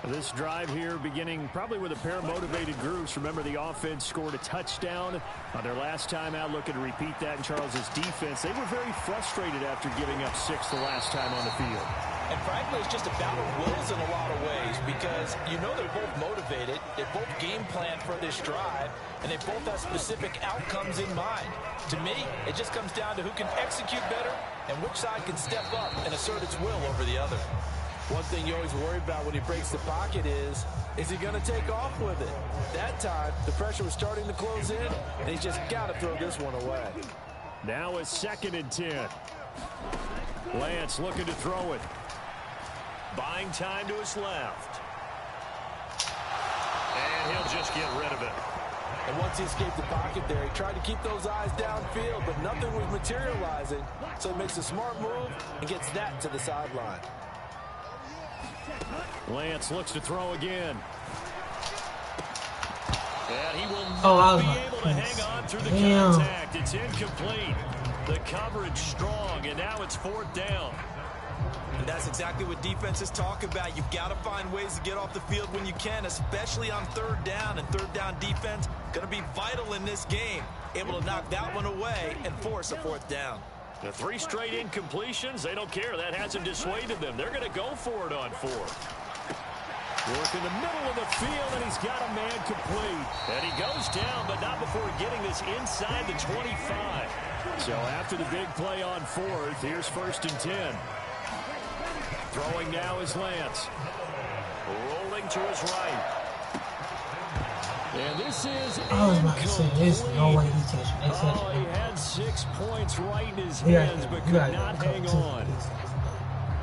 This drive here beginning probably with a pair of motivated groups. Remember, the offense scored a touchdown on their last time out, looking to repeat that in Charles's defense. They were very frustrated after giving up 6 the last time on the field. And frankly, it's just a battle of wills in a lot of ways because you know they're both motivated, they both game plan for this drive, and they both have specific outcomes in mind. To me, it just comes down to who can execute better and which side can step up and assert its will over the other. One thing you always worry about when he breaks the pocket is he going to take off with it? That time, the pressure was starting to close in, and he's just got to throw this one away. Now a 2nd and 10. Lance looking to throw it. Buying time to his left. And he'll just get rid of it. And once he escaped the pocket there, he tried to keep those eyes downfield, but nothing was materializing. So he makes a smart move and gets that to the sideline. Lance looks to throw again. And he will not be able to hang on through the contact. It's incomplete. The coverage strong, and now it's 4th down. And that's exactly what defenses talk about. You've got to find ways to get off the field when you can, especially on 3rd down. And 3rd down defense going to be vital in this game. Able to knock that one away and force a 4th down. The 3 straight incompletions, they don't care. That hasn't dissuaded them. They're going to go for it on 4th. Work in the middle of the field, and he's got a man complete. And he goes down, but not before getting this inside the 25. So after the big play on 4th, here's 1st and 10. Throwing now is Lance. Rolling to his right. And this is I was about to say, there's no way he catch me. Oh, he had 6 points right in his hands, but could not hang on.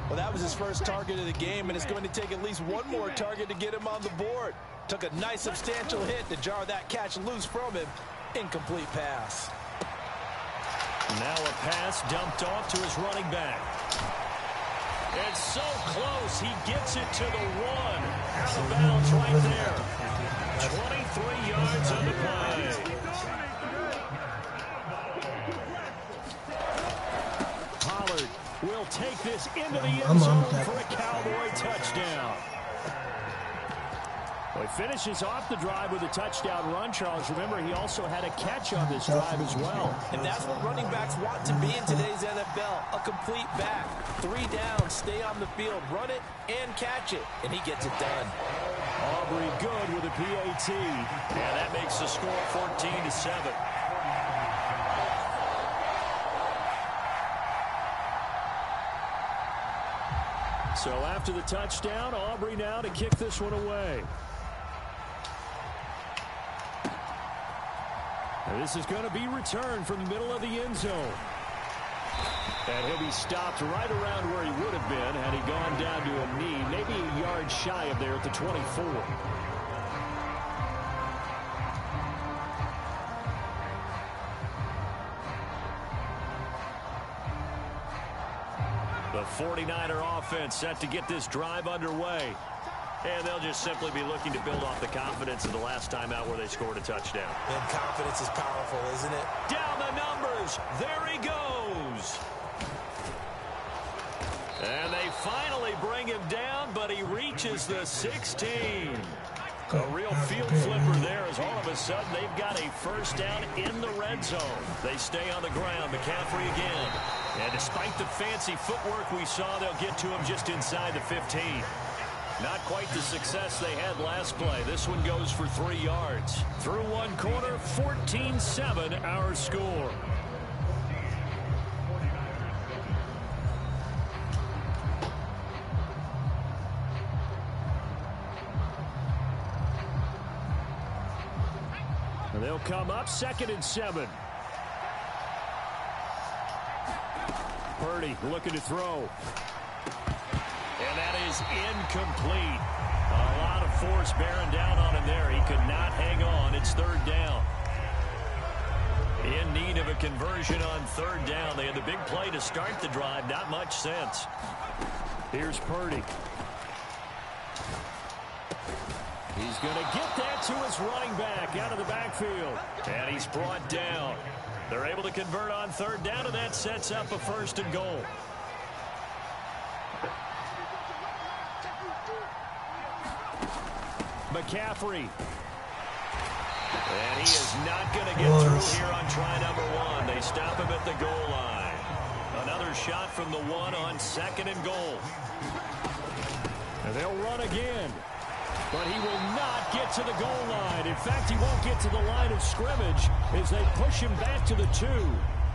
Well, that was his first target of the game, and it's going to take at least one more target to get him on the board. Took a nice substantial hit to jar that catch loose from him. Incomplete pass. Now a pass dumped off to his running back. It's so close. He gets it to the 1. Out of bounds right there. 23 yards on the play. Pollard will take this into the end zone for a Cowboy touchdown. Well, he finishes off the drive with a touchdown run, Charles. Remember, he also had a catch on this drive as well. And that's what running backs want to be in today's NFL, a complete back. 3 down, stay on the field, run it, and catch it. And he gets it done. Aubrey good with a PAT. And that makes the score 14-7. So after the touchdown, Aubrey now to kick this one away. And this is going to be returned from the middle of the end zone. And he'll be stopped right around where he would have been had he gone down to a knee, maybe a yard shy of there at the 24. The 49er offense set to get this drive underway. And they'll just simply be looking to build off the confidence of the last time out where they scored a touchdown. And confidence is powerful, isn't it? Down the numbers. There he goes. And they finally bring him down, but he reaches the 16. A real field flipper there as all of a sudden they've got a first down in the red zone. They stay on the ground. McCaffrey again. And despite the fancy footwork we saw, they'll get to him just inside the 15. Not quite the success they had last play. This one goes for 3 yards. Through one quarter, 14-7 our score. And they'll come up 2nd and 7. Purdy looking to throw. And that is incomplete. A lot of force bearing down on him there. He could not hang on. It's 3rd down. In need of a conversion on third down. They had the big play to start the drive. Not much sense. Here's Purdy. He's going to get that to his running back out of the backfield. And he's brought down. They're able to convert on third down, and that sets up a 1st and goal. McCaffrey. And he is not going to get through here on try number 1. They stop him at the goal line. Another shot from the 1 on 2nd and goal. And they'll run again. But he will not get to the goal line. In fact, he won't get to the line of scrimmage as they push him back to the 2.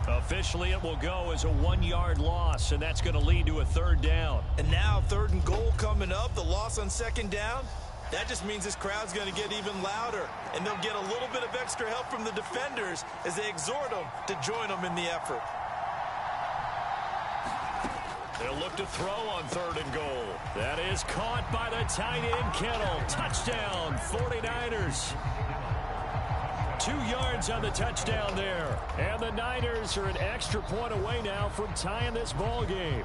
Officially, it will go as a 1-yard loss, and that's going to lead to a 3rd down. And now 3rd and goal coming up, the loss on 2nd down. That just means this crowd's going to get even louder, and they'll get a little bit of extra help from the defenders as they exhort them to join them in the effort. They'll look to throw on 3rd and goal. That is caught by the tight end, Kittle. Touchdown, 49ers. 2 yards on the touchdown there. And the Niners are an extra point away now from tying this ball game.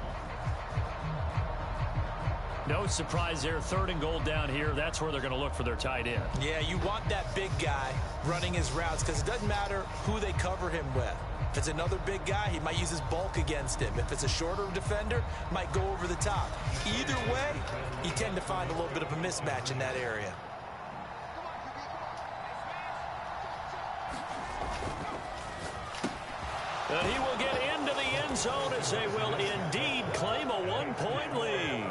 No surprise there, 3rd and goal down here. That's where they're going to look for their tight end. Yeah, you want that big guy running his routes because it doesn't matter who they cover him with. If it's another big guy, he might use his bulk against him. If it's a shorter defender, might go over the top. Either way, you tend to find a little bit of a mismatch in that area. And he will get into the end zone as they will indeed claim a 1-point lead.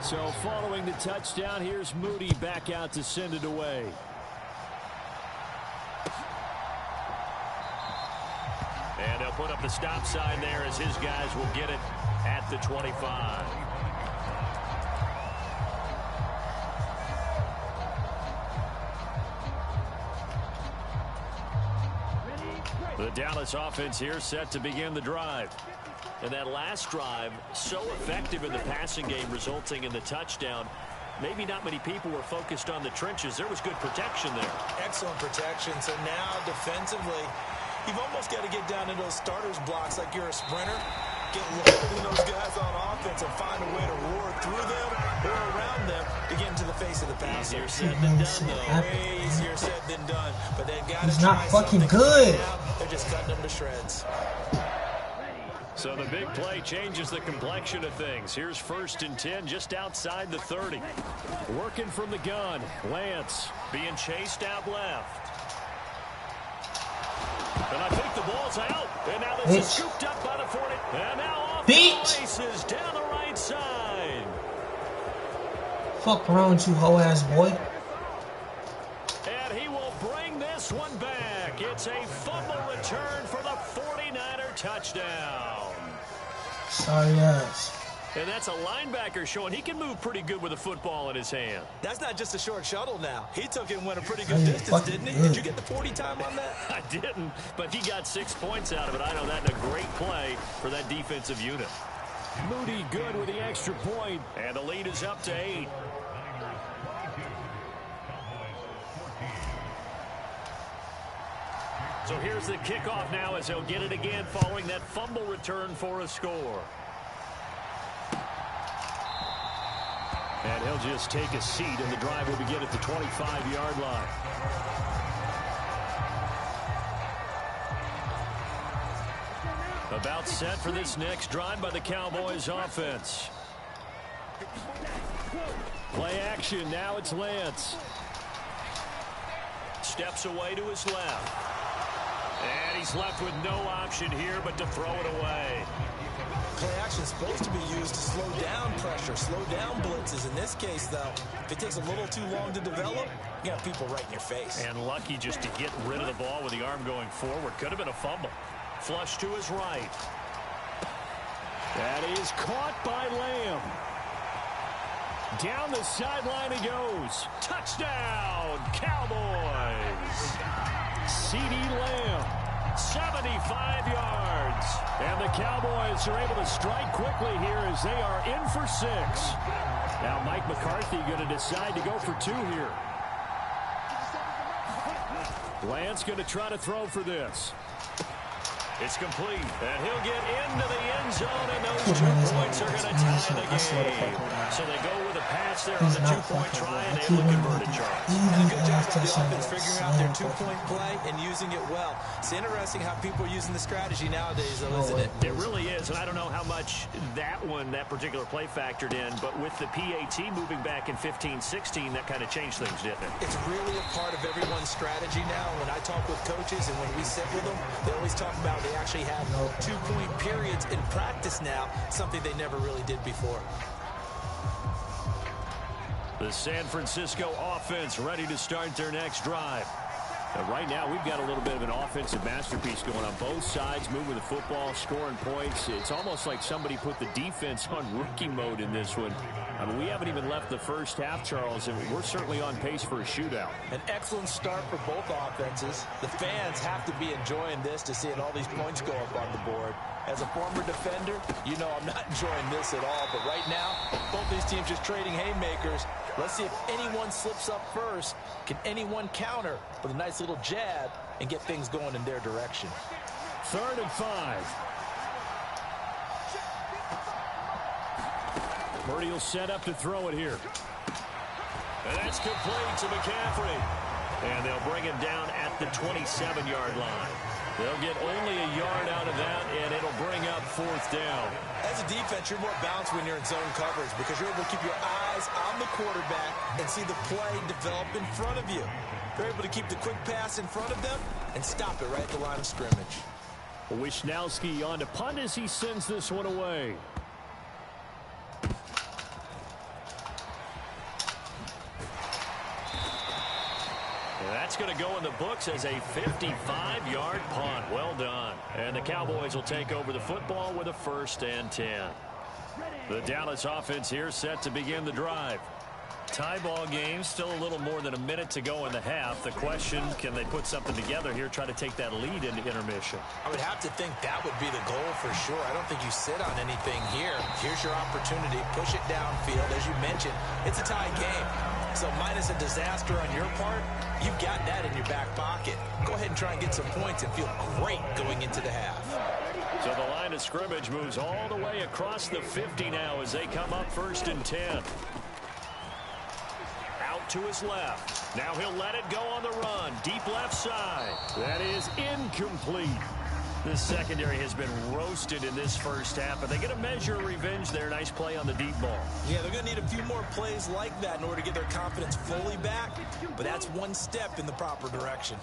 So following the touchdown, here's Moody back out to send it away. And they'll put up the stop sign there as his guys will get it at the 25. The Dallas offense here set to begin the drive. And that last drive, so effective in the passing game, resulting in the touchdown. Maybe not many people were focused on the trenches. There was good protection there. Excellent protection. So now defensively, you've almost got to get down into those starters blocks like you're a sprinter. Get loaded in those guys on offense and find a way to roar through them or around them to get into the face of the passer. Easier said than done, though. Way easier said than done. But they've got to try not fucking good. They're just cutting them to shreds. So the big play changes the complexion of things. Here's 1st and 10 just outside the 30. Working from the gun. Lance being chased out left. And I think the ball's out. And now this is scooped up by the 40. And now off the races down the right side. Fuck around with you, hoe-ass boy. And he will bring this one back. It's a fumble return for the 49er touchdown. Sorry ass. And that's a linebacker showing he can move pretty good with a football in his hand. That's not just a short shuttle now. He took it and went a pretty good distance, didn't he? Did you get the 40 time on that? I didn't, but he got 6 points out of it. I know that in a great play for that defensive unit. Moody good with the extra point, and the lead is up to 8. So here's the kickoff now as they'll get it again following that fumble return for a score. And he'll just take a seat, and the drive will begin at the 25-yard line. About set for this next drive by the Cowboys offense. Play action, now it's Lance. Steps away to his left. And he's left with no option here but to throw it away. Play action is supposed to be used to slow down pressure, slow down blitzes. In this case, though, if it takes a little too long to develop, you got people right in your face. And lucky just to get rid of the ball with the arm going forward. Could have been a fumble. Flush to his right. That is caught by Lamb. Down the sideline he goes. Touchdown, Cowboys. CeeDee Lamb. 75 yards. And the Cowboys are able to strike quickly here as they are in for 6. Now Mike McCarthy going to decide to go for 2 here. Lance going to try to throw for this. It's complete, and he'll get into the end zone, and those 2 points are going to tie the game. So they go with a pass there on the 2-point try, and able to convert it, Charles. And a good job by the offense figuring out their 2-point play and using it well. It's interesting how people are using the strategy nowadays, though, isn't it? It really is, and I don't know how much that particular play factored in, but with the PAT moving back in 15-16, that kind of changed things, didn't it? It's really a part of everyone's strategy now. When I talk with coaches and when we sit with them, they always talk about they actually have 2-point periods in practice now, something they never really did before. The San Francisco offense ready to start their next drive. Now, right now, we've got a little bit of an offensive masterpiece going on both sides, moving the football, scoring points. It's almost like somebody put the defense on rookie mode in this one. I mean, we haven't even left the first half, Charles, and we're certainly on pace for a shootout. An excellent start for both offenses. The fans have to be enjoying this to see all these points go up on the board. As a former defender, you know I'm not enjoying this at all. But right now, both these teams just trading haymakers. Let's see if anyone slips up first. Can anyone counter with a nice little jab and get things going in their direction? 3rd and 5. Purdy will set up to throw it here. And that's complete to McCaffrey. And they'll bring him down at the 27-yard line. They'll get only a yard out of that, and it'll bring up 4th down. As a defense, you're more balanced when you're in zone coverage because you're able to keep your eyes on the quarterback and see the play develop in front of you. They're able to keep the quick pass in front of them and stop it right at the line of scrimmage. Wishnowski on to punt as he sends this one away. That's going to go in the books as a 55-yard punt. Well done. And the Cowboys will take over the football with a 1st and 10. The Dallas offense here set to begin the drive. Tie ball game, still a little more than a minute to go in the half. The question, can they put something together here, try to take that lead into intermission? I would have to think that would be the goal for sure. I don't think you sit on anything here. Here's your opportunity. Push it downfield. As you mentioned, it's a tie game. So minus a disaster on your part, you've got that in your back pocket. Go ahead and try and get some points and feel great going into the half. So the line of scrimmage moves all the way across the 50 now as they come up 1st and 10. Out to his left. Now he'll let it go on the run. Deep left side. That is incomplete. The secondary has been roasted in this first half, but they get a measure of revenge there. Nice play on the deep ball. Yeah, they're going to need a few more plays like that in order to get their confidence fully back, but that's one step in the proper direction.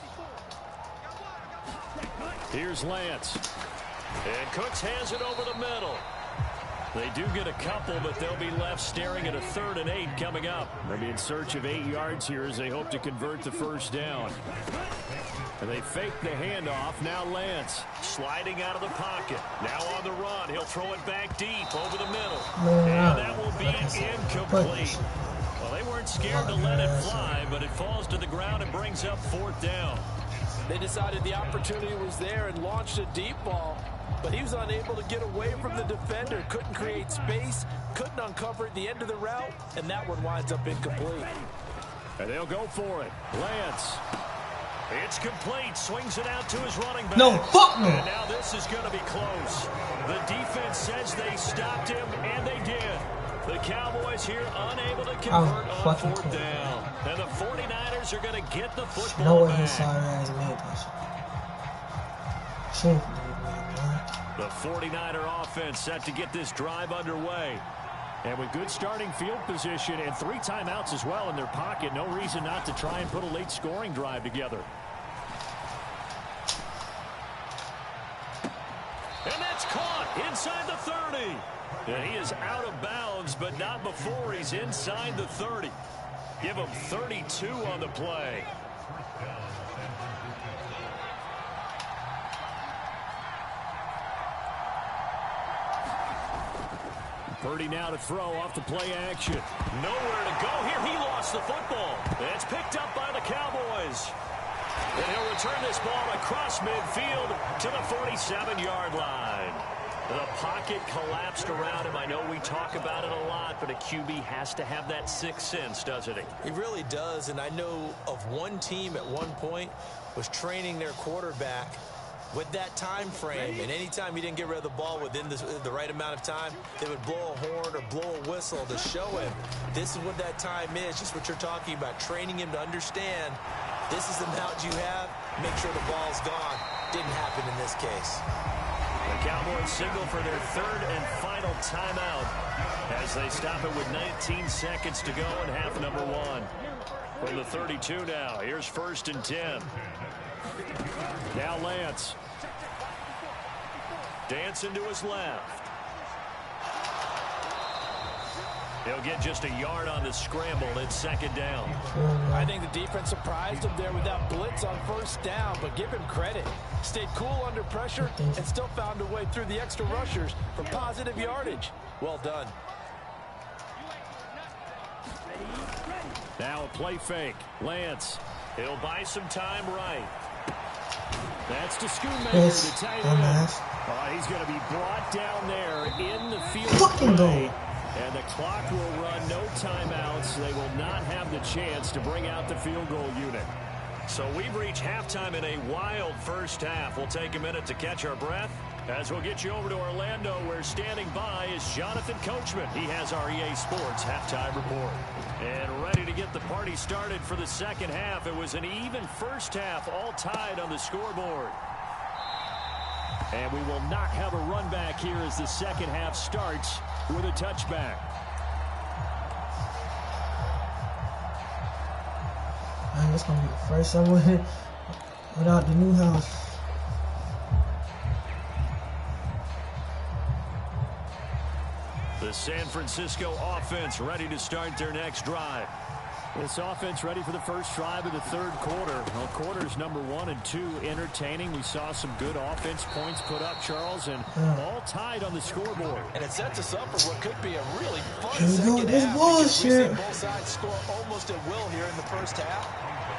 Here's Lance. And Cooks has it over the middle. They do get a couple, but they'll be left staring at a 3rd and 8 coming up. They'll be in search of 8 yards here as they hope to convert the 1st down. And they fake the handoff. Now Lance sliding out of the pocket. Now on the run. He'll throw it back deep over the middle. And that will be incomplete. Well, they weren't scared to let it fly, but it falls to the ground and brings up 4th down. They decided the opportunity was there and launched a deep ball, but he was unable to get away from the defender. Couldn't create space, couldn't uncover at the end of the route, and that one winds up incomplete. And they'll go for it. Lance. It's complete. Swings it out to his running back. No, fuck no. And now this is going to be close. The defense says they stopped him, and they did. The Cowboys here unable to convert on 4th down. And the 49ers are going to get the football No way back. his sorry ass made that shit. The 49er offense set to get this drive underway. And with good starting field position and 3 timeouts as well in their pocket, no reason not to try and put a late scoring drive together. And that's caught inside the 30. And he is out of bounds, but not before he's inside the 30. Give him 32 on the play. Purdy now to throw off the play action. Nowhere to go here. He lost the football. It's picked up by the Cowboys. And he'll return this ball across midfield to the 47-yard line. The pocket collapsed around him. I know we talk about it a lot, but a QB has to have that sixth sense, doesn't he? He really does, and I know of one team at one point was training their quarterback with that time frame, and anytime he didn't get rid of the ball within the right amount of time, they would blow a horn or blow a whistle to show him this is what that time is, just what you're talking about, training him to understand this is the amount you have, make sure the ball's gone. Didn't happen in this case. The Cowboys signal for their third and final timeout as they stop it with 19 seconds to go in half number one. From the 32 now, here's 1st and 10. Now Lance. Dancing to his left. He'll get just a yard on the scramble. It's 2nd down. I think the defense surprised him there with that blitz on 1st down, but give him credit. Stayed cool under pressure and still found a way through the extra rushers for positive yardage. Well done. Now a play fake. Lance. He'll buy some time right. That's to Schoonmaker, the tight end. He's going to be brought down there in the field. And the clock will run, no timeouts. They will not have the chance to bring out the field goal unit. So we've reached halftime in a wild first half. We'll take a minute to catch our breath as we'll get you over to Orlando, where standing by is Jonathan Coachman. He has our EA Sports halftime report. And ready to get the party started for the second half. It was an even first half, all tied on the scoreboard. And we will not have a run back here as the second half starts with a touchback. Man, this gonna be the first I will hit without the new house. The San Francisco offense ready to start their next drive. This offense ready for the first drive of the third quarter. Well, quarters number 1 and 2 entertaining. We saw some good offense points put up, Charles, and all tied on the scoreboard. And it sets us up for what could be a really fun second half. Bullshit. We've seen both sides score almost at will here in the first half.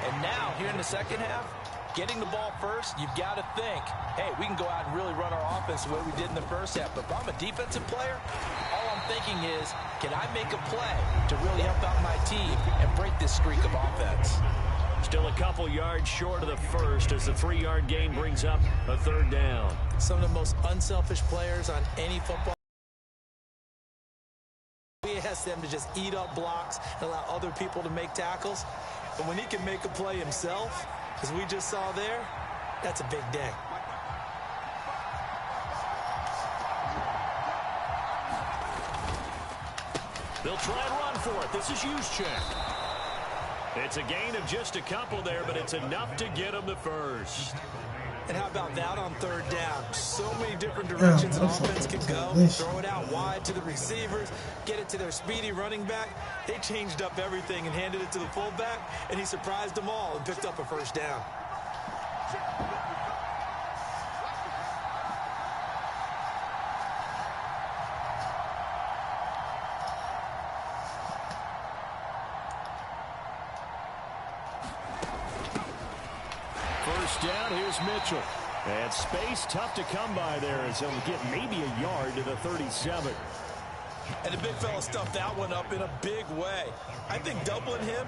And now, here in the second half, getting the ball first, you've got to think, hey, we can go out and really run our offense the way we did in the first half. But if I'm a defensive player, all I'm thinking is, can I make a play to really help out my team and break this streak of offense? Still a couple yards short of the first as the 3-yard gain brings up a 3rd down. Some of the most unselfish players on any football. We ask them to just eat up blocks and allow other people to make tackles. But when he can make a play himself, as we just saw there, that's a big day. They'll try and run for it. This is Juszczyk. It's a gain of just a couple there, but it's enough to get them the first. And how about that on 3rd down? So many different directions an offense can go. Throw it out wide to the receivers, get it to their speedy running back. They changed up everything and handed it to the fullback, and he surprised them all and picked up a 1st down. First down, here's Mitchell. And space tough to come by there as he'll get maybe a yard to the 37. And the big fella stuffed that one up in a big way. I think doubling him.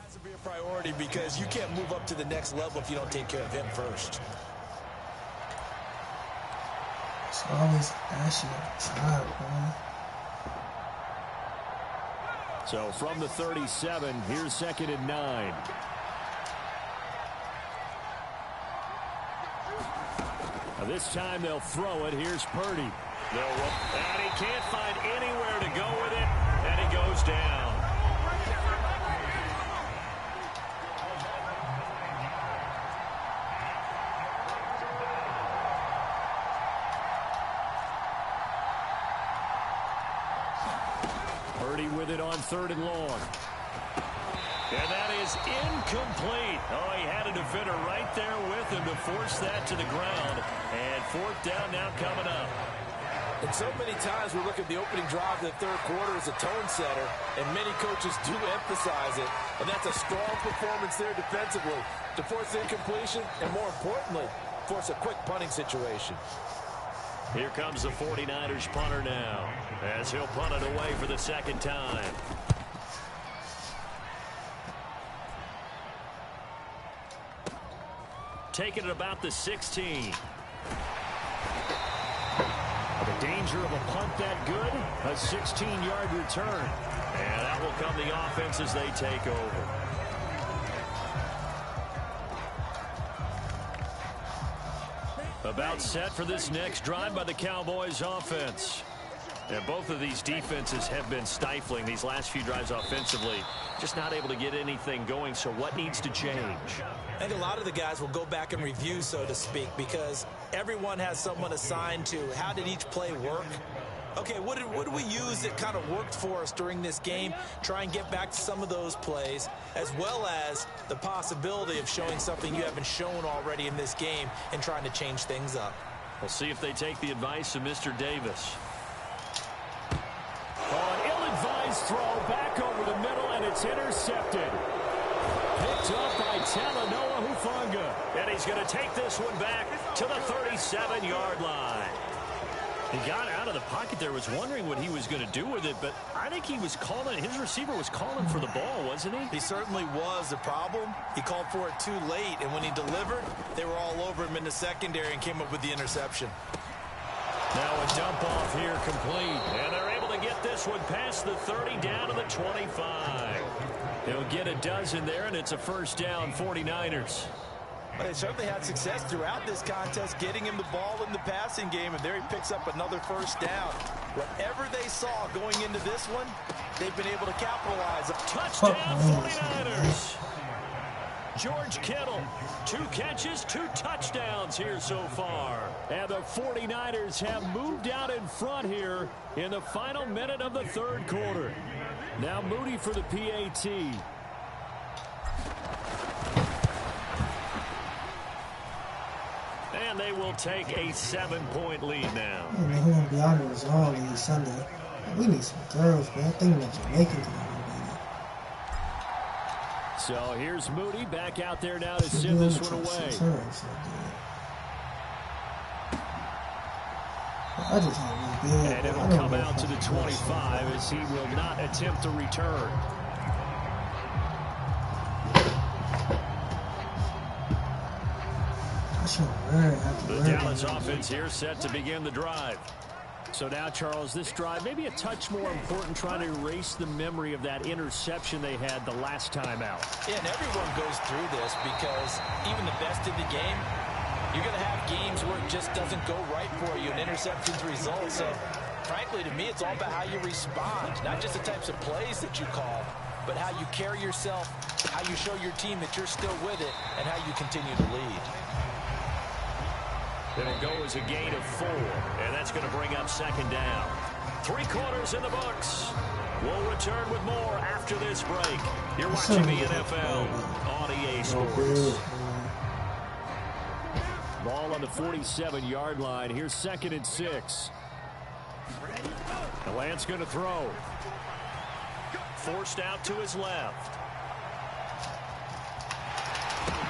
Has to be a priority because you can't move up to the next level if you don't take care of him first. It's always ashy outside, man. So from the 37, here's 2nd and 9. Now this time they'll throw it. Here's Purdy. And he can't find anywhere to go with it, and he goes down. Purdy with it on 3rd and long. And that is incomplete. Oh, he had a defender right there with him to force that to the ground. And 4th down now coming up. And so many times we look at the opening drive of the third quarter as a tone setter, and many coaches do emphasize it. And that's a strong performance there defensively to force incompletion and, more importantly, force a quick punting situation. Here comes the 49ers punter now, as he'll punt it away for the second time. Taking it about the 16. The danger of a punt that good, a 16-yard return. And that will come the offense as they take over. About set for this next drive by the Cowboys offense. And both of these defenses have been stifling these last few drives offensively. Just not able to get anything going, so what needs to change? I think a lot of the guys will go back and review, so to speak, because everyone has someone assigned to how did each play work. Okay, what did we use that kind of worked for us during this game? Try and get back to some of those plays, as well as the possibility of showing something you haven't shown already in this game and trying to change things up. We'll see if they take the advice of Mr. Davis. An ill-advised throw back over the middle, and it's intercepted. Picked up by Talanoa Hufanga. And he's going to take this one back to the 37-yard line. He got out of the pocket there, was wondering what he was going to do with it, but I think he was calling, his receiver was calling for the ball, wasn't he? He certainly was. The problem, he called for it too late, and when he delivered, they were all over him in the secondary and came up with the interception. Now a dump off here complete, and they're able to get this one past the 30 down to the 25. He'll get a dozen there, and it's a first down, 49ers. But they certainly had success throughout this contest, getting him the ball in the passing game, and there he picks up another first down. Whatever they saw going into this one, they've been able to capitalize. Touchdown, 49ers. George Kittle, 2 catches, 2 touchdowns here so far. And the 49ers have moved out in front here in the final minute of the third quarter. Now Moody for the PAT. And they will take a 7-point lead now. I don't know who gonna be out of this all these Sunday. We need some girls, man. I think that Jamaican can So here's Moody back out there now to send this one away. And it'll come out to the 25 as he will not attempt to return. The Dallas offense here set to begin the drive. So now, Charles, this drive maybe a touch more important, trying to erase the memory of that interception they had the last time out. Yeah, and everyone goes through this because even the best in the game, you're going to have games where it just doesn't go right for you and interceptions result. So, frankly, to me, it's all about how you respond, not just the types of plays that you call, but how you carry yourself, how you show your team that you're still with it, and how you continue to lead. It'll go as a gain of 4, and that's going to bring up second down. 3 quarters in the books. We'll return with more after this break. You're watching the NFL on EA Sports. Ball on the 47-yard line. Here's 2nd and 6. And Lance going to throw. Forced out to his left.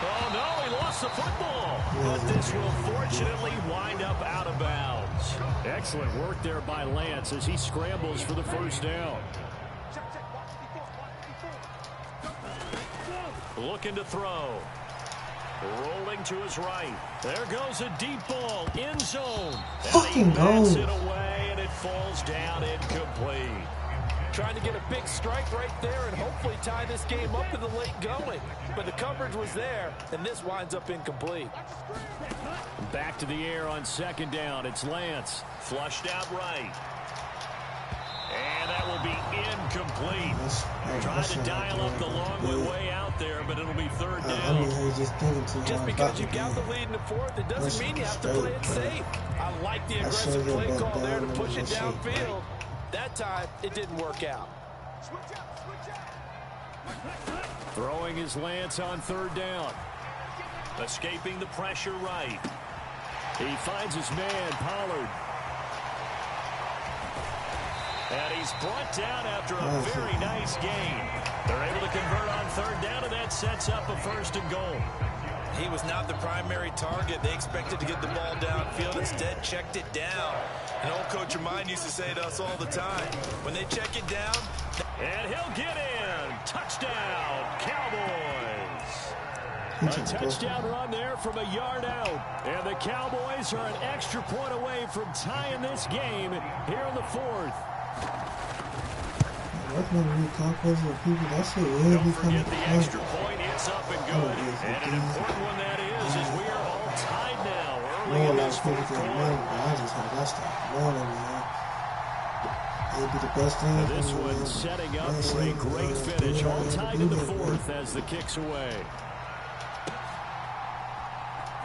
Oh, no, he lost the football. But this will fortunately wind up out of bounds. Excellent work there by Lance as he scrambles for the first down. Looking to throw. Rolling to his right. There goes a deep ball. End zone. Fucking bats it away, and it falls down incomplete. Trying to get a big strike right there and hopefully tie this game up in the late going. But the coverage was there, and this winds up incomplete. Back to the air on 2nd down. It's Lance. Flushed out right. And that will be incomplete. Trying to dial up the long way out there, but it'll be 3rd down. Just because you got the lead in the 4th, it doesn't mean you have to play it safe. I like the aggressive play call there to push it downfield. That time, it didn't work out. Throwing his Lance on 3rd down. Escaping the pressure right. He finds his man, Pollard. And he's brought down after a very nice gain. They're able to convert on third down, and that sets up a first and goal. He was not the primary target. They expected to get the ball downfield. Instead, checked it down. An old coach of mine used to say to us all the time, when they check it down. And he'll get in. Touchdown, Cowboys. A touchdown run there from a yard out. And the Cowboys are an extra point away from tying this game here in the fourth. Don't forget the extra point. It's up and good. And an important one that is as we are all tied now early in this fourth quarter. This one setting up for a great finish. All tied in the fourth as the kick's away.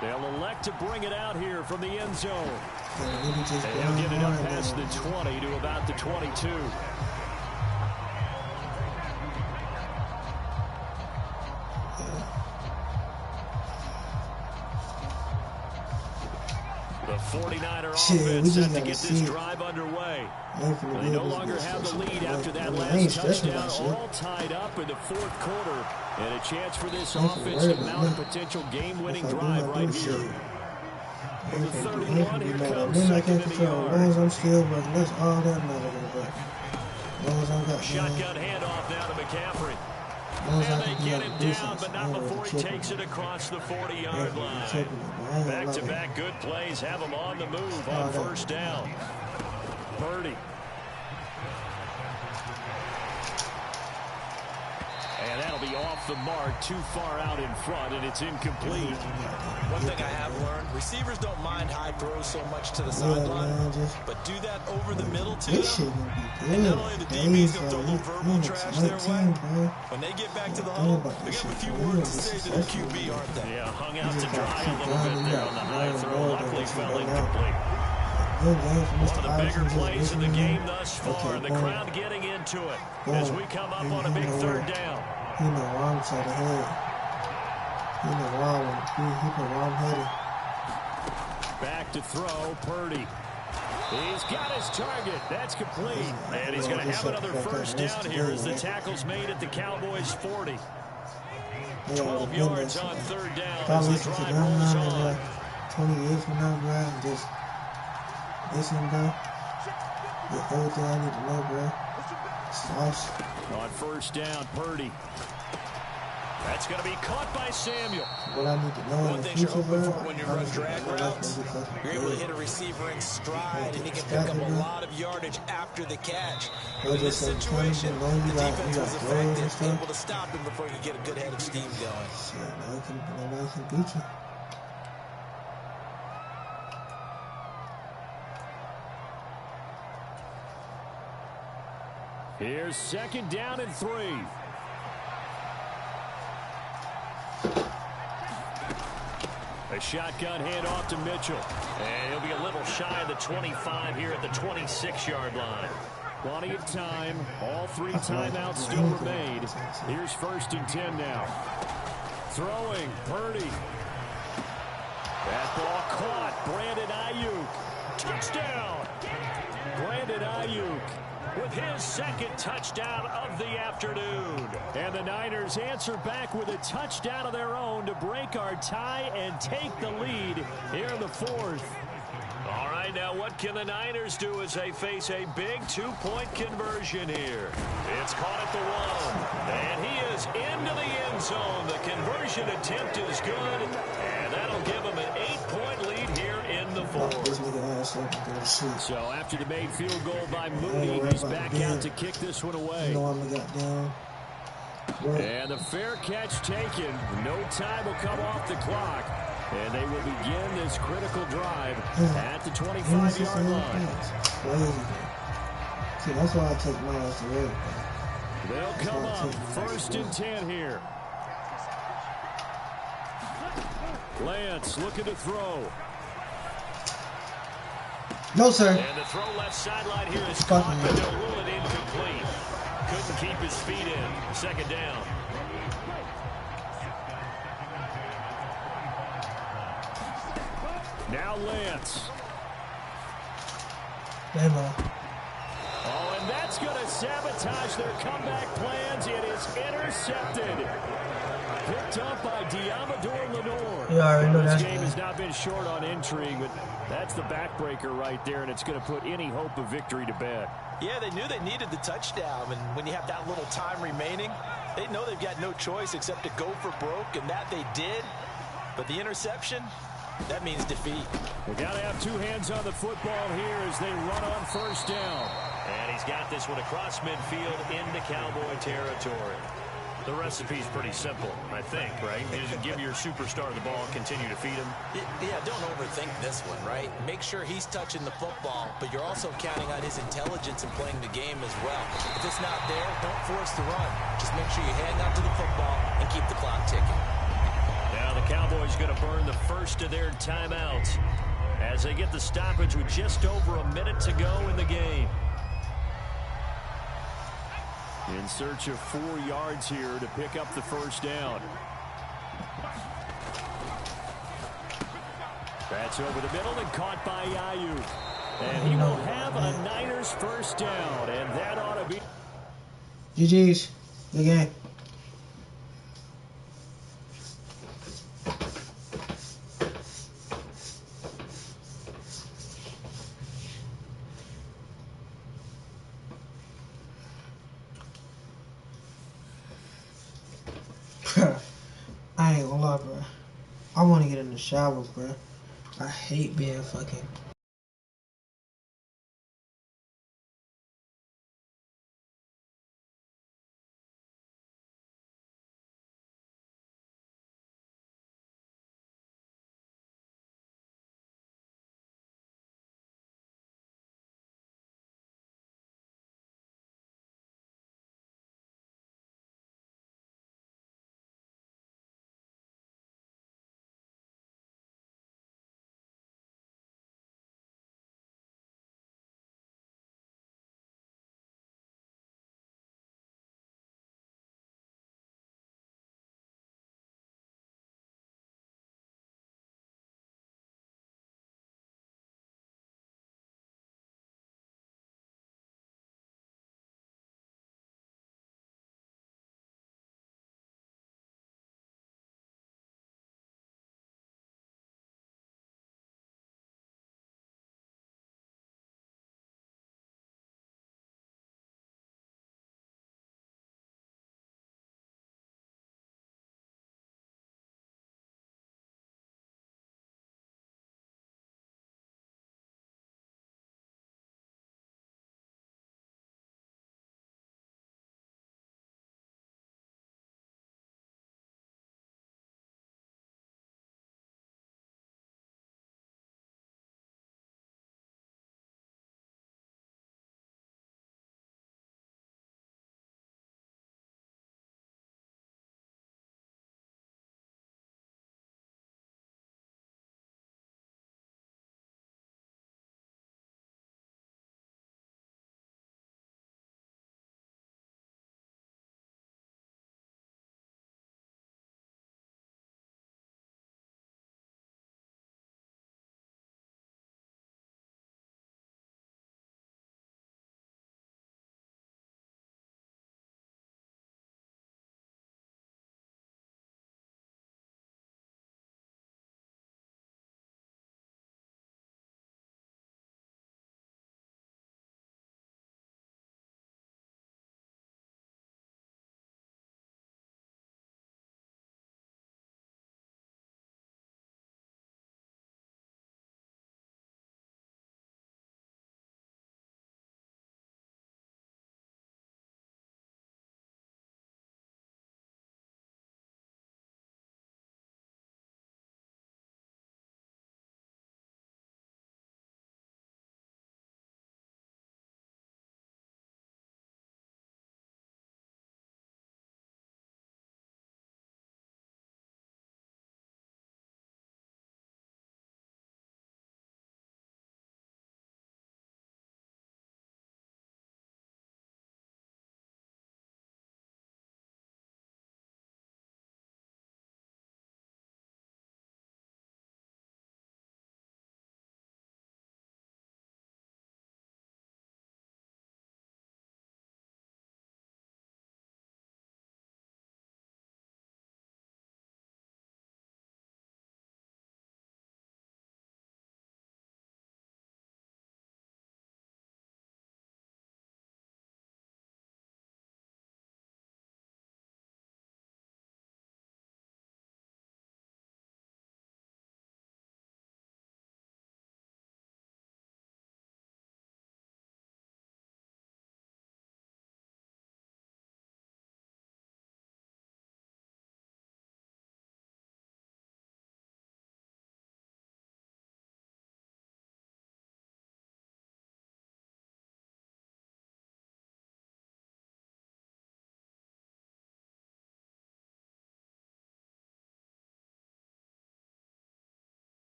They'll elect to bring it out here from the end zone. And they'll get it up past the 20 to about the 22. The 49er offense set to get this drive underway. They no longer have the lead after that last touchdown, all tied up in the fourth quarter. And a chance for this offense to mount a potential game-winning drive right here. From the 31, here comes second in the yard. Shotgun handoff now to McCaffrey. And they get him down, but not before he takes it across the 40-yard line. Back-to-back good plays have him on the move on first down. Purdy. And that'll be off the mark, too far out in front, and it's incomplete. One thing I have learned, receivers don't mind high throws so much to the sideline, but do that over the middle to them. And not only the DB's going to throw a little verbal trash their way, when they get back to the huddle, they got a few words to say to their QB, aren't they? Yeah, hung out to dry a little bit there on the high throw. Luckily fell incomplete. One of the bigger plays in the game thus far, and the crowd getting into it as we come up on a big third down. He in the wrong side of the head. He in the wrong one. He wrong headed. Back to throw, Purdy. He's got his target. That's complete. And he's going to have another first down here as the tackle's made at the Cowboys' 40. 12 yards on third down as the drive rolls on. 20 years from now, bro, just listen, bro. Get everything I need to know, bro. Sauce. On first down, Purdy. That's going to be caught by Samuel. What I need to know One thing you're hoping for when you run drag routes, you're able to hit a receiver in stride, and he can pick up a lot of yardage after the catch. But in this situation, the defense was effective, able to stop him before you get a good head of steam going. Nobody can beat you. Here's second down and 3. A shotgun handoff to Mitchell. And he'll be a little shy of the 25 here at the 26-yard line. Plenty of time. All 3 timeouts still remain. Here's first and 10 now. Throwing, Purdy. That ball caught. Brandon Ayuk. Touchdown! Brandon Ayuk with his second touchdown of the afternoon. And the Niners answer back with a touchdown of their own to break our tie and take the lead here in the fourth. All right, now what can the Niners do as they face a big 2-point conversion here? It's caught at the 1, and he is into the end zone. The conversion attempt is good, and that'll give him an 8-point lead here in the fourth. So after the made field goal by Mooney, he's back out to kick this one away. And the fair catch taken. No time will come off the clock. And they will begin this critical drive at the 25-yard line. See, that's why I take mine to red. They'll come up first and 10 here. Lance looking to throw. No, sir. And the throw left sideline here is caught, but they'll rule it incomplete. Couldn't keep his feet in. Second down. Now Lance. Hey, man. Oh, and that That's going to sabotage their comeback plans. It is intercepted. Picked up by Diamador Lenore. You already know This that's game good. has not been short on intrigue, but that's the backbreaker right there, and it's going to put any hope of victory to bed. Yeah, they knew they needed the touchdown, and when you have that little time remaining, they know they've got no choice except to go for broke, and that they did. But the interception, that means defeat. They got to have two hands on the football here as they run on first down. And he's got this one across midfield into Cowboy territory. The recipe's pretty simple, I think, right? You just give your superstar the ball and continue to feed him. Yeah, don't overthink this one, right? Make sure he's touching the football, but you're also counting on his intelligence in playing the game as well. If it's not there, don't force the run. Just make sure you hang on to the football and keep the clock ticking. Now the Cowboys going to burn the first of their timeouts as they get the stoppage with just over a minute to go in the game. In search of 4 yards here to pick up the first down. That's over the middle and caught by Ayuk. And he will have a Niners first down, and that ought to be... GG's. Good game. I ain't gonna lie, bro. I want to get in the shower, bro. I hate being fucking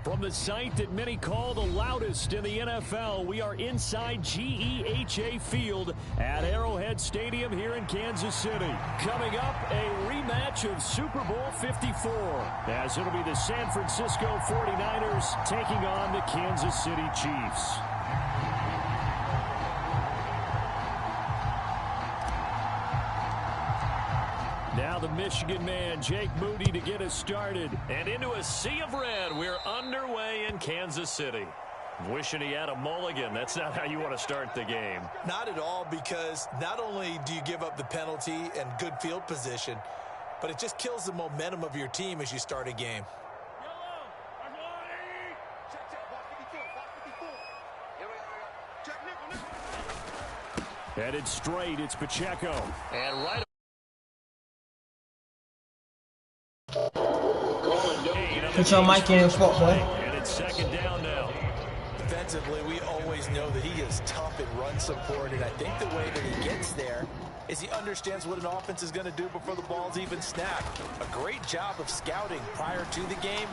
From the site that many call the loudest in the NFL, we are inside GEHA Field at Arrowhead Stadium here in Kansas City. Coming up, a rematch of Super Bowl 54, as it'll be the San Francisco 49ers taking on the Kansas City Chiefs. Now the Michigan man, Jake Moody, to get us started. And into a sea of red, we're underway in Kansas City. Wishing he had a mulligan. That's not how you want to start the game. Not at all, because not only do you give up the penalty and good field position, but it just kills the momentum of your team as you start a game. Headed straight, it's Pacheco. And right. Put your mic in, fuck boy. And it's second down now. Defensively, we always know that he is tough in run support, and I think the way that he gets there is he understands what an offense is going to do before the ball's even snapped. A great job of scouting prior to the game.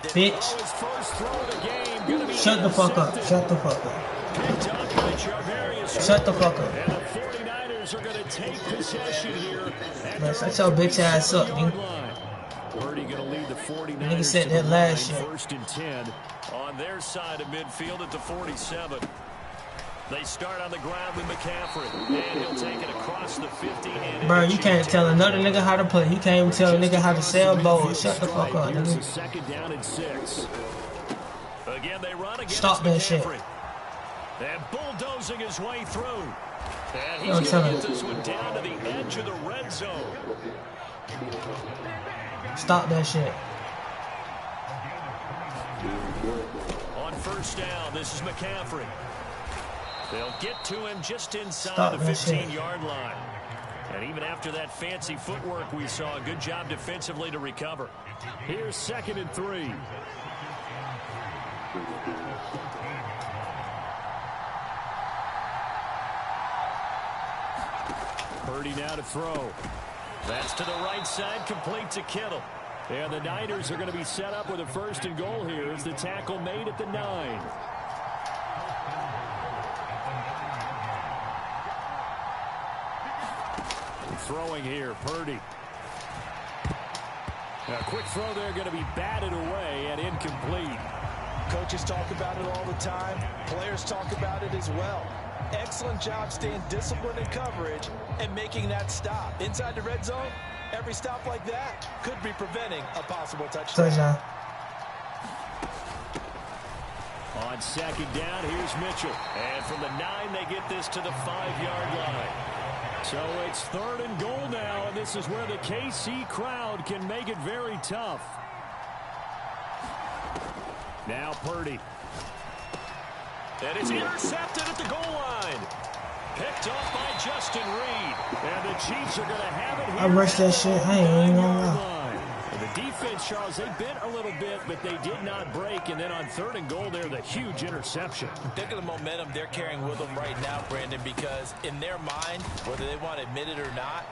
Bitch. His first throw of the game. Shut the fuck up. Shut the fuck up. Picked up by Charvarius. Shut the fuck up. And the 49ers are going to take possession here. Man, shut your bitch ass up, nigga. Purdy going to lead the 49ers. Nigga said that last shit. First and 10 on their side of midfield at the 47. They start on the ground with McCaffrey, and he'll take it across the 50. Bro, you can't tell another nigga how to play. You can't even tell a nigga how to sell balls. Shut the fuck up, nigga. Second down and 6. Again, they run against Stop that shit. And bulldozing his way through. And he's going to get this one down to the edge of the red zone. Stop that shit. On first down, this is McCaffrey. They'll get to him just inside the 15-yard line. And even after that fancy footwork we saw, a good job defensively to recover. Here's second and 3. Purdy now to throw. That's to the right side, complete to Kittle. And the Niners are going to be set up with a first and goal here as the tackle made at the 9. Throwing here, Purdy. A quick throw there, going to be batted away and incomplete. Coaches talk about it all the time. Players talk about it as well. Excellent job staying disciplined in coverage and making that stop. Inside the red zone, every stop like that could be preventing a possible touchdown. On second down, here's Mitchell. And from the 9, they get this to the 5-yard line. So it's third and goal now, and this is where the KC crowd can make it very tough. Now Purdy. And it's intercepted at the goal line. Picked off by Justin Reed. And the Chiefs are going to have it here. I rushed that shit. I ain't gonna lie. The defense, Charles, they bit a little bit, but they did not break. And then on third and goal there, the huge interception. Look at the momentum they're carrying with them right now, Brandon, because in their mind, whether they want to admit it or not,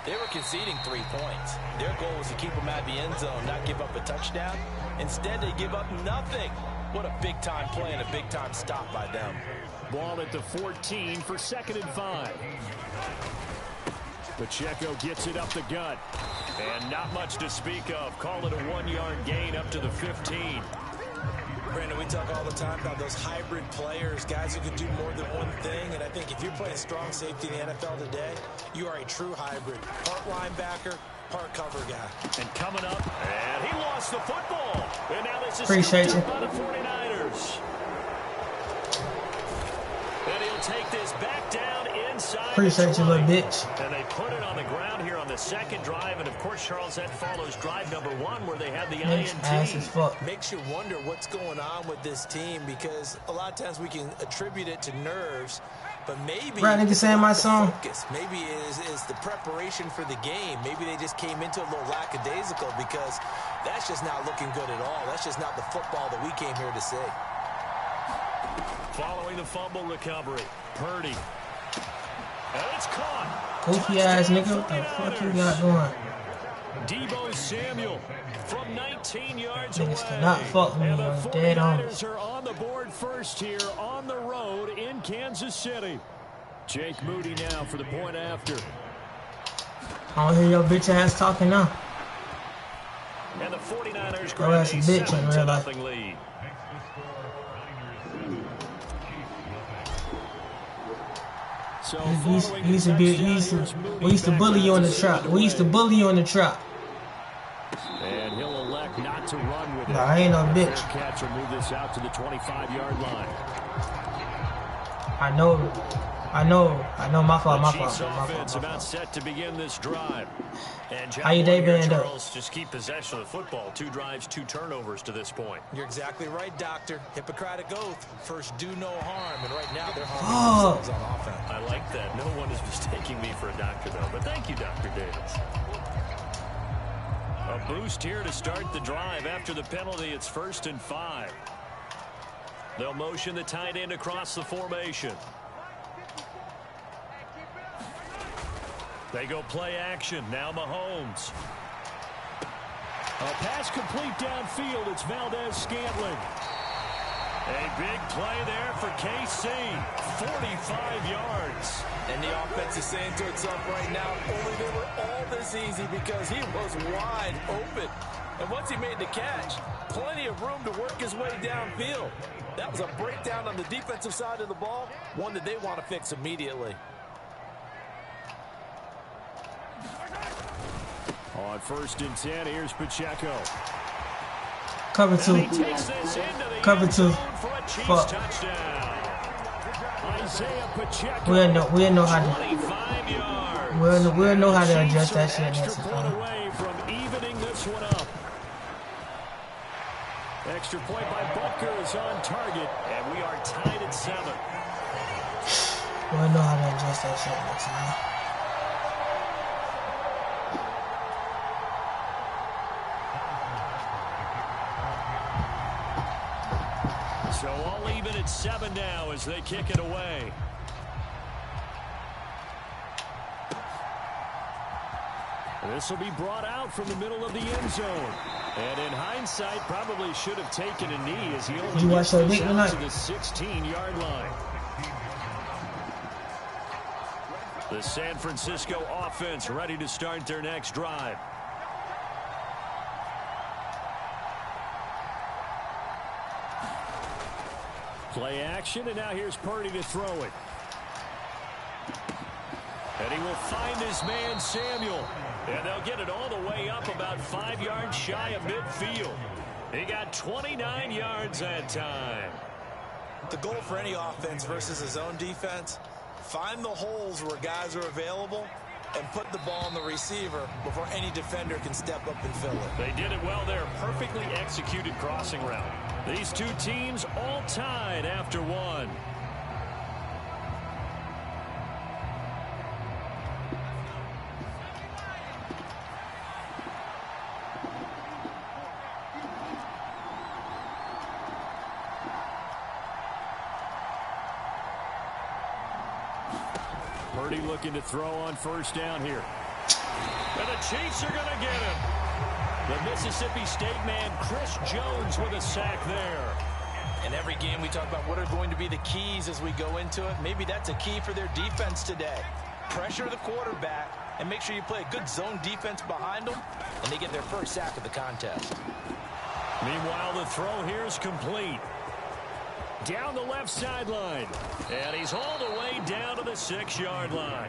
they were conceding 3 points. Their goal was to keep them at the end zone, not give up a touchdown. Instead, they give up nothing. What a big-time play and a big-time stop by them. Ball at the 14 for second and 5. Pacheco gets it up the gut. And not much to speak of. Call it a 1-yard gain up to the 15. Brandon, we talk all the time about those hybrid players, guys who can do more than one thing. And I think if you're playing strong safety in the NFL today, you are a true hybrid. Part linebacker, part cover guy. And coming up, and he lost the football. And now this is appreciate you by the 49ers. And he'll take this back down inside. Appreciate you, little bitch. And they put it on the ground here on the second drive. And of course, Charles, that follows drive number 1 where they had the INT. Ass as fuck. Makes you wonder what's going on with this team, because a lot of times we can attribute it to nerves. But maybe right, nigga saying my song. Focus. Maybe is the preparation for the game. Maybe they just came into a little lackadaisical, because that's just not looking good at all. That's just not the football that we came here to see. Following the fumble recovery, Purdy. And it's caught. Goofy ass nigga, what the fuck you got going? Deebo Samuel from 19 yards away. Niggas cannot fuck me. And the I'm dead on. 49ers are on the board first here on the road in Kansas City. Jake Moody now for the point after. I don't hear your bitch ass talking now. And the 49ers Your ass a bitch in real life. lead. So We used to bully you in the trap. We used to bully you in the trap. And he'll elect not to run with it. Nah, I ain't no bitch. Catch will move this out to the 25-yard line. I know. My fault. Offense about set to begin this drive. And how you day been, though? Just keep possession of the football. 2 drives, 2 turnovers to this point. You're exactly right, Doctor. Hippocratic oath. First, do no harm. And right now, they're harming themselves on offense. I like that. No one is mistaking me for a doctor, though. But thank you, Dr. Davis. A boost here to start the drive. After the penalty, it's 1st and 5. They'll motion the tight end across the formation. They go play action. Now Mahomes. A pass complete downfield. It's Valdez-Scantling. A big play there for KC. 45 yards. And the offense is saying to itself right now, only they were all this easy because he was wide open. And once he made the catch, plenty of room to work his way downfield. That was a breakdown on the defensive side of the ball, one that they want to fix immediately. On 1st and 10, here's Pacheco. Cover 2. Cover 2. Fuck. We'll know how to. We'll know how to adjust that shit next time. Away from evening this one up. Extra point by Butker is on target, and we are tied at 7. We'll know how to adjust that shit next time. So all even at 7 now as they kick it away. This will be brought out from the middle of the end zone. And in hindsight, probably should have taken a knee as he only gets this out to the 16-yard line. The San Francisco offense ready to start their next drive. Play action, and now here's Purdy to throw it. And he will find his man, Samuel. And they'll get it all the way up about 5 yards shy of midfield. He got 29 yards that time. The goal for any offense versus his own defense, find the holes where guys are available and put the ball on the receiver before any defender can step up and fill it. They did it well there. Perfectly executed crossing route. These two teams all tied after 1. Purdy looking to throw on 1st down here. And the Chiefs are going to get him. The Mississippi State man, Chris Jones, with a sack there. In every game we talk about what are going to be the keys as we go into it. Maybe that's a key for their defense today. Pressure the quarterback and make sure you play a good zone defense behind them, and they get their first sack of the contest. Meanwhile, the throw here is complete. Down the left sideline. And he's all the way down to the 6-yard line.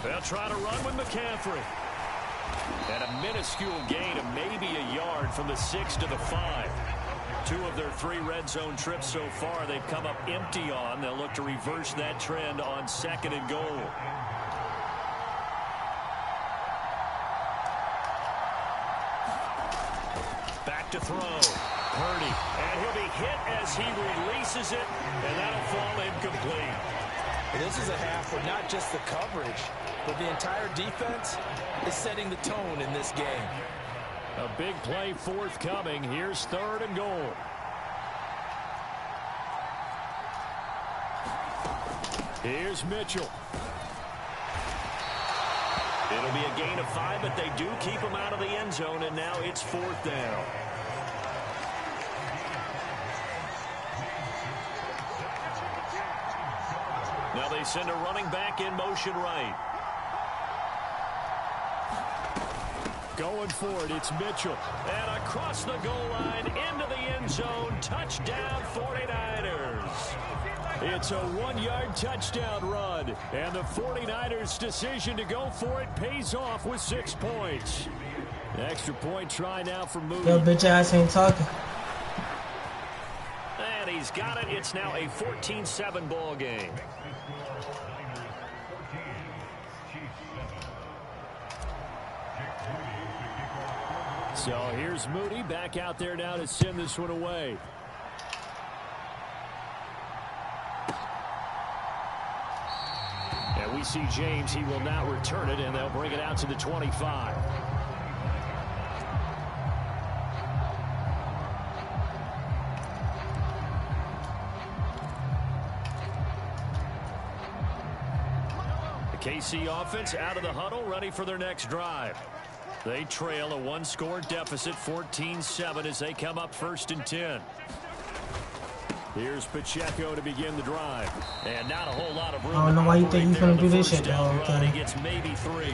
They'll try to run with McCaffrey. And a minuscule gain of maybe a yard from the 6 to the 5. 2 of their 3 red zone trips so far they've come up empty on. They'll look to reverse that trend on 2nd and goal. Back to throw. Purdy. And he'll be hit as he releases it. And that'll fall incomplete. This is a half where not just the coverage, but the entire defense is setting the tone in this game. A big play forthcoming. Here's 3rd and goal. Here's Mitchell. It'll be a gain of 5, but they do keep him out of the end zone, and now it's 4th down. Now they send a running back in motion right. Going for it, it's Mitchell. And across the goal line, into the end zone, touchdown 49ers. It's a 1-yard touchdown run. And the 49ers' decision to go for it pays off with 6 points. Extra point try now for Moody. Yo, bitch ass ain't talking. And he's got it. It's now a 14-7 ball game. So here's Moody back out there now to send this one away. And we see James. He will now return it, and they'll bring it out to the 25. The KC offense out of the huddle, ready for their next drive. They trail a 1-score deficit, 14-7, as they come up 1st and 10. Here's Pacheco to begin the drive. And not a whole lot of room. I don't know why you think you're going to do this shit, though. He gets maybe 3.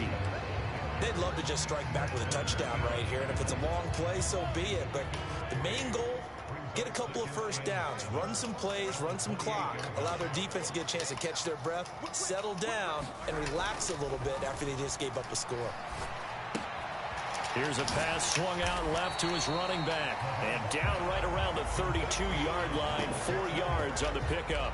They'd love to just strike back with a touchdown right here. And if it's a long play, so be it. But the main goal, get a couple of first downs. Run some plays, run some clock. Allow their defense to get a chance to catch their breath, settle down, and relax a little bit after they just gave up a score. Here's a pass swung out left to his running back. And down right around the 32-yard line, 4 yards on the pickup.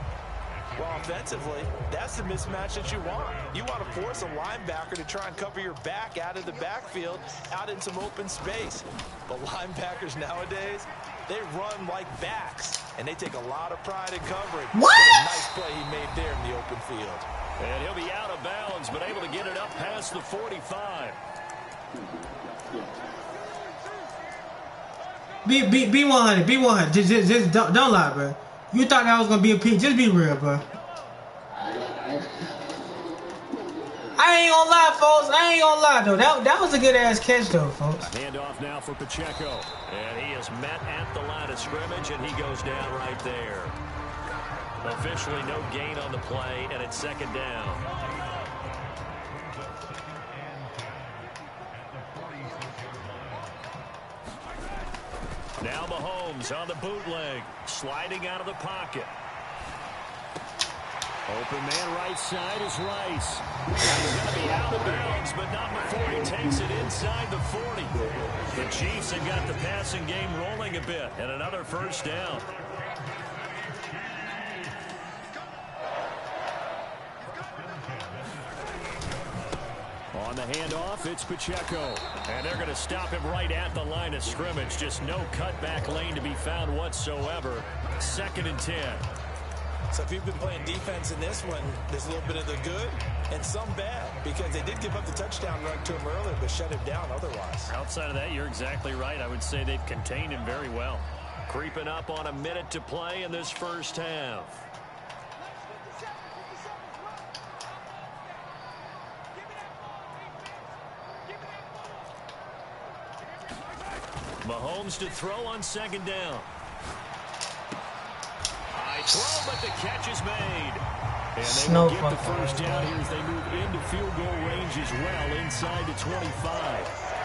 Well, offensively, that's the mismatch that you want. You want to force a linebacker to try and cover your back out of the backfield, out in some open space. But linebackers nowadays, they run like backs, and they take a lot of pride in covering. What? What a nice play he made there in the open field. And he'll be out of bounds, but able to get it up past the 45. Be 100. Be 100. Just don't lie, bro. You thought that was gonna be a pick. Just be real, bro. I ain't gonna lie, folks. I ain't gonna lie, though. That was a good ass catch, though, folks. Handoff now for Pacheco. And he is met at the line of scrimmage, and he goes down right there. Officially no gain on the play, and it's 2nd down. Now Mahomes on the bootleg, sliding out of the pocket. Open man right side is Rice. He's going to be out of bounds, but not before he takes it inside the 40. The Chiefs have got the passing game rolling a bit, and another 1st down. On the handoff, it's Pacheco. And they're going to stop him right at the line of scrimmage. Just no cutback lane to be found whatsoever. 2nd and 10. So if you've been playing defense in this one, there's a little bit of the good and some bad, because they did give up the touchdown run to him earlier, but shut him down otherwise. Outside of that, you're exactly right. I would say they've contained him very well. Creeping up on a minute to play in this 1st half. Mahomes to throw on 2nd down. High throw, but the catch is made. And they will get the 1st down here as they move into field goal range as well, inside the 25.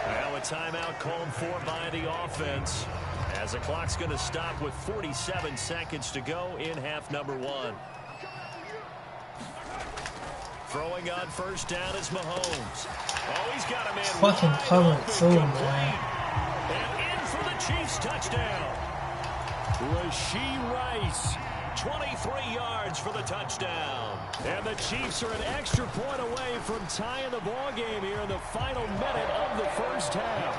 Now a timeout called for by the offense, as the clock's going to stop with 47 seconds to go in half number 1. Throwing on 1st down is Mahomes. Oh, he's got a man fucking covered too, man. And in for the Chiefs touchdown. Rashee Rice, 23 yards for the touchdown. And the Chiefs are an extra point away from tying the ball game here in the final minute of the 1st half.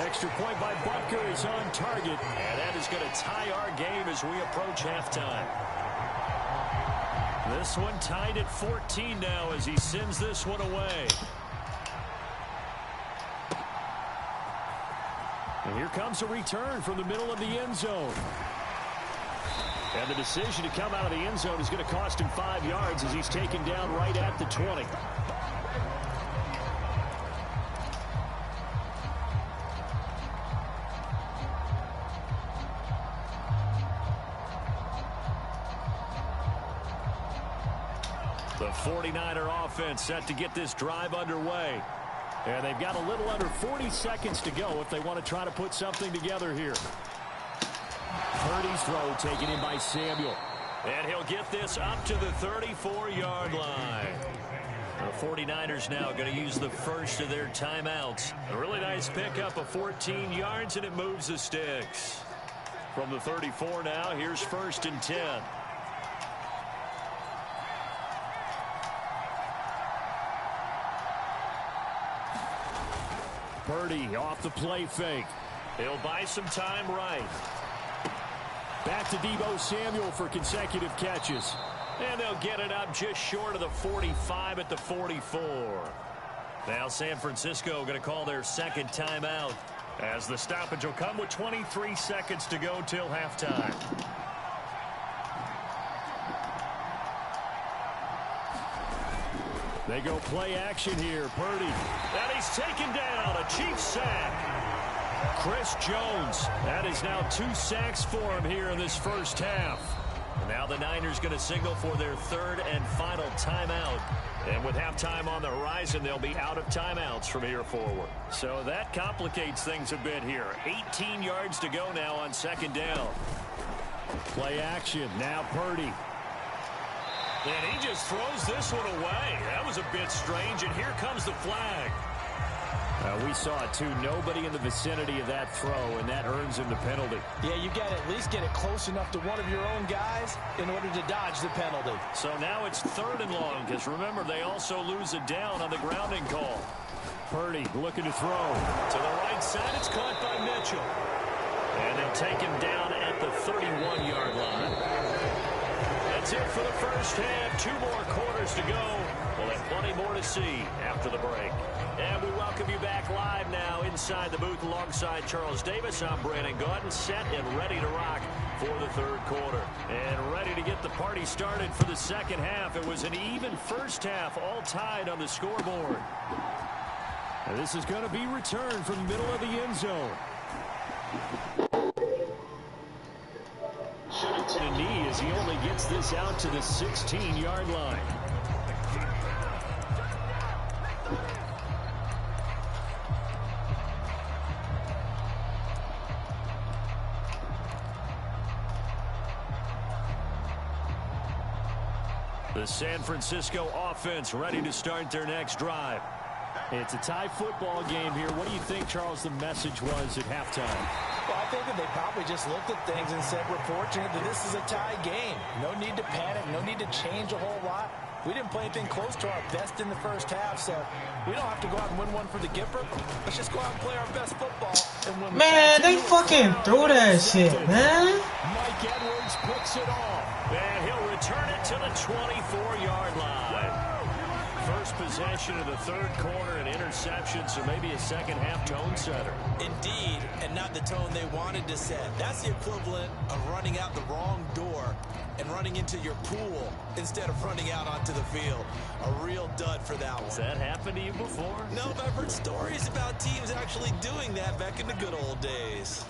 Extra point by Butker is on target, and that is going to tie our game as we approach halftime. This one tied at 14 now as he sends this one away. And here comes a return from the middle of the end zone. And the decision to come out of the end zone is going to cost him 5 yards as he's taken down right at the 20. The 49er offense set to get this drive underway. And they've got a little under 40 seconds to go if they want to try to put something together here. Purdy's throw taken in by Samuel. And he'll get this up to the 34-yard line. The 49ers now going to use the first of their timeouts. A really nice pickup of 14 yards, and it moves the sticks. From the 34 now, here's 1st and 10. Purdy off the play fake. He'll buy some time right. Back to Deebo Samuel for consecutive catches. And they'll get it up just short of the 45 at the 44. Now San Francisco going to call their second timeout as the stoppage will come with 23 seconds to go till halftime. They go play action here. Purdy. And he's taken down. A Chiefs sack. Chris Jones. That is now 2 sacks for him here in this first half. Now the Niners going to signal for their third and final timeout. And with halftime on the horizon, they'll be out of timeouts from here forward. So that complicates things a bit here. 18 yards to go now on second down. Play action. Now Purdy. And he just throws this one away. That was a bit strange, and here comes the flag. We saw it, too. Nobody in the vicinity of that throw, and that earns him the penalty. Yeah, you got to at least get it close enough to one of your own guys in order to dodge the penalty. So now it's 3rd and long, because remember, they also lose a down on the grounding call. Purdy looking to throw. To the right side, it's caught by Mitchell. And they'll take him down at the 31-yard line. That's it for the first half. 2 more quarters to go. We'll have plenty more to see after the break. And we welcome you back live now inside the booth alongside Charles Davis. I'm Brandon Gaudin, set and ready to rock for the 3rd quarter. And ready to get the party started for the second half. It was an even first half, all tied on the scoreboard. And this is going to be returned from the middle of the end zone. A knee as he only gets this out to the 16-yard line. The San Francisco offense ready to start their next drive. It's a tie football game here. What do you think, Charles, the message was at halftime? Well, I think that they probably just looked at things and said, we're fortunate that this is a tie game. No need to panic. No need to change a whole lot. We didn't play anything close to our best in the first half, so we don't have to go out and win one for the Gipper. Let's just go out and play our best football and win. Man, they fucking threw that shit, man. Mike Edwards picks it off, and he'll return it to the 24-yard line. First possession of the 3rd quarter, an interception, so maybe a second-half tone setter. Indeed, and not the tone they wanted to set. That's the equivalent of running out the wrong door and running into your pool instead of running out onto the field. A real dud for that one. Has that happened to you before? No, but I've heard stories about teams actually doing that back in the good old days.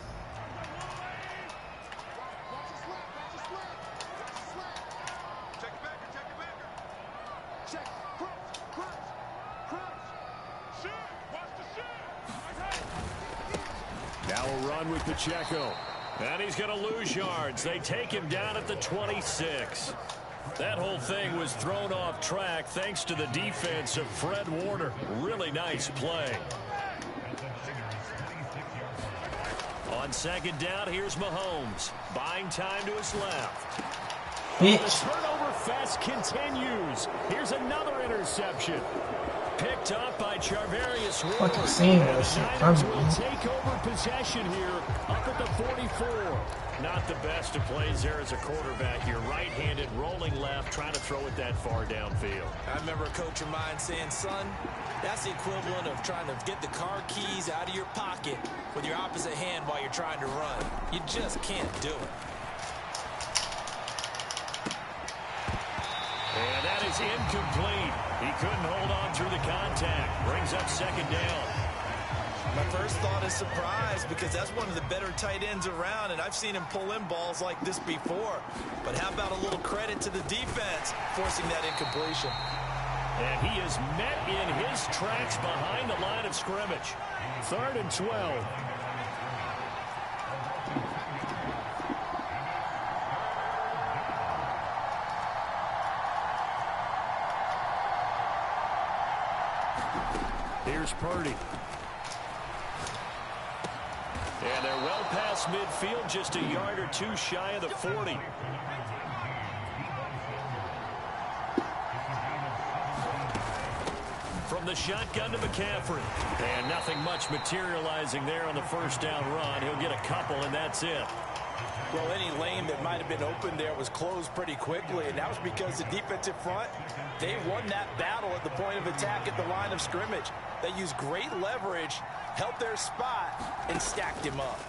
Now a run with Pacheco. And he's going to lose yards. They take him down at the 26. That whole thing was thrown off track thanks to the defense of Fred Warner. Really nice play. On second down, here's Mahomes. Buying time to his left. The turnover fest continues. Here's another interception. Picked up by Charvarius Ward. Fucking seeing that shit. Niners will take over possession here up at the 44. Not the best of plays there as a quarterback. You're right-handed, rolling left, trying to throw it that far downfield. I remember a coach of mine saying, son, that's the equivalent of trying to get the car keys out of your pocket with your opposite hand while you're trying to run. You just can't do it. is incomplete. He couldn't hold on through the contact. Brings up second down. My first thought is surprise, because that's one of the better tight ends around, and I've seen him pull in balls like this before. But how about a little credit to the defense forcing that incompletion? And he is met in his tracks behind the line of scrimmage. 3rd and 12. Here's Purdy. And they're well past midfield, just a yard or two shy of the 40. From the shotgun to McCaffrey. And nothing much materializing there on the first down run. He'll get a couple, and that's it. Well, any lane that might have been open there was closed pretty quickly, and that was because the defensive front, they won that battle at the point of attack at the line of scrimmage. They used great leverage, held their spot, and stacked him up.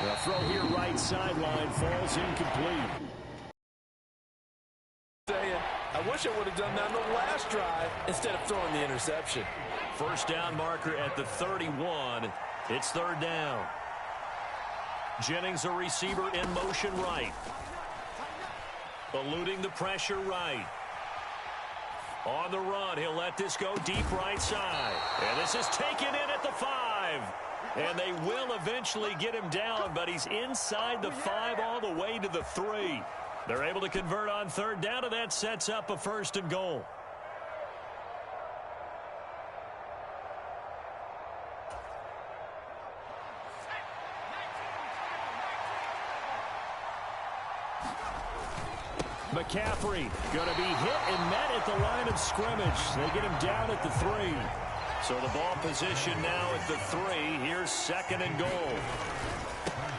The throw here right sideline falls incomplete. I wish I would have done that on the last drive instead of throwing the interception. First down marker at the 31. It's 3rd down. Jennings, a receiver in motion right. Eluding the pressure right. On the run, he'll let this go deep right side. And this is taken in at the 5. And they will eventually get him down, but he's inside the 5 all the way to the 3. They're able to convert on 3rd down, and that sets up a 1st and goal. McCaffrey going to be hit and met at the line of scrimmage. They get him down at the 3. So the ball position now at the 3. Here's 2nd and goal.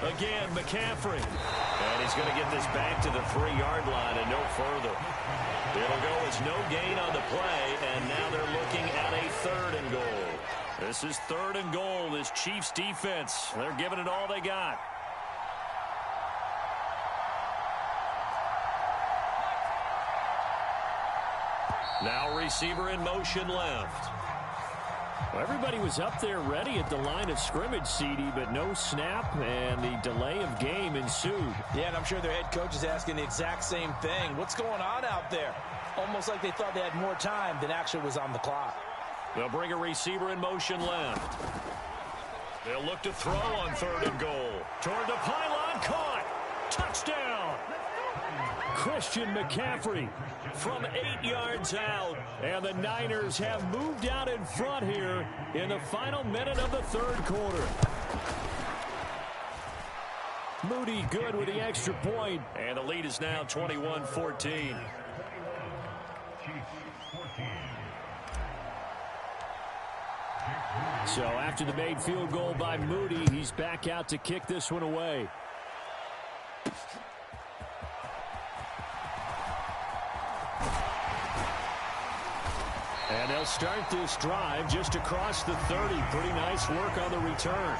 Again, McCaffrey. And he's going to get this back to the 3-yard line and no further. It'll go as no gain on the play, and now they're looking at a 3rd and goal. This is 3rd and goal. This Chiefs defense, they're giving it all they got. Now receiver in motion left. Well, everybody was up there ready at the line of scrimmage, CD, but no snap, and the delay of game ensued. Yeah, and I'm sure their head coach is asking the exact same thing. What's going on out there? Almost like they thought they had more time than actually was on the clock. They'll bring a receiver in motion left. They'll look to throw on 3rd and goal. Toward the pylon, caught. Touchdown. Christian McCaffrey from 8 yards out. And the Niners have moved out in front here in the final minute of the 3rd quarter. Moody good with the extra point. And the lead is now 21-14. So after the made field goal by Moody, he's back out to kick this one away. And they'll start this drive just across the 30. Pretty nice work on the return.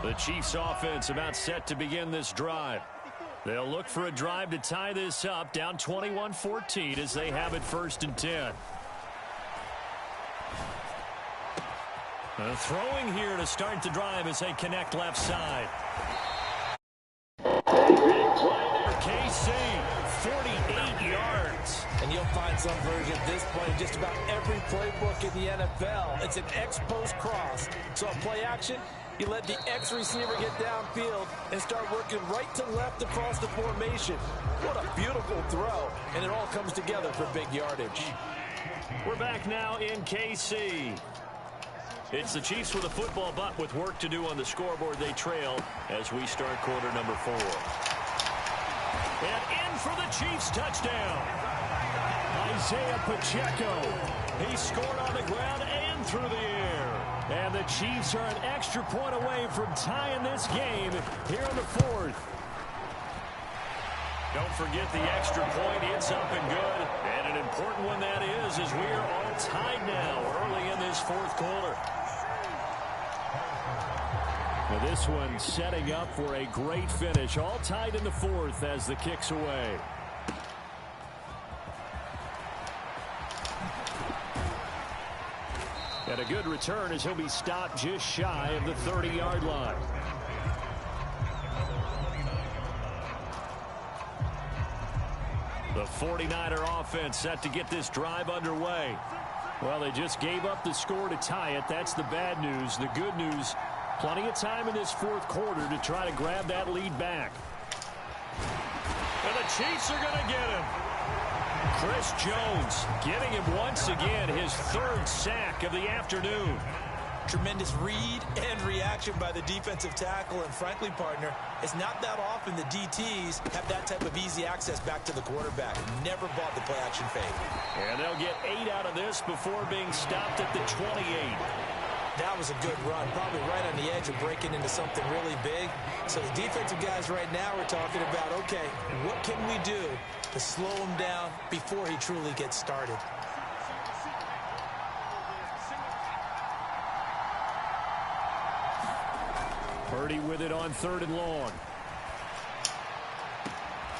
The Chiefs offense about set to begin this drive. They'll look for a drive to tie this up, down 21-14 as they have it 1st and 10. Throwing here to start the drive as they connect left side. KC, 48 yards. And you'll find some version of this play in just about every playbook in the NFL. It's an X-post cross. So on play action, you let the X-receiver get downfield and start working right to left across the formation. What a beautiful throw. And it all comes together for big yardage. We're back now in KC. It's the Chiefs with a football, but with work to do on the scoreboard. They trail as we start quarter number 4. And in for the Chiefs touchdown. Isaiah Pacheco. He scored on the ground and through the air. And the Chiefs are an extra point away from tying this game here in the 4th. Don't forget the extra point. It's up and good. And an important one that is, as we are all tied now early in this 4th quarter. Well, this one setting up for a great finish. All tied in the fourth as the kick's away. And a good return as he'll be stopped just shy of the 30-yard line. The 49er offense set to get this drive underway. Well, they just gave up the score to tie it. That's the bad news. The good news, plenty of time in this fourth quarter to try to grab that lead back. And the Chiefs are going to get him. Chris Jones getting him once again his third sack of the afternoon. Tremendous read and reaction by the defensive tackle. And frankly, partner, it's not that often the DTs have that type of easy access back to the quarterback. Never bought the play action fake. And they'll get 8 out of this before being stopped at the 28. That was a good run, probably right on the edge of breaking into something really big. So the defensive guys right now are talking about, okay, what can we do to slow him down before he truly gets started? Purdy with it on 3rd and long.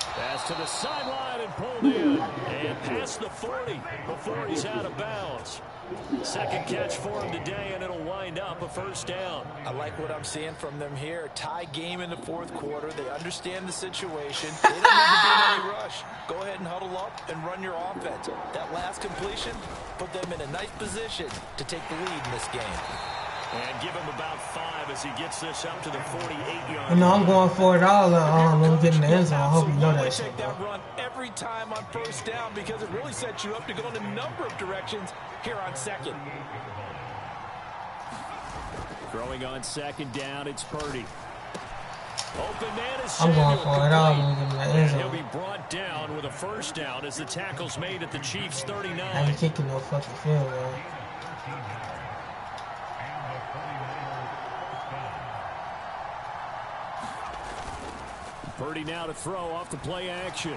Pass to the sideline and pulled in. And past the 40 before he's out of bounds. Second catch for him today, and it'll wind up a first down. I like what I'm seeing from them here. Tie game in the fourth quarter. They understand the situation. They don't need to be in any rush. Go ahead and huddle up and run your offense. That last completion put them in a nice position to take the lead in this game. And give him about 5 as he gets this up to the 48-yard. You know, I'm going for it all. I'm getting the end zone. I hope you know that shit. Take that run every time on first down because it really sets you up to go in a number of directions here on second. Throwing on second down, it's Purdy. Open man is I'm going for it all. I'm getting the end zone. He'll be brought down with a first down as the tackle's made at the Chiefs' 39. I ain't kicking no fucking field goal. Purdy now to throw off the play action.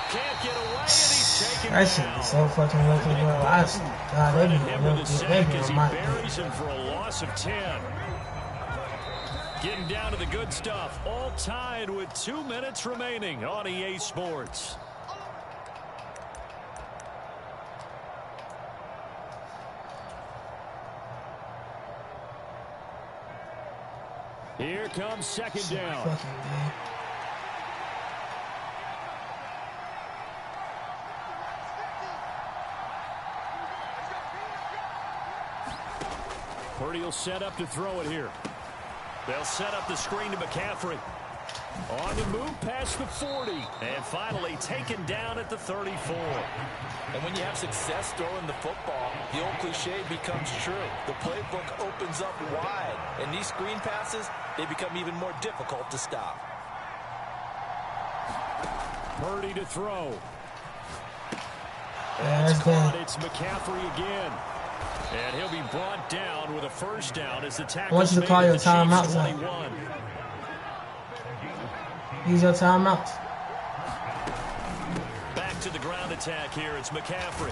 Can't get away, and he's taken that shit be so fucking lucky, bro. God, they be on my buries him for a loss of 10. Getting down to the good stuff. All tied with 2 minutes remaining on EA Sports. Here comes second down. Purdy will set up to throw it here. They'll set up the screen to McCaffrey. On the move past the 40. And finally taken down at the 34. And when you have success throwing the football, the old cliche becomes true. The playbook opens up wide. And these screen passes, they become even more difficult to stop. Purdy to throw. That's caught. It's McCaffrey again. And he'll be brought down with a first down as the tackle. I want you to call your timeout. Use your timeout. Back to the ground attack here. It's McCaffrey.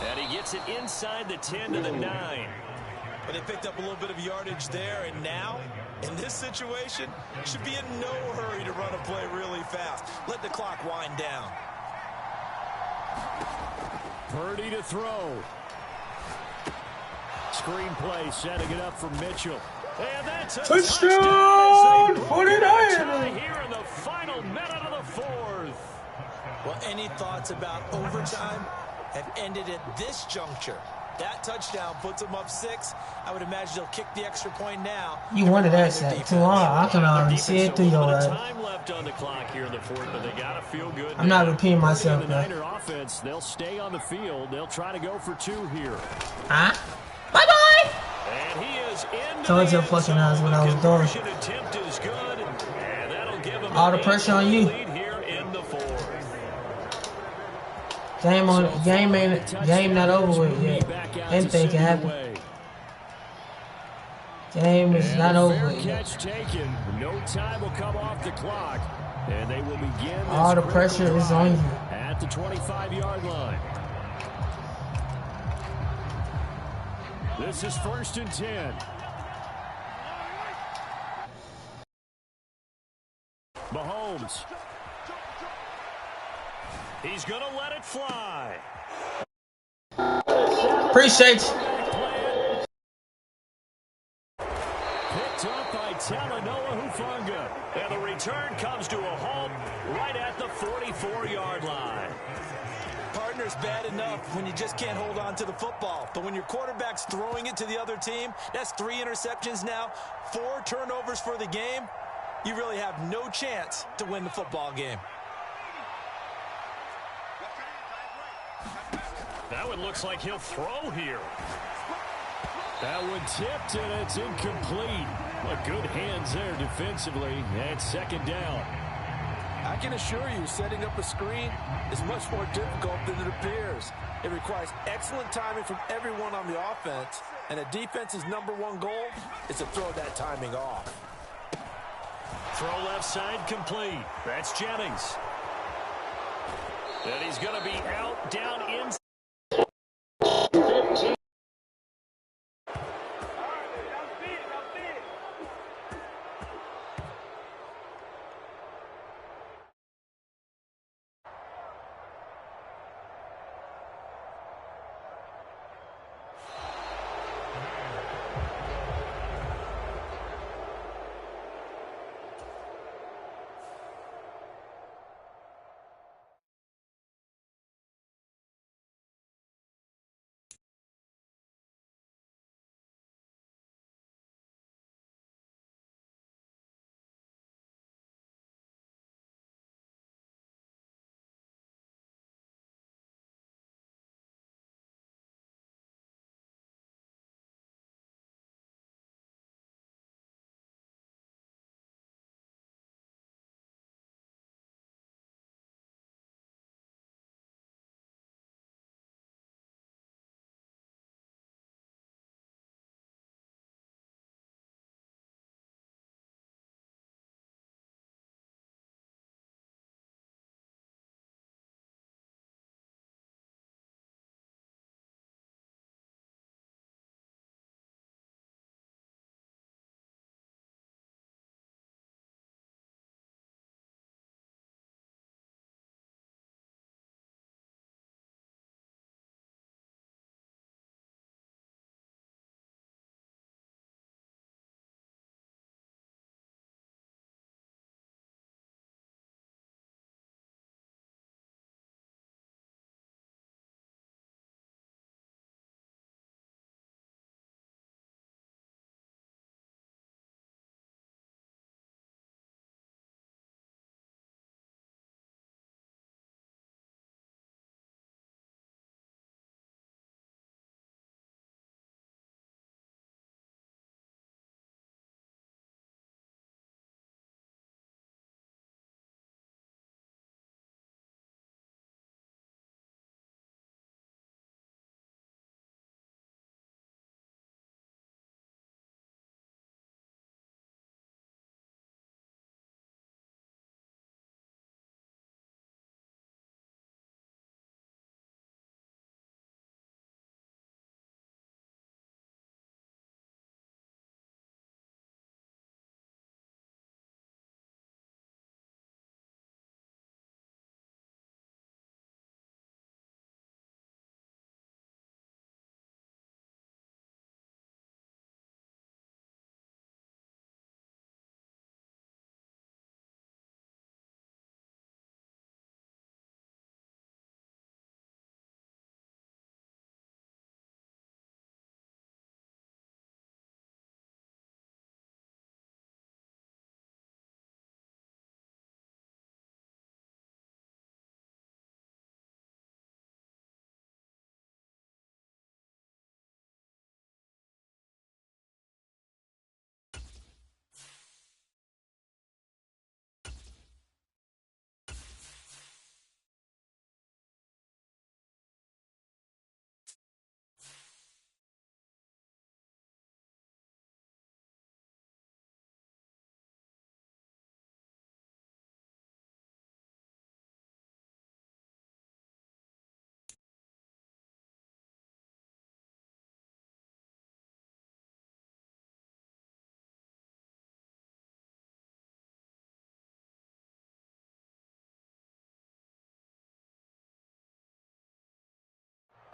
And he gets it inside the 10 to the 9. But they picked up a little bit of yardage there, and now, in this situation, should be in no hurry to run a play really fast. Let the clock wind down. Purdy to throw. Screen play, setting it up for Mitchell. And that's a touchdown! 49! Here in the final minute of the fourth. Well, any thoughts about overtime have ended at this juncture. That touchdown puts them up 6. I would imagine they'll kick the extra point now. You wanted that set too hard. I can already see it through your eyes. Time left on the clock here in the fourth, but they gotta feel good. I'm not repeating myself, the Niner offense, they'll stay on the field. They'll try to go for 2 here. Huh? Bye-bye! And he is in. Told your fucking eyes what I was doing. Attempt is good, and that'll give him all the pressure on you. Lead here in the fourth. Game not over with yet. Anything can happen. Game is not over yet. Catch taken. No time will come off the clock. And they will begin all the pressure is on you. At the 25-yard line. This is 1st and 10. Mahomes. He's going to let it fly. Appreciate you. Picked up by Talanoa Hufanga. And the return comes to a halt right at the 44-yard line. Partner's bad enough when you just can't hold on to the football. But when your quarterback's throwing it to the other team, that's 3 interceptions now, 4 turnovers for the game. You really have no chance to win the football game. That one looks like he'll throw here. That one tipped, and it's incomplete. But good hands there defensively, and 2nd down. I can assure you, setting up a screen is much more difficult than it appears. It requires excellent timing from everyone on the offense, and a defense's #1 goal is to throw that timing off. Throw left side complete. That's Jennings. And he's going to be out, down, inside.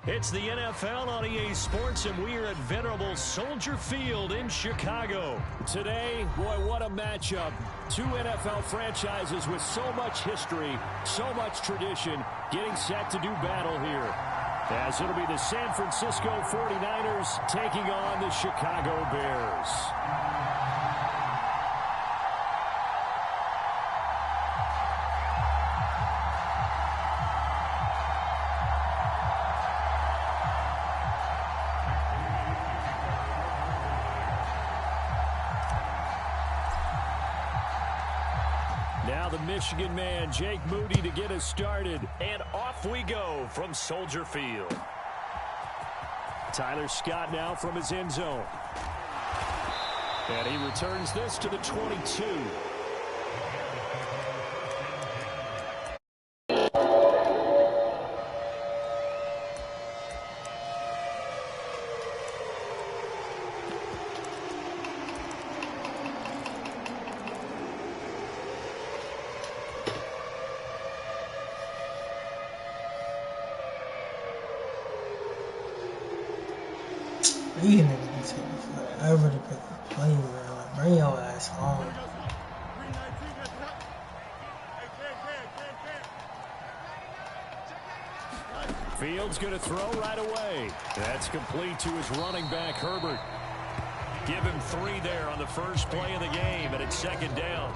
It's the NFL on EA Sports, and we are at venerable Soldier Field in Chicago. Today, boy, what a matchup. Two NFL franchises with so much history, so much tradition, getting set to do battle here. As it'll be the San Francisco 49ers taking on the Chicago Bears. Now the Michigan man, Jake Moody, to get us started. And off we go from Soldier Field. Tyler Scott now from his end zone. And he returns this to the 22. These niggas be taking forever to pick a play, man. Like, bring your ass home. Fields going to throw right away. That's complete to his running back, Herbert. Give him 3 there on the first play of the game, and it's second down.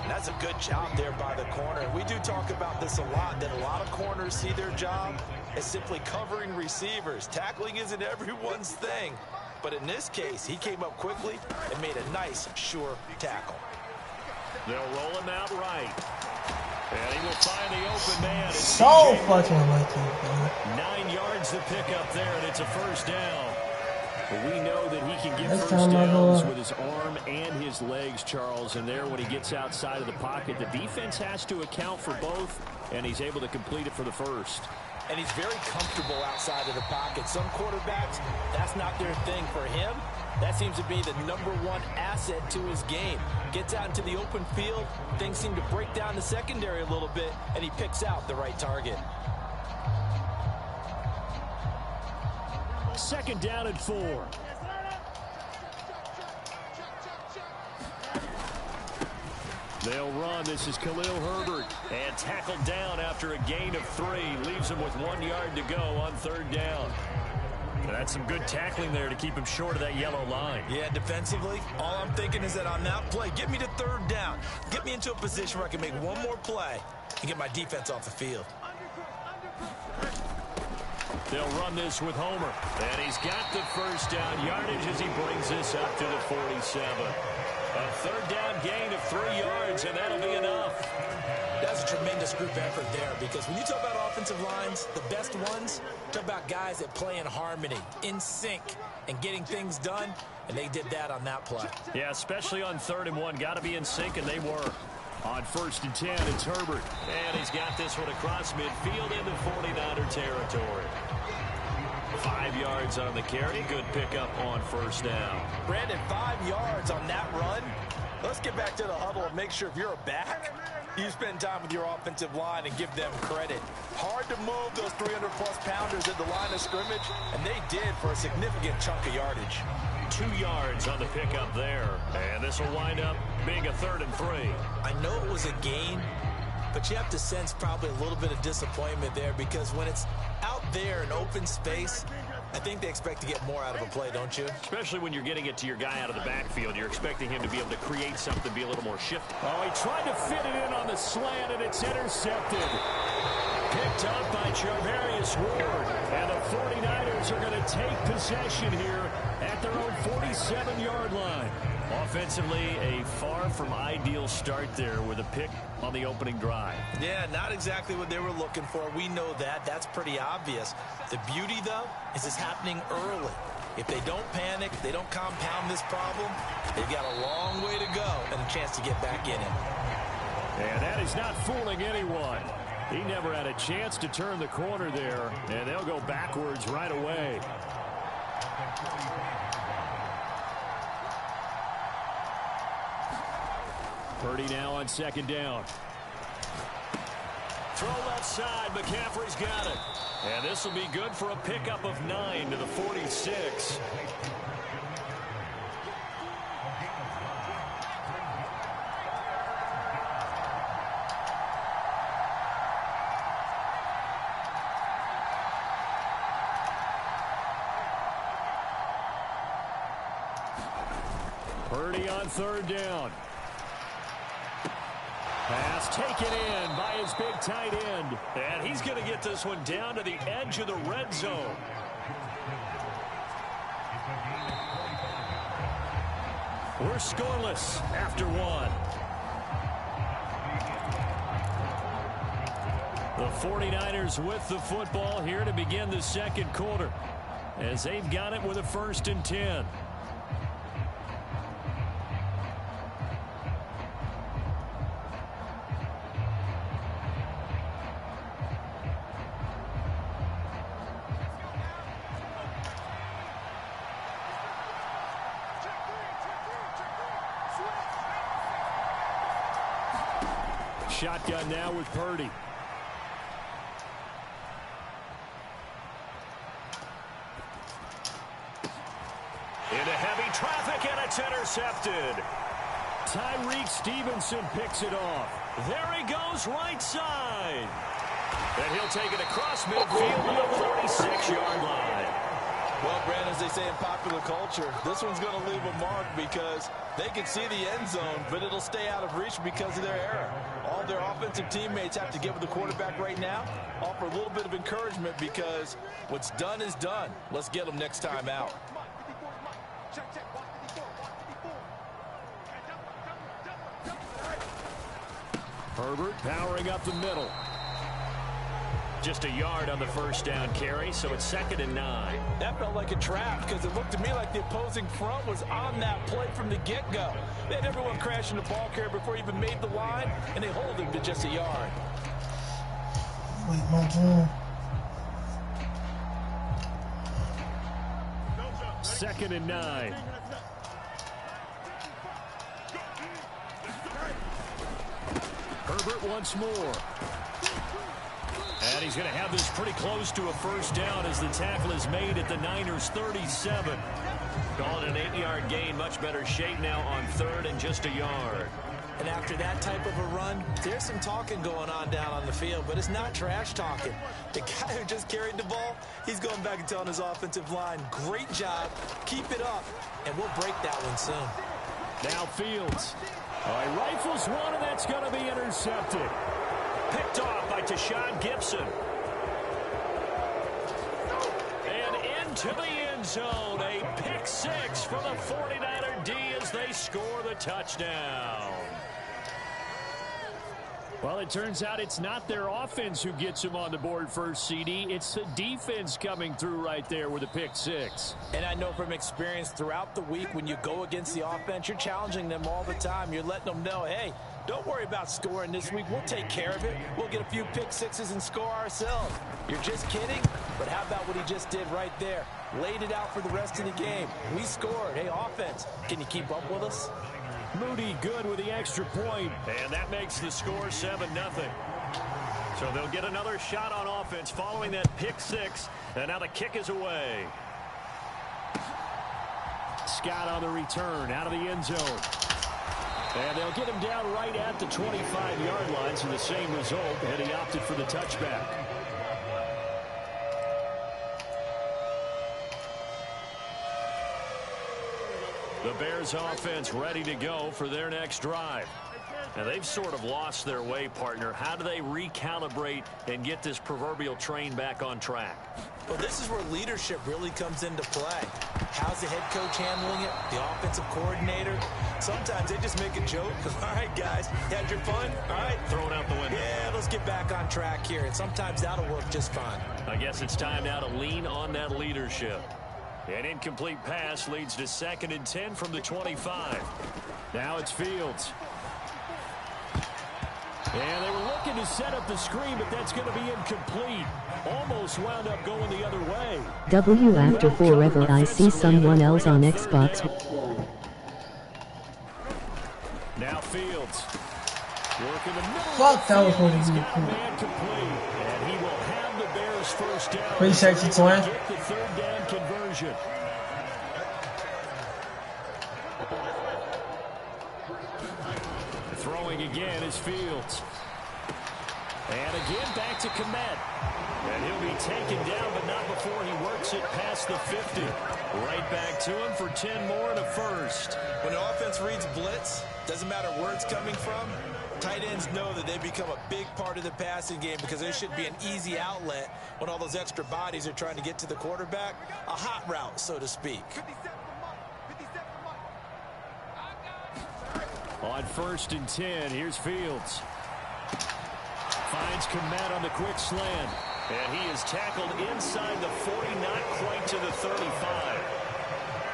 That's a good job there by the corner. We do talk about this a lot, that a lot of corners see their job as simply covering receivers. Tackling isn't everyone's thing. But in this case, he came up quickly and made a nice, sure tackle. They'll roll him out right. And he will find the open man. So fucking lucky, man. 9 yards to pick up there, and it's a first down. But we know that he can get first time downs with his arm and his legs, Charles. And there, when he gets outside of the pocket, the defense has to account for both, and he's able to complete it for the first. And he's very comfortable outside of the pocket. Some quarterbacks, that's not their thing. For him, that seems to be the #1 asset to his game. Gets out into the open field, things seem to break down the secondary a little bit, and he picks out the right target. Second down and 4. They'll run. This is Khalil Herbert. And tackled down after a gain of 3. Leaves him with 1 yard to go on third down. And that's some good tackling there to keep him short of that yellow line. Yeah, defensively, all I'm thinking is that on that play, get me to third down. Get me into a position where I can make one more play and get my defense off the field. They'll run this with Homer. And he's got the first down yardage as he brings this up to the 47. A third down gain of 3 yards, and that'll be enough. That's a tremendous group effort there, because when you talk about offensive lines, the best ones, talk about guys that play in harmony, in sync, and getting things done, and they did that on that play. Yeah, especially on 3rd and 1. Got to be in sync, and they were. On 1st and 10, it's Herbert. And he's got this one across midfield into 49er territory. 5 yards on the carry. Good pickup on first down. Brandon, 5 yards on that run. Let's get back to the huddle and make sure if you're a back, you spend time with your offensive line and give them credit. Hard to move those 300-plus pounders at the line of scrimmage, and they did for a significant chunk of yardage. 2 yards on the pickup there. And this will wind up being a 3rd and 3. I know it was a gain, but you have to sense probably a little bit of disappointment there, because when it's out there in open space, I think they expect to get more out of a play, don't you? Especially when you're getting it to your guy out of the backfield. You're expecting him to be able to create something, be a little more shifty. Oh, he tried to fit it in on the slant, and it's intercepted. Picked up by Charvarius Ward. And the 49ers are going to take possession here at their own 47-yard line. Offensively, a far from ideal start there with a pick on the opening drive. Yeah, not exactly what they were looking for. We know that. That's pretty obvious. The beauty, though, is it's happening early. If they don't panic, they don't compound this problem, they've got a long way to go and a chance to get back in it. And that is not fooling anyone. He never had a chance to turn the corner there, and they'll go backwards right away. Purdy now on second down. Throw left outside. McCaffrey's got it. And this will be good for a pickup of 9 to the 46. Purdy on third down. Pass taken in by his big tight end. And he's going to get this one down to the edge of the red zone. We're scoreless after one. The 49ers with the football here to begin the second quarter, as they've got it with a 1st and 10. Shotgun now with Purdy. Into heavy traffic, and it's intercepted. Tyreek Stevenson picks it off. There he goes, right side. And he'll take it across midfield to the 46-yard line. Well, Brandon, as they say in popular culture, this one's going to leave a mark because they can see the end zone, but it'll stay out of reach because of their error. All their offensive teammates have to give the quarterback right now, offer a little bit of encouragement because what's done is done. Let's get them next time out. Herbert powering up the middle. Just a yard on the first down carry, so it's 2nd and 9. That felt like a trap because it looked to me like the opposing front was on that play from the get-go. They had everyone crashing the ball carrier before he even made the line, and they hold him to just a yard. Wait, my turn. 2nd and 9. Herbert once more. And he's going to have this pretty close to a first down as the tackle is made at the Niners' 37. Calling an 8-yard gain, much better shape now on 3rd and just a yard. And after that type of a run, there's some talking going on down on the field, but it's not trash talking. The guy who just carried the ball, he's going back and telling his offensive line, great job, keep it up, and we'll break that one soon. Now Fields. He rifles one, and that's going to be intercepted. Picked off by Tashawn Gibson. And into the end zone. A pick 6 for the 49er D as they score the touchdown. Well, it turns out it's not their offense who gets them on the board first, CD. It's the defense coming through right there with a pick 6. And I know from experience throughout the week when you go against the offense, you're challenging them all the time. You're letting them know, hey, don't worry about scoring this week. We'll take care of it. We'll get a few pick 6s and score ourselves. You're just kidding? But how about what he just did right there? Laid it out for the rest of the game. We scored. Hey, offense, can you keep up with us? Moody good with the extra point, and that makes the score 7-0. So they'll get another shot on offense following that pick 6, and now the kick is away. Scott on the return out of the end zone. And they'll get him down right at the 25-yard line, so the same result, and he opted for the touchback. The Bears offense ready to go for their next drive. Now they've sort of lost their way, partner. How do they recalibrate and get this proverbial train back on track? Well, this is where leadership really comes into play. How's the head coach handling it? The offensive coordinator? Sometimes they just make a joke. All right, guys, you had your fun? All right. Throw it out the window. Yeah, let's get back on track here. And sometimes that'll work just fine. I guess it's time now to lean on that leadership. An incomplete pass leads to 2nd and 10 from the 25. Now it's Fields. And they were looking to set up the screen, but that's going to be incomplete. Almost wound up going the other way. W after forever I see someone else on Xbox. Now Fields. Working the middle. Fuck, that was going to He's be got a man complete. And he will have the Bears first down. Appreciate you, twin. Get the third down conversion. Throwing again is Fields. And again back to Komet. And he'll be taken down, but not before he works it past the 50. Right back to him for 10 more and a first. When the offense reads blitz, doesn't matter where it's coming from, tight ends know that they become a big part of the passing game because there should be an easy outlet when all those extra bodies are trying to get to the quarterback. A hot route, so to speak. On 1st and 10, here's Fields. Finds Komet on the quick slant. And he is tackled inside the 40, not quite to the 35.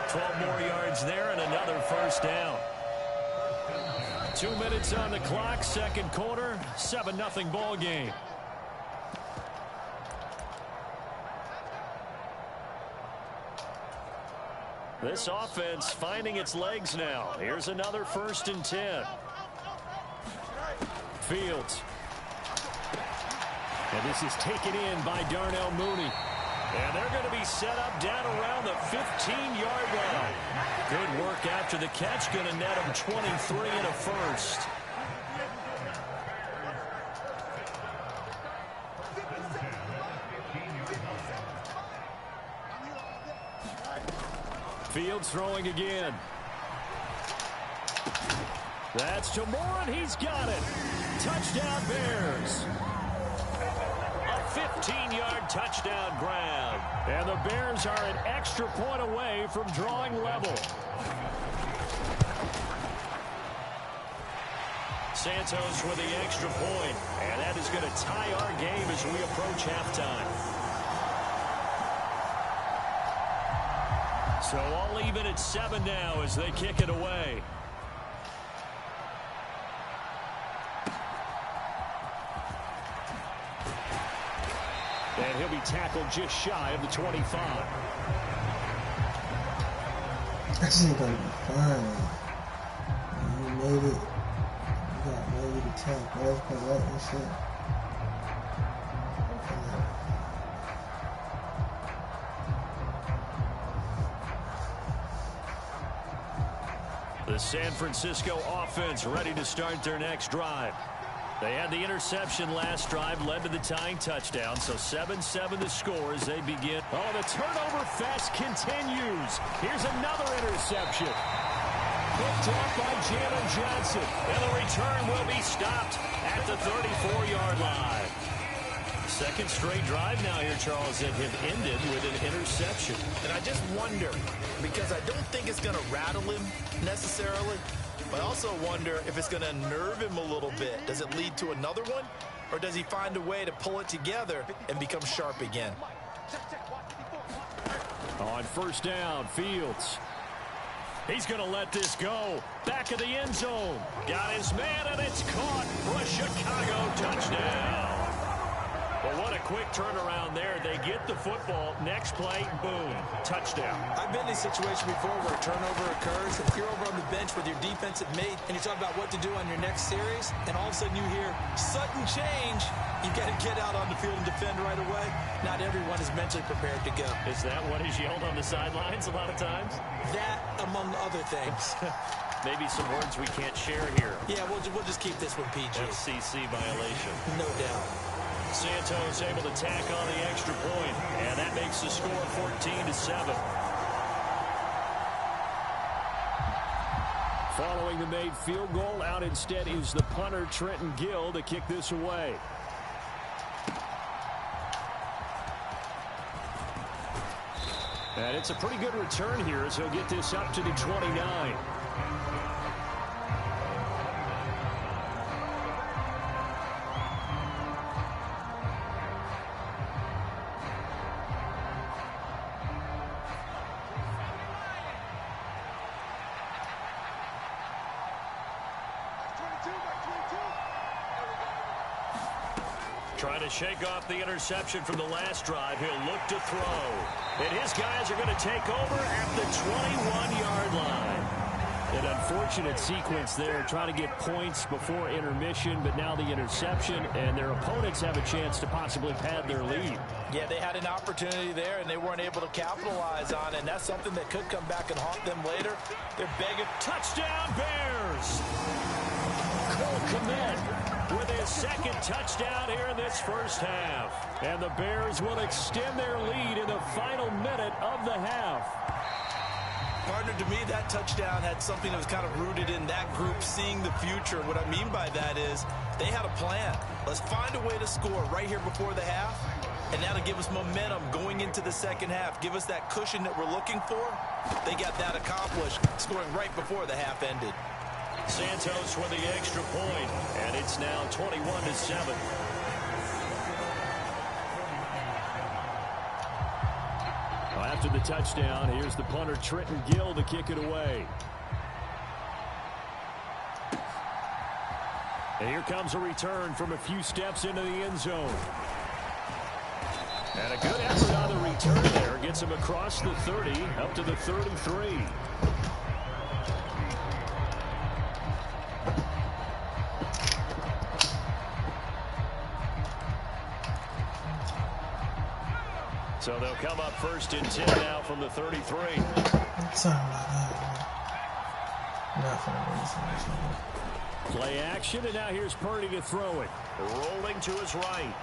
12 more yards there and another first down. 2 minutes on the clock, second quarter, 7-0 ball game. This offense finding its legs now. Here's another 1st and 10. Fields. And this is taken in by Darnell Mooney. And they're going to be set up down around the 15-yard line. Good work after the catch. Going to net him 23 and a first. Fields throwing again. That's to Moore, and he's got it. Touchdown Bears. 15-yard touchdown grab. And the Bears are an extra point away from drawing level. Santos with the extra point. And that is going to tie our game as we approach halftime. So all even at 7 now as they kick it away. And he'll be tackled just shy of the 25. This ain't gonna be fun. You made it. You got ready to tackle. That's correct and shit. The San Francisco offense ready to start their next drive. They had the interception last drive, led to the tying touchdown, so 7-7 the score as they begin. Oh, the turnover fest continues. Here's another interception. Picked off by Jalen Johnson, and the return will be stopped at the 34-yard line. Second straight drive now here, Charles, that have ended with an interception. And I just wonder, because I don't think it's going to rattle him necessarily, but I also wonder if it's going to nerve him a little bit. Does it lead to another one? Or does he find a way to pull it together and become sharp again? On first down, Fields. He's going to let this go. Back of the end zone. Got his man, and it's caught for a Chicago touchdown. Well, what a quick turnaround there. They get the football. Next play, boom, touchdown. I've been in a situation before where a turnover occurs. If you're over on the bench with your defensive mate and you talk about what to do on your next series, and all of a sudden you hear sudden change, you've got to get out on the field and defend right away. Not everyone is mentally prepared to go. Is that what is yelled on the sidelines a lot of times? That, among other things. Maybe some words we can't share here. Yeah, we'll just keep this one PG. FCC violation. No doubt. Santos able to tack on the extra point, and that makes the score 14-7. Following the made field goal, out instead is the punter Trenton Gill to kick this away. And it's a pretty good return here as he'll get this up to the 29. Trying to shake off the interception from the last drive. He'll look to throw. And his guys are going to take over at the 21-yard line. An unfortunate sequence there, trying to get points before intermission, but now the interception, and their opponents have a chance to possibly pad their lead. Yeah, they had an opportunity there, and they weren't able to capitalize on it, and that's something that could come back and haunt them later. They're begging. Touchdown, Bears! Cole Kmet with his second touchdown here in this first half. And the Bears will extend their lead in the final minute of the half. Partner, to me, that touchdown had something that was kind of rooted in that group seeing the future. What I mean by that is they had a plan. Let's find a way to score right here before the half, and that'll give us momentum going into the second half. Give us that cushion that we're looking for. They got that accomplished, scoring right before the half ended. Santos with the extra point, and it's now 21-7. After the touchdown, here's the punter Trenton Gill to kick it away. And here comes a return from a few steps into the end zone. And a good effort on the return there. Gets him across the 30, up to the 33. So they'll come up first and 10 now from the 33. Something like that. Not for the reason. Play action, and now here's Purdy to throw it. Rolling to his right.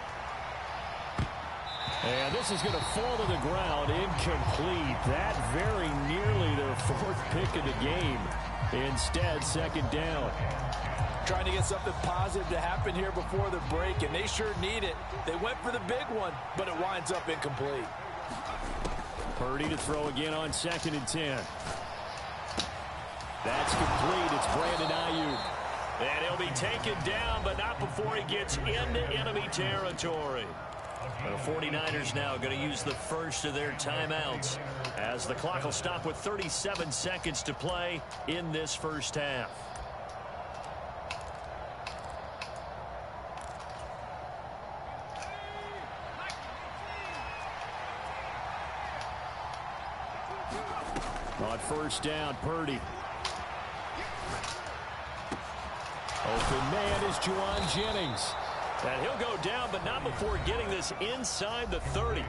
And this is going to fall to the ground. Incomplete. That very nearly their fourth pick of the game. Instead, second down. Trying to get something positive to happen here before the break, and they sure need it. They went for the big one, but it winds up incomplete. Purdy to throw again on second and 10. That's complete. It's Brandon Ayuk. And he'll be taken down, but not before he gets into enemy territory. The 49ers now going to use the first of their timeouts, as the clock will stop with 37 seconds to play in this first half. On first down, Purdy. Open man is Juwan Jennings. And he'll go down, but not before getting this inside the 30.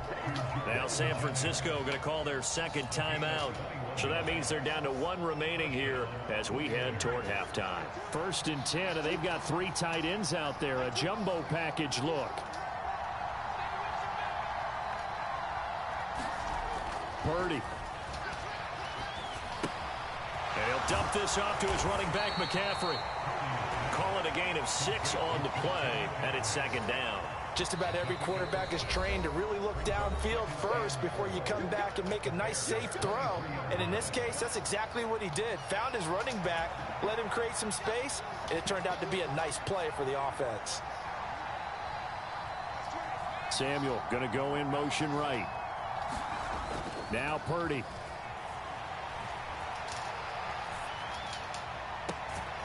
Now San Francisco going to call their second timeout. So that means they're down to one remaining here as we head toward halftime. First and 10, and they've got three tight ends out there. A jumbo package look. Purdy. And he'll dump this off to his running back, McCaffrey. Call it a gain of 6 on the play, and it's second down. Just about every quarterback is trained to really look downfield first before you come back and make a nice, safe throw. And in this case, that's exactly what he did. Found his running back, let him create some space, and it turned out to be a nice play for the offense. Samuel going to go in motion right. Now Purdy.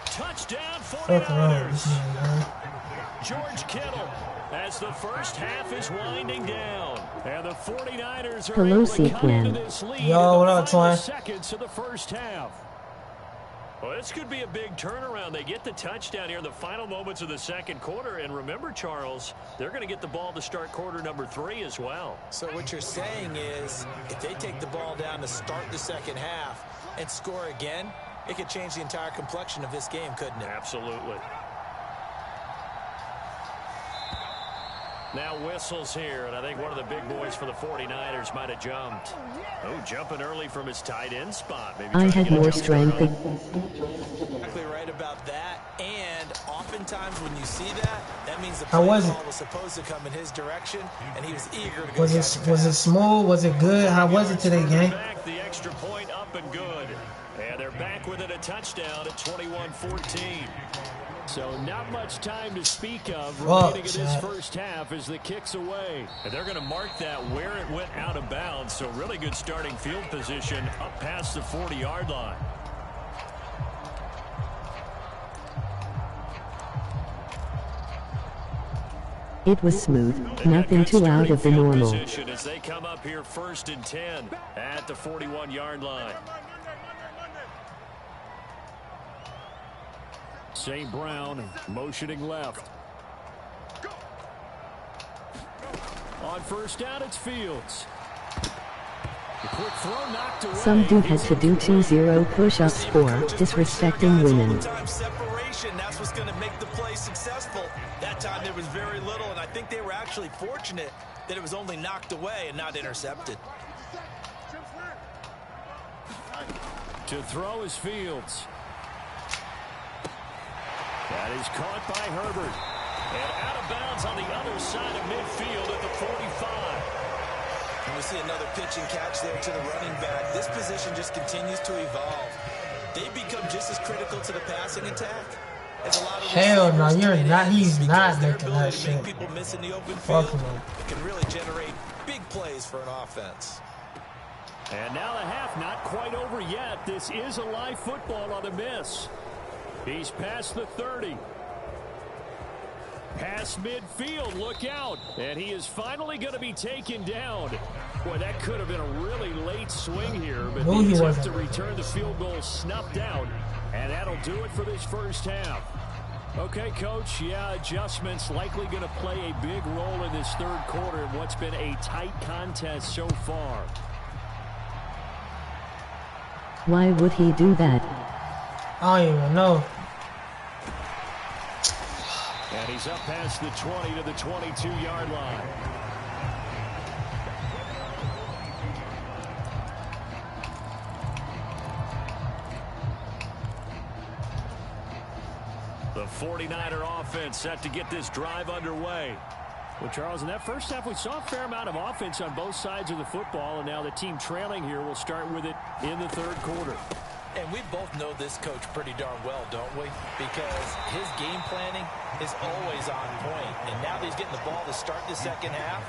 Touchdown 49ers. George Kittle as the first half is winding down. And the 49ers are able to cut into this lead in the final seconds of the first half. Well, this could be a big turnaround. They get the touchdown here in the final moments of the second quarter. And remember, Charles, they're going to get the ball to start quarter number 3 as well. So what you're saying is if they take the ball down to start the second half and score again, it could change the entire complexion of this game, couldn't it? Absolutely. Now whistles here, and I think one of the big boys for the 49ers might have jumped. Oh, jumping early from his tight end spot. Maybe I had more strength. Exactly right about that. And oftentimes when you see that, that means the play ball was supposed to come in his direction, and he was eager to go. Was it smooth? Was it good? How was it today, gang? The extra point up and good. And they're back within a touchdown at 21-14. So not much time to speak of remaining in this first half as the kick's away. And they're going to mark that where it went out of bounds. So really good starting field position up past the 40-yard line. It was smooth, nothing too out of the normal. As they come up here first and 10 at the 41-yard line. St. Brown motioning left. On first down, it's Fields. The quick throw knocked away. Some dude had to do 2-0 push-ups for disrespecting women. Separation, that's what's going to make the play successful. That time there was very little, and I think they were actually fortunate that it was only knocked away and not intercepted. To throw is Fields. That is caught by Herbert. And out of bounds on the other side of midfield at the 45. And we see another pitch and catch there to the running back. This position just continues to evolve. They become just as critical to the passing attack as a lot of hell no, you're not. He's not their making ability that to make shit. people miss in the open Fuck field. him. It can really generate big plays for an offense. And now the half not quite over yet. This is a live football on the miss. He's past the 30. Past midfield, look out. And he is finally going to be taken down. Boy, that could have been a really late swing here, but the attempt to return the field goal snuffed out. And that'll do it for this first half. Okay, Coach, yeah, adjustments likely going to play a big role in this third quarter in what's been a tight contest so far. Why would he do that? I don't even know. And he's up past the 20 to the 22-yard line. The 49er offense set to get this drive underway. Well, Charles, in that first half, we saw a fair amount of offense on both sides of the football, and now the team trailing here will start with it in the third quarter. And we both know this coach pretty darn well, don't we? Because his game planning is always on point. And now that he's getting the ball to start the second half,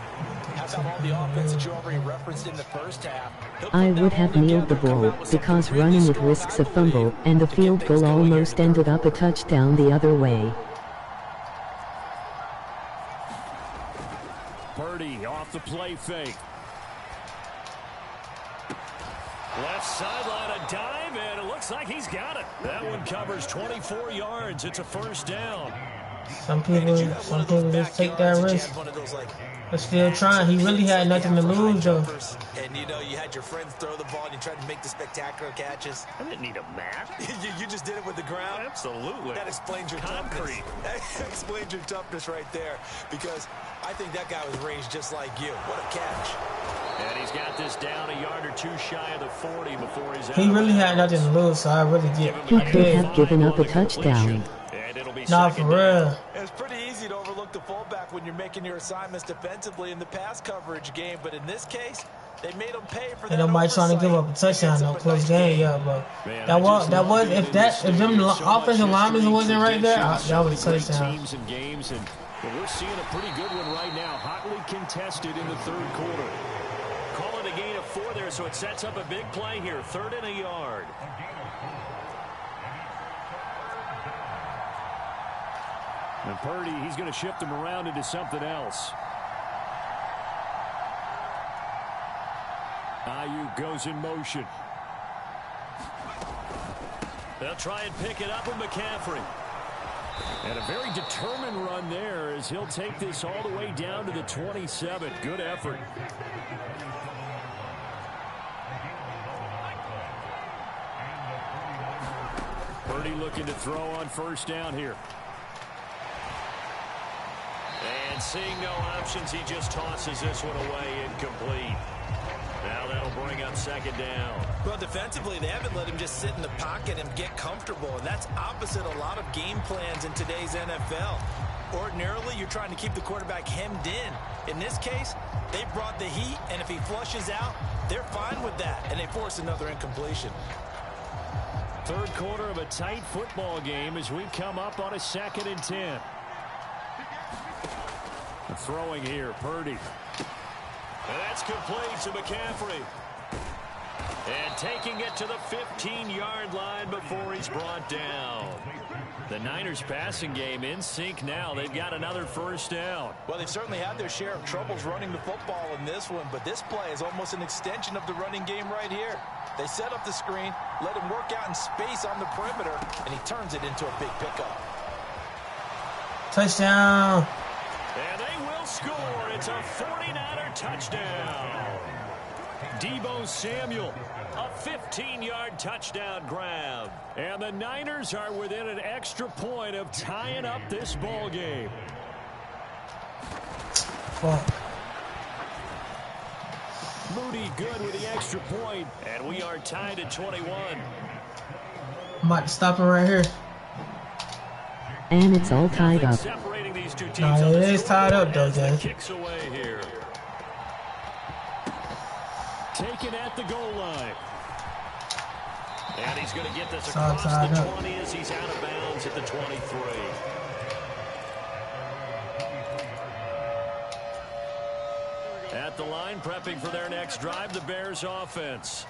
how about all the offense that you already referenced in the first half? I would have kneeled the ball because running it risks a fumble, and the field goal almost ended up a touchdown the other way. Purdy off the play fake. Left sideline, a dive, and it looks like he's got it. That one covers 24 yards. It's a first down. Some people just take that risk. But still trying. He really had nothing to lose, though. And, you know, you had your friends throw the ball and you tried to make the spectacular catches. I didn't need a map. you just did it with the ground? Absolutely. That explains your concrete. Toughness. That explains your toughness right there. Because I think that guy was raised just like you. What a catch. And he's got this down a yard or two shy of the 40 before he's out. He really had nothing to lose, so I really did. He could have given up a touchdown. Nah, for real. It's pretty easy to overlook the fullback when you're making your assignments defensively in the pass coverage game, but in this case, they made him pay for that. Ain't nobody trying to give up a touchdown, no close game, yeah, but that was if them offensive linemen wasn't right there, that was a touchdown. Teams and games, and we're seeing a pretty good one right now, hotly contested in the third quarter. Call it a gain of 4 there, so it sets up a big play here, 3rd and a yard. And Purdy, he's going to shift him around into something else. Ayuk goes in motion. They'll try and pick it up with McCaffrey. And a very determined run there as he'll take this all the way down to the 27. Good effort. Purdy looking to throw on first down here. And seeing no options, he just tosses this one away, incomplete. Now that'll bring up 2nd down. Well, defensively, they haven't let him just sit in the pocket and get comfortable, and that's opposite a lot of game plans in today's NFL. Ordinarily, you're trying to keep the quarterback hemmed in. In this case, they brought the heat, and if he flushes out, they're fine with that, and they force another incompletion. Third quarter of a tight football game as we come up on a 2nd and 10. Throwing here, Purdy. And that's complete to McCaffrey. And taking it to the 15-yard line before he's brought down. The Niners passing game in sync now. They've got another first down. Well, they've certainly had their share of troubles running the football in this one, but this play is almost an extension of the running game right here. They set up the screen, let him work out in space on the perimeter, and he turns it into a big pickup. Touchdown. And they will score. It's a 49er touchdown. Deebo Samuel, a 15-yard touchdown grab. And the Niners are within an extra point of tying up this ball game. Fuck. Moody good with the extra point, and we are tied at 21. I'm about to stop him right here. And it's all tied up. Separating these two teams. No, it is tied up though, guys. Kicks away here. Taken at the goal line. And he's going to get this across the 20 as he's out of bounds at the 23. At the line, prepping for their next drive, the Bears offense.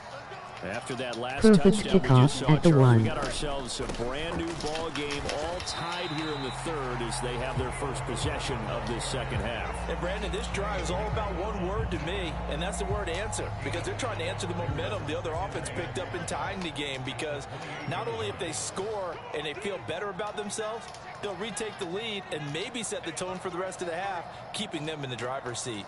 After that last Perfect touchdown kickoff we just saw, at the Charlie, 1. we got ourselves a brand new ball game, all tied here in the third as they have their first possession of this second half. And Brandon, this drive is all about one word to me, and that's the word answer, because they're trying to answer the momentum the other offense picked up in tying the game, because not only if they score and they feel better about themselves, they'll retake the lead and maybe set the tone for the rest of the half, keeping them in the driver's seat.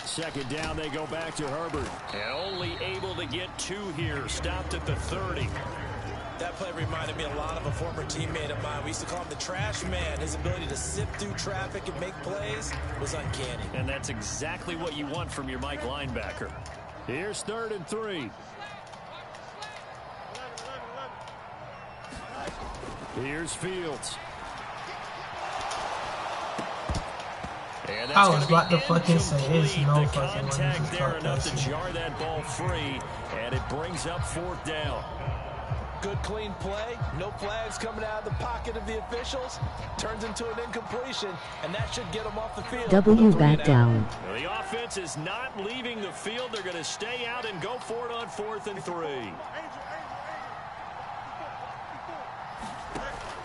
Second down, they go back to Herbert. And only able to get 2 here. Stopped at the 30. That play reminded me a lot of a former teammate of mine. We used to call him the trash man. His ability to sift through traffic and make plays was uncanny. And that's exactly what you want from your Mike linebacker. Here's 3rd and 3. Here's Fields. I was about to fucking say it's no fucking contact there enough to jar that ball free, and it brings up 4th down. Good clean play, no flags coming out of the pocket of the officials, turns into an incompletion, and that should get them off the field. W back down. The offense is not leaving the field. They're going to stay out and go for it on 4th and 3.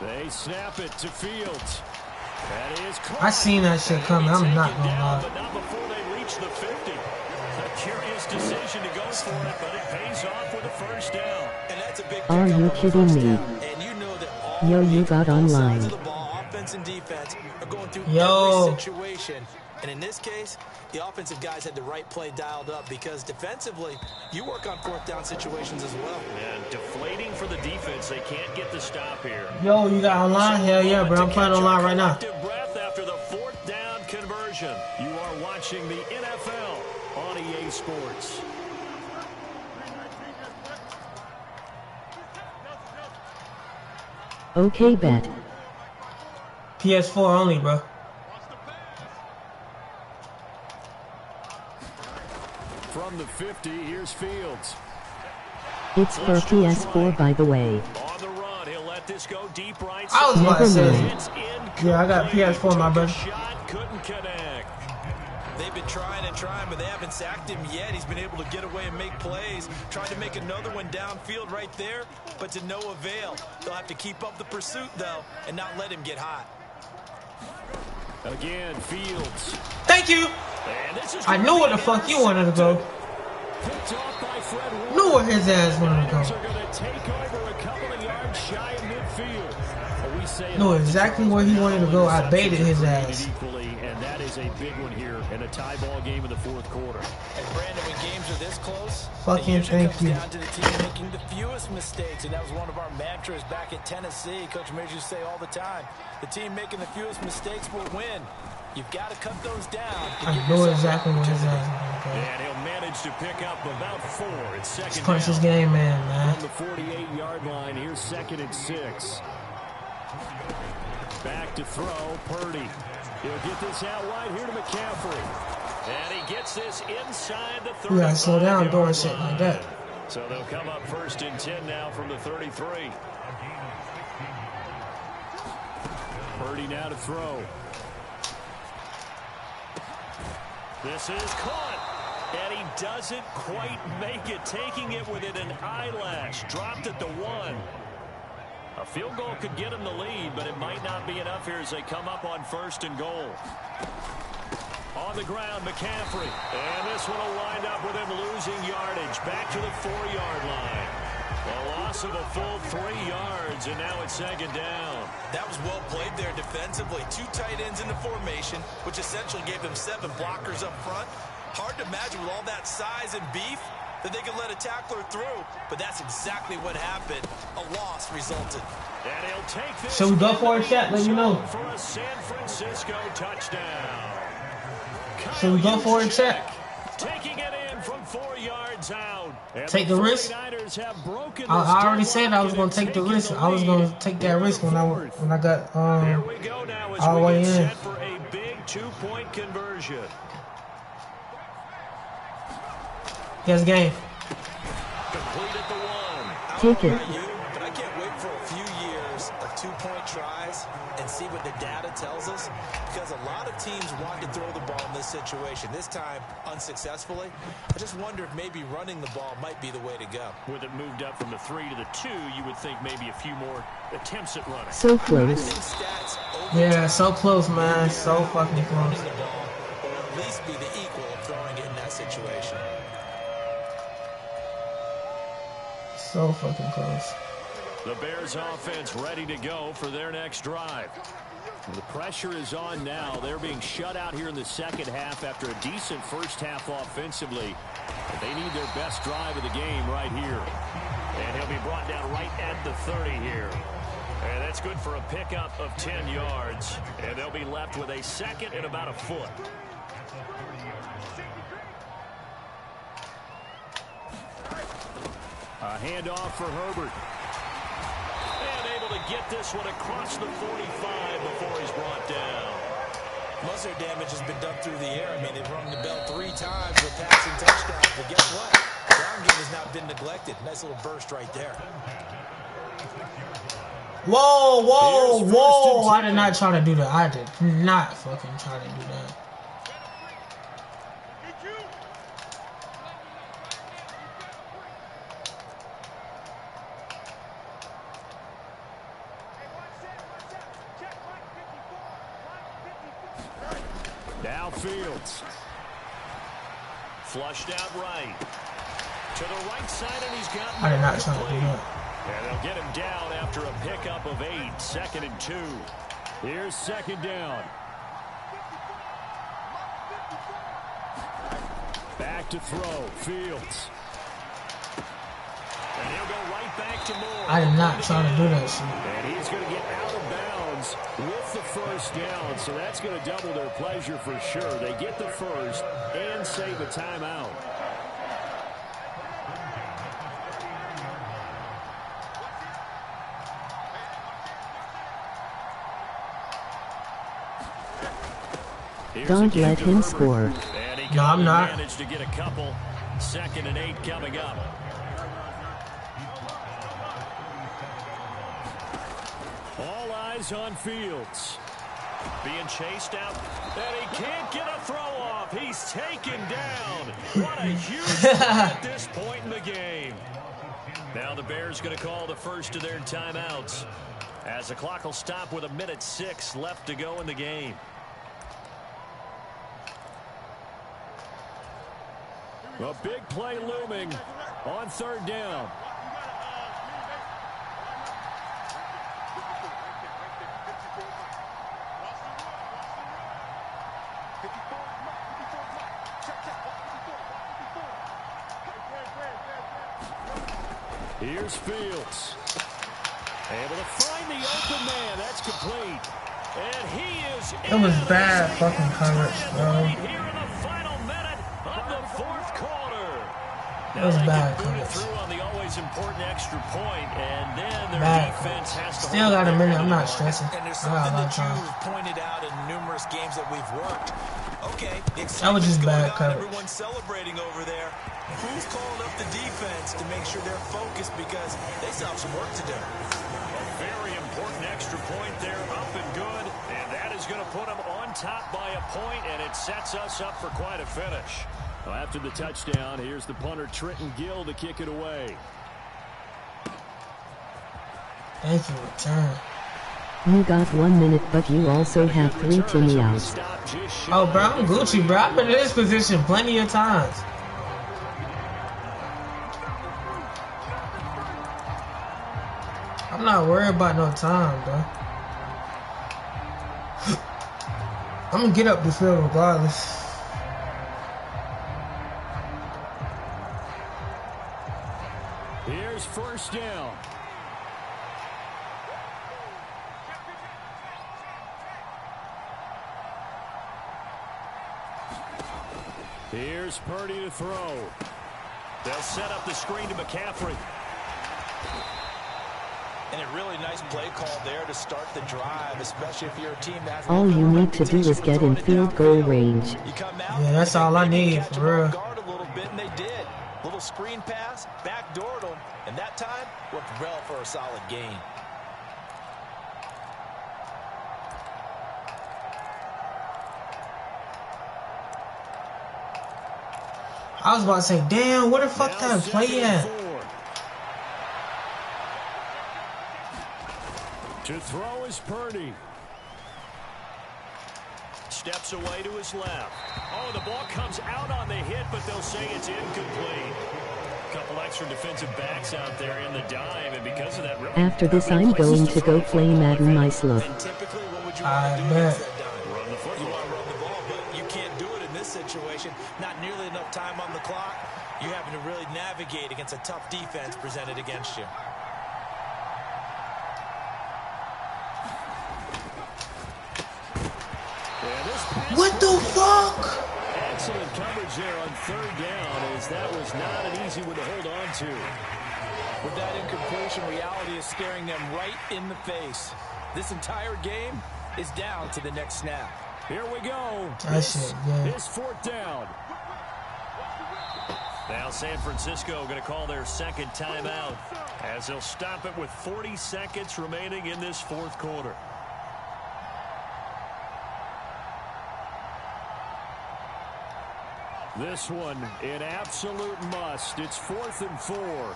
They snap it to Fields. That is I seen that shit coming. I'm not gonna lie. But not before they reach the 50. A curious decision to go for it, but it pays off with a first down. And that's a big Are you kidding me? And you know that all Yo, you got online. sides of the ball, offense and defense, are going through Yo. every situation. And in this case, the offensive guys had the right play dialed up, because defensively, you work on 4th down situations as well. And deflating for the defense. They can't get the stop here. Yo, you got online? Hell yeah, bro. I'm playing online right now. Breath after the 4th down conversion. You are watching the NFL on EA Sports. Okay, bet. PS4 only, bro. From the 50, here's Fields. It's for PS4, by the way. On the run, he'll let this go deep right. I was about to say, It's yeah, I got PS4, my brother. shot, couldn't connect. They've been trying and trying, but they haven't sacked him yet. He's been able to get away and make plays. Tried to make another one downfield right there, but to no avail. They'll have to keep up the pursuit, though, and not let him get hot. Again, Fields. Thank you. And this is I knew where the fuck you wanted to go. picked off by Fred Warner. Knew where his ass wanted to Niners go. are going to take over a couple of yards shy of midfield. But we say Knew exactly where he wanted to go. I baited his ass. Equally, and that is a big one here in a tie ball game in the 4th quarter. And Brandon, when games are this close, Fucking it usually thank comes you. down to the team making the fewest mistakes, and that was one of our mantras back at Tennessee. Coach Major used to say all the time, the team making the fewest mistakes will win. You've got to cut those down. I know exactly where his ass is going to And he'll manage to pick up about 4. It's second go. Punch down. this game, man. From the 48-yard line, here's 2nd and 6. Back to throw, Purdy. He'll get this out wide here to McCaffrey. And he gets this inside the 35. You gotta slow down doing shit like that. So they'll come up 1st and 10 now from the 33. Purdy now to throw. This is caught. And he doesn't quite make it, taking it within an eyelash. Dropped at the 1. A field goal could get him the lead, but it might not be enough here as they come up on 1st and goal. On the ground, McCaffrey. And this one will wind up with him losing yardage. Back to the 4-yard line. A loss of a full 3 yards, and now it's 2nd down. That was well played there defensively. 2 tight ends in the formation, which essentially gave them 7 blockers up front. Hard to imagine with all that size and beef that they could let a tackler through, but that's exactly what happened. A loss resulted. And he'll take this. So we go for a chat, let me know. For a San Francisco touchdown. So we go for a chat. Taking it in from 4 yards out. And take the risk. I already said I was going to take the risk. I was going to take that risk when I got There we go now as all the way we get in. set for a big 2-point conversion. Yes, game. Complete at the 1. Take it. But I can't wait for a few years of 2-point tries and see what the data tells us, because a lot of teams want to throw the ball in this situation. This time, unsuccessfully. I just wonder if maybe running the ball might be the way to go. With it moved up from the 3 to the 2, you would think maybe a few more attempts at running. So close. Yeah, so close, man. So fucking close. The ball, or at least be the equal of throwing it in that situation. So fucking close. The Bears offense ready to go for their next drive. The pressure is on now. They're being shut out here in the 2nd half after a decent first half offensively. But they need their best drive of the game right here. And he'll be brought down right at the 30 here. And that's good for a pickup of 10 yards. And they'll be left with a 2nd and about a foot. A handoff for Herbert. And able to get this one across the 45 before he's brought down. Most of their damage has been done through the air. I mean, they've rung the bell 3 times with passing touchdowns. But guess what? The ground game has not been neglected. Nice little burst right there. Whoa, whoa, whoa. I did not try to do that. I did not fucking try to do that. Now Fields. Flushed out right. To the right side, and he's got... I did not try to do that. And they'll get him down after a pickup of 8. 2nd and 2. Here's 2nd down. Back to throw. Fields. And he'll go right back to Moore. I did not try to do that shit. And he's going to get out of bounds with the 1st down. So that's going to double their pleasure for sure. They get the 1st and save a timeout. Don't let him score. No, I'm not. Managed to get a couple. 2nd and 8 coming up. All eyes on Fields. Being chased out. And he can't get a throw off. He's taken down. What a huge play at this point in the game. Now the Bears going to call the first of their timeouts, as the clock will stop with 1:06 left to go in the game. A big play looming on 3rd down. Here's Fields. Able to find the open man. That's complete. And he is... It was bad fucking coverage, bro. Here in the final minute of the 4th quarter. It was bad coverage. Through on the always important extra point, and then their Bad. defense has to... Still got a minute. I'm not stressing. And there's I got a something lot of that time. you've pointed out in numerous games that we've worked. Okay, the That was just excitement's bad going on, coverage. everyone's celebrating over there. Who's calling up the defense to make sure they're focused, because they still have some work to do? A very important extra point there, up and good, and that is going to put them on top by a point, and it sets us up for quite a finish. Well, after the touchdown, here's the punter Trenton Gill to kick it away. Thank you, return. You got 1 minute, but you also have 3 Timmy outs. Oh, bro, I'm Gucci, bro. I've been in this position plenty of times. I'm not worried about no time, bro. I'm gonna get up the field regardless. Here's first down. Here's Purdy to throw. They'll set up the screen to McCaffrey. And a really nice play call there to start the drive, especially if you're a team that has All you need to do is get in field goal range. Yeah, that's all I need, for real. Guard a little bit, and they did. Little screen pass, backdoored them, and that time worked well for a solid gain. I was about to say, damn, where the fuck that play at? To throw is Purdy. Steps away to his left. Oh, the ball comes out on the hit, but they'll say it's incomplete. A couple extra defensive backs out there in the dime, and because of that... After this, I'm going to go play Madden myself. And typically, what would you I want to do bet. against that dime? Run the football. You want to run the ball, but you can't do it in this situation. Not nearly enough time on the clock. You're having to really navigate against a tough defense presented against you. What the fuck? Excellent coverage there on third down, as that was not an easy one to hold on to. With that incompletion, reality is staring them right in the face. This entire game is down to the next snap. Here we go. This yeah. is fourth down. Now San Francisco going to call their second timeout, as they'll stop it with 40 seconds remaining in this fourth quarter. This one, an absolute must. It's 4th and 4.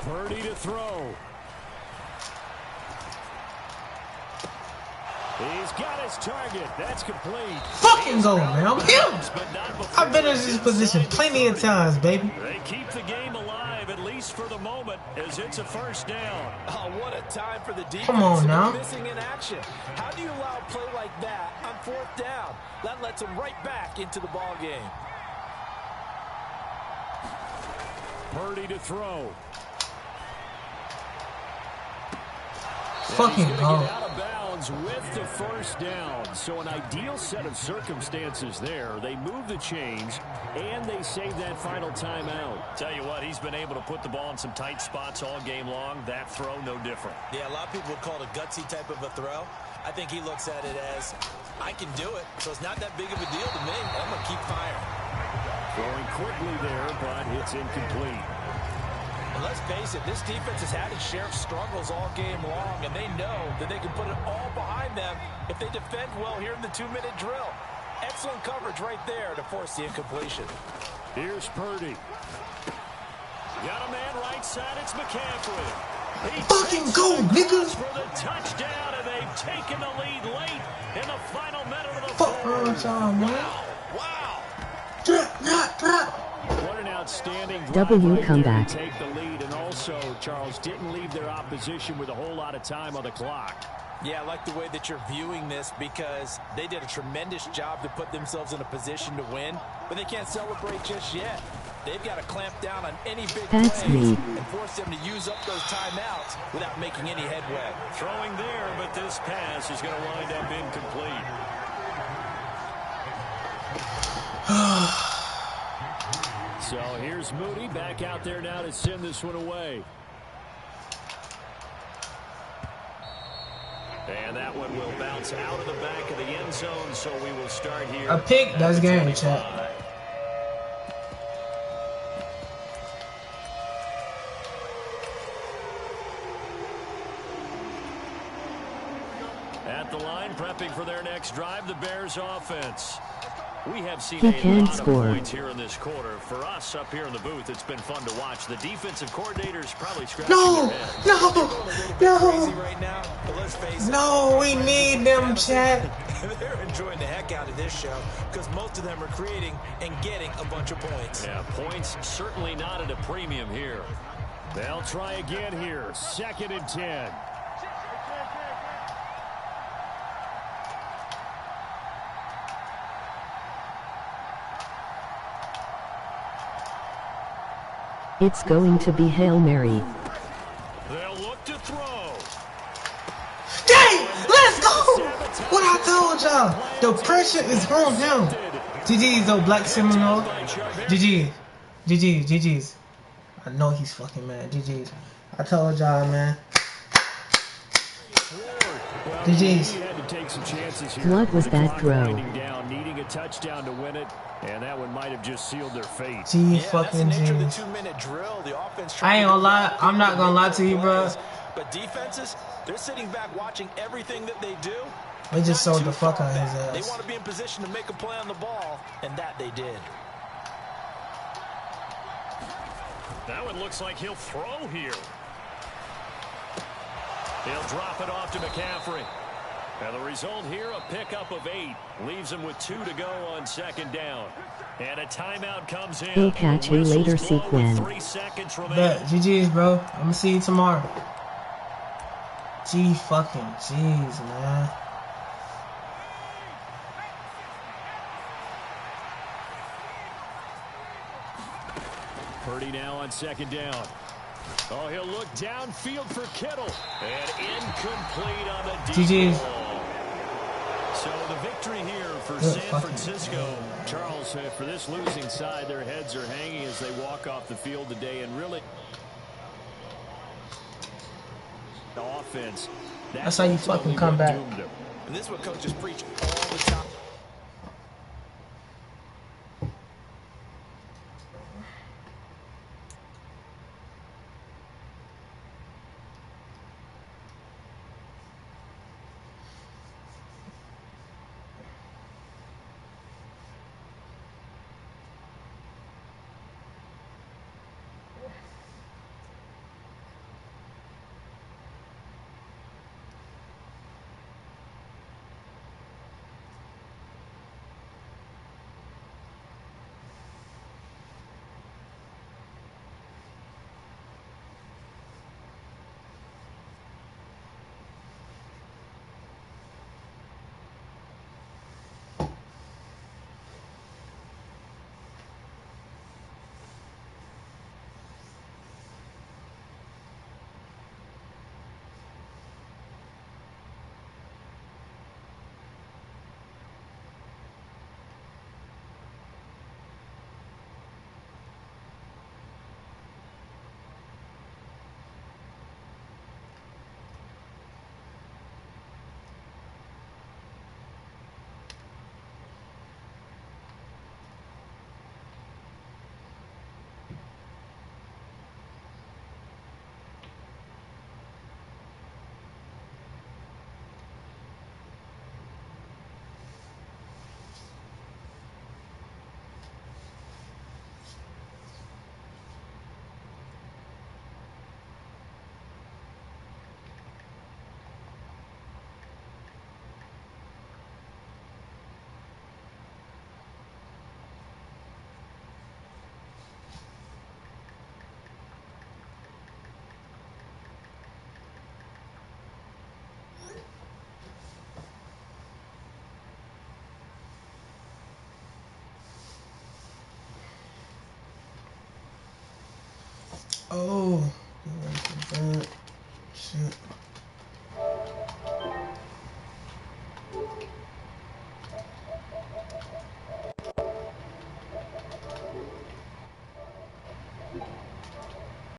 Purdy to throw. He's got his target. That's complete. Fucking go, man. I'm him. I've been in this position plenty of times, baby. They keep the game alive, at least for the moment, as it's a first down. Oh, what a time for the defense. Come on now. Missing in action. How do you allow a play like that on fourth down? That lets them right back into the ball game. Purdy to throw. Fucking go. Out of bounds with the first down. So an ideal set of circumstances there. They move the chains, and they save that final timeout. Tell you what, he's been able to put the ball in some tight spots all game long. That throw, no different. Yeah, a lot of people would call it a gutsy type of a throw. I think he looks at it as, I can do it, so it's not that big of a deal to me. I'm going to keep firing. Throwing quickly there, but it's incomplete. And let's face it, this defense has had its share of struggles all game long, and they know that they can put it all behind them if they defend well here in the 2-minute drill. Excellent coverage right there to force the incompletion. Here's Purdy. Got a man right side, it's McCaffrey. He Fucking go, nigga. For the touchdown, and they've taken the lead late in the final minute of the Fuck fourth. on time, man. Wow. Drop. What an outstanding W right comeback. there to take the lead, and also, Charles, didn't leave their opposition with a whole lot of time on the clock. Yeah, I like the way that you're viewing this because they did a tremendous job to put themselves in a position to win, but they can't celebrate just yet. They've got to clamp down on any big That's plays me. and force them to use up those timeouts without making any headway. Throwing there, but this pass is going to wind up incomplete. So here's Moody back out there now to send this one away. And that one will bounce out of the back of the end zone, so we will start here. A pick, that's game, chat. At the line, prepping for their next drive, the Bears offense. We have seen He a can lot score. of points here in this quarter. For us up here in the booth, it's been fun to watch. The defensive coordinators probably scratching their heads. No, we need them, Chad. They're enjoying the heck out of this show because most of them are creating and getting a bunch of points. Yeah, points certainly not at a premium here. They'll try again here. 2nd and 10. It's going to be Hail Mary. They'll look to throw. Dang! Let's go! What I told y'all, the pressure is on him. GG's though, Black Seminole. GG's. I know he's fucking mad. GG's. I told y'all, man. GG's. What was that throw? Needing a touchdown to win it, and that one might have just sealed their fate. G fucking G. I ain't gonna lie. I'm not gonna lie to you, bro. But defenses, they're sitting back watching everything that they do. They just sold the fuck out of his ass. They want to be in position to make a play on the ball, and that they did. That one looks like he'll throw here. He'll drop it off to McCaffrey. And the result here, a pickup of 8. Leaves him with 2 to go on 2nd down. And a timeout comes in. We'll catch you later, Sequan. 3 seconds remaining. Bet. GG's, bro. I'm gonna see you tomorrow. G fucking G's, man. Purdy now on 2nd down. Oh, he'll look downfield for Kittle. And incomplete on the deep GG's. ball. So the victory here for San Francisco. Charles, for this losing side, their heads are hanging as they walk off the field today. And really, the offense. That's how you fucking come back. And this is what coaches preach all the time. Oh.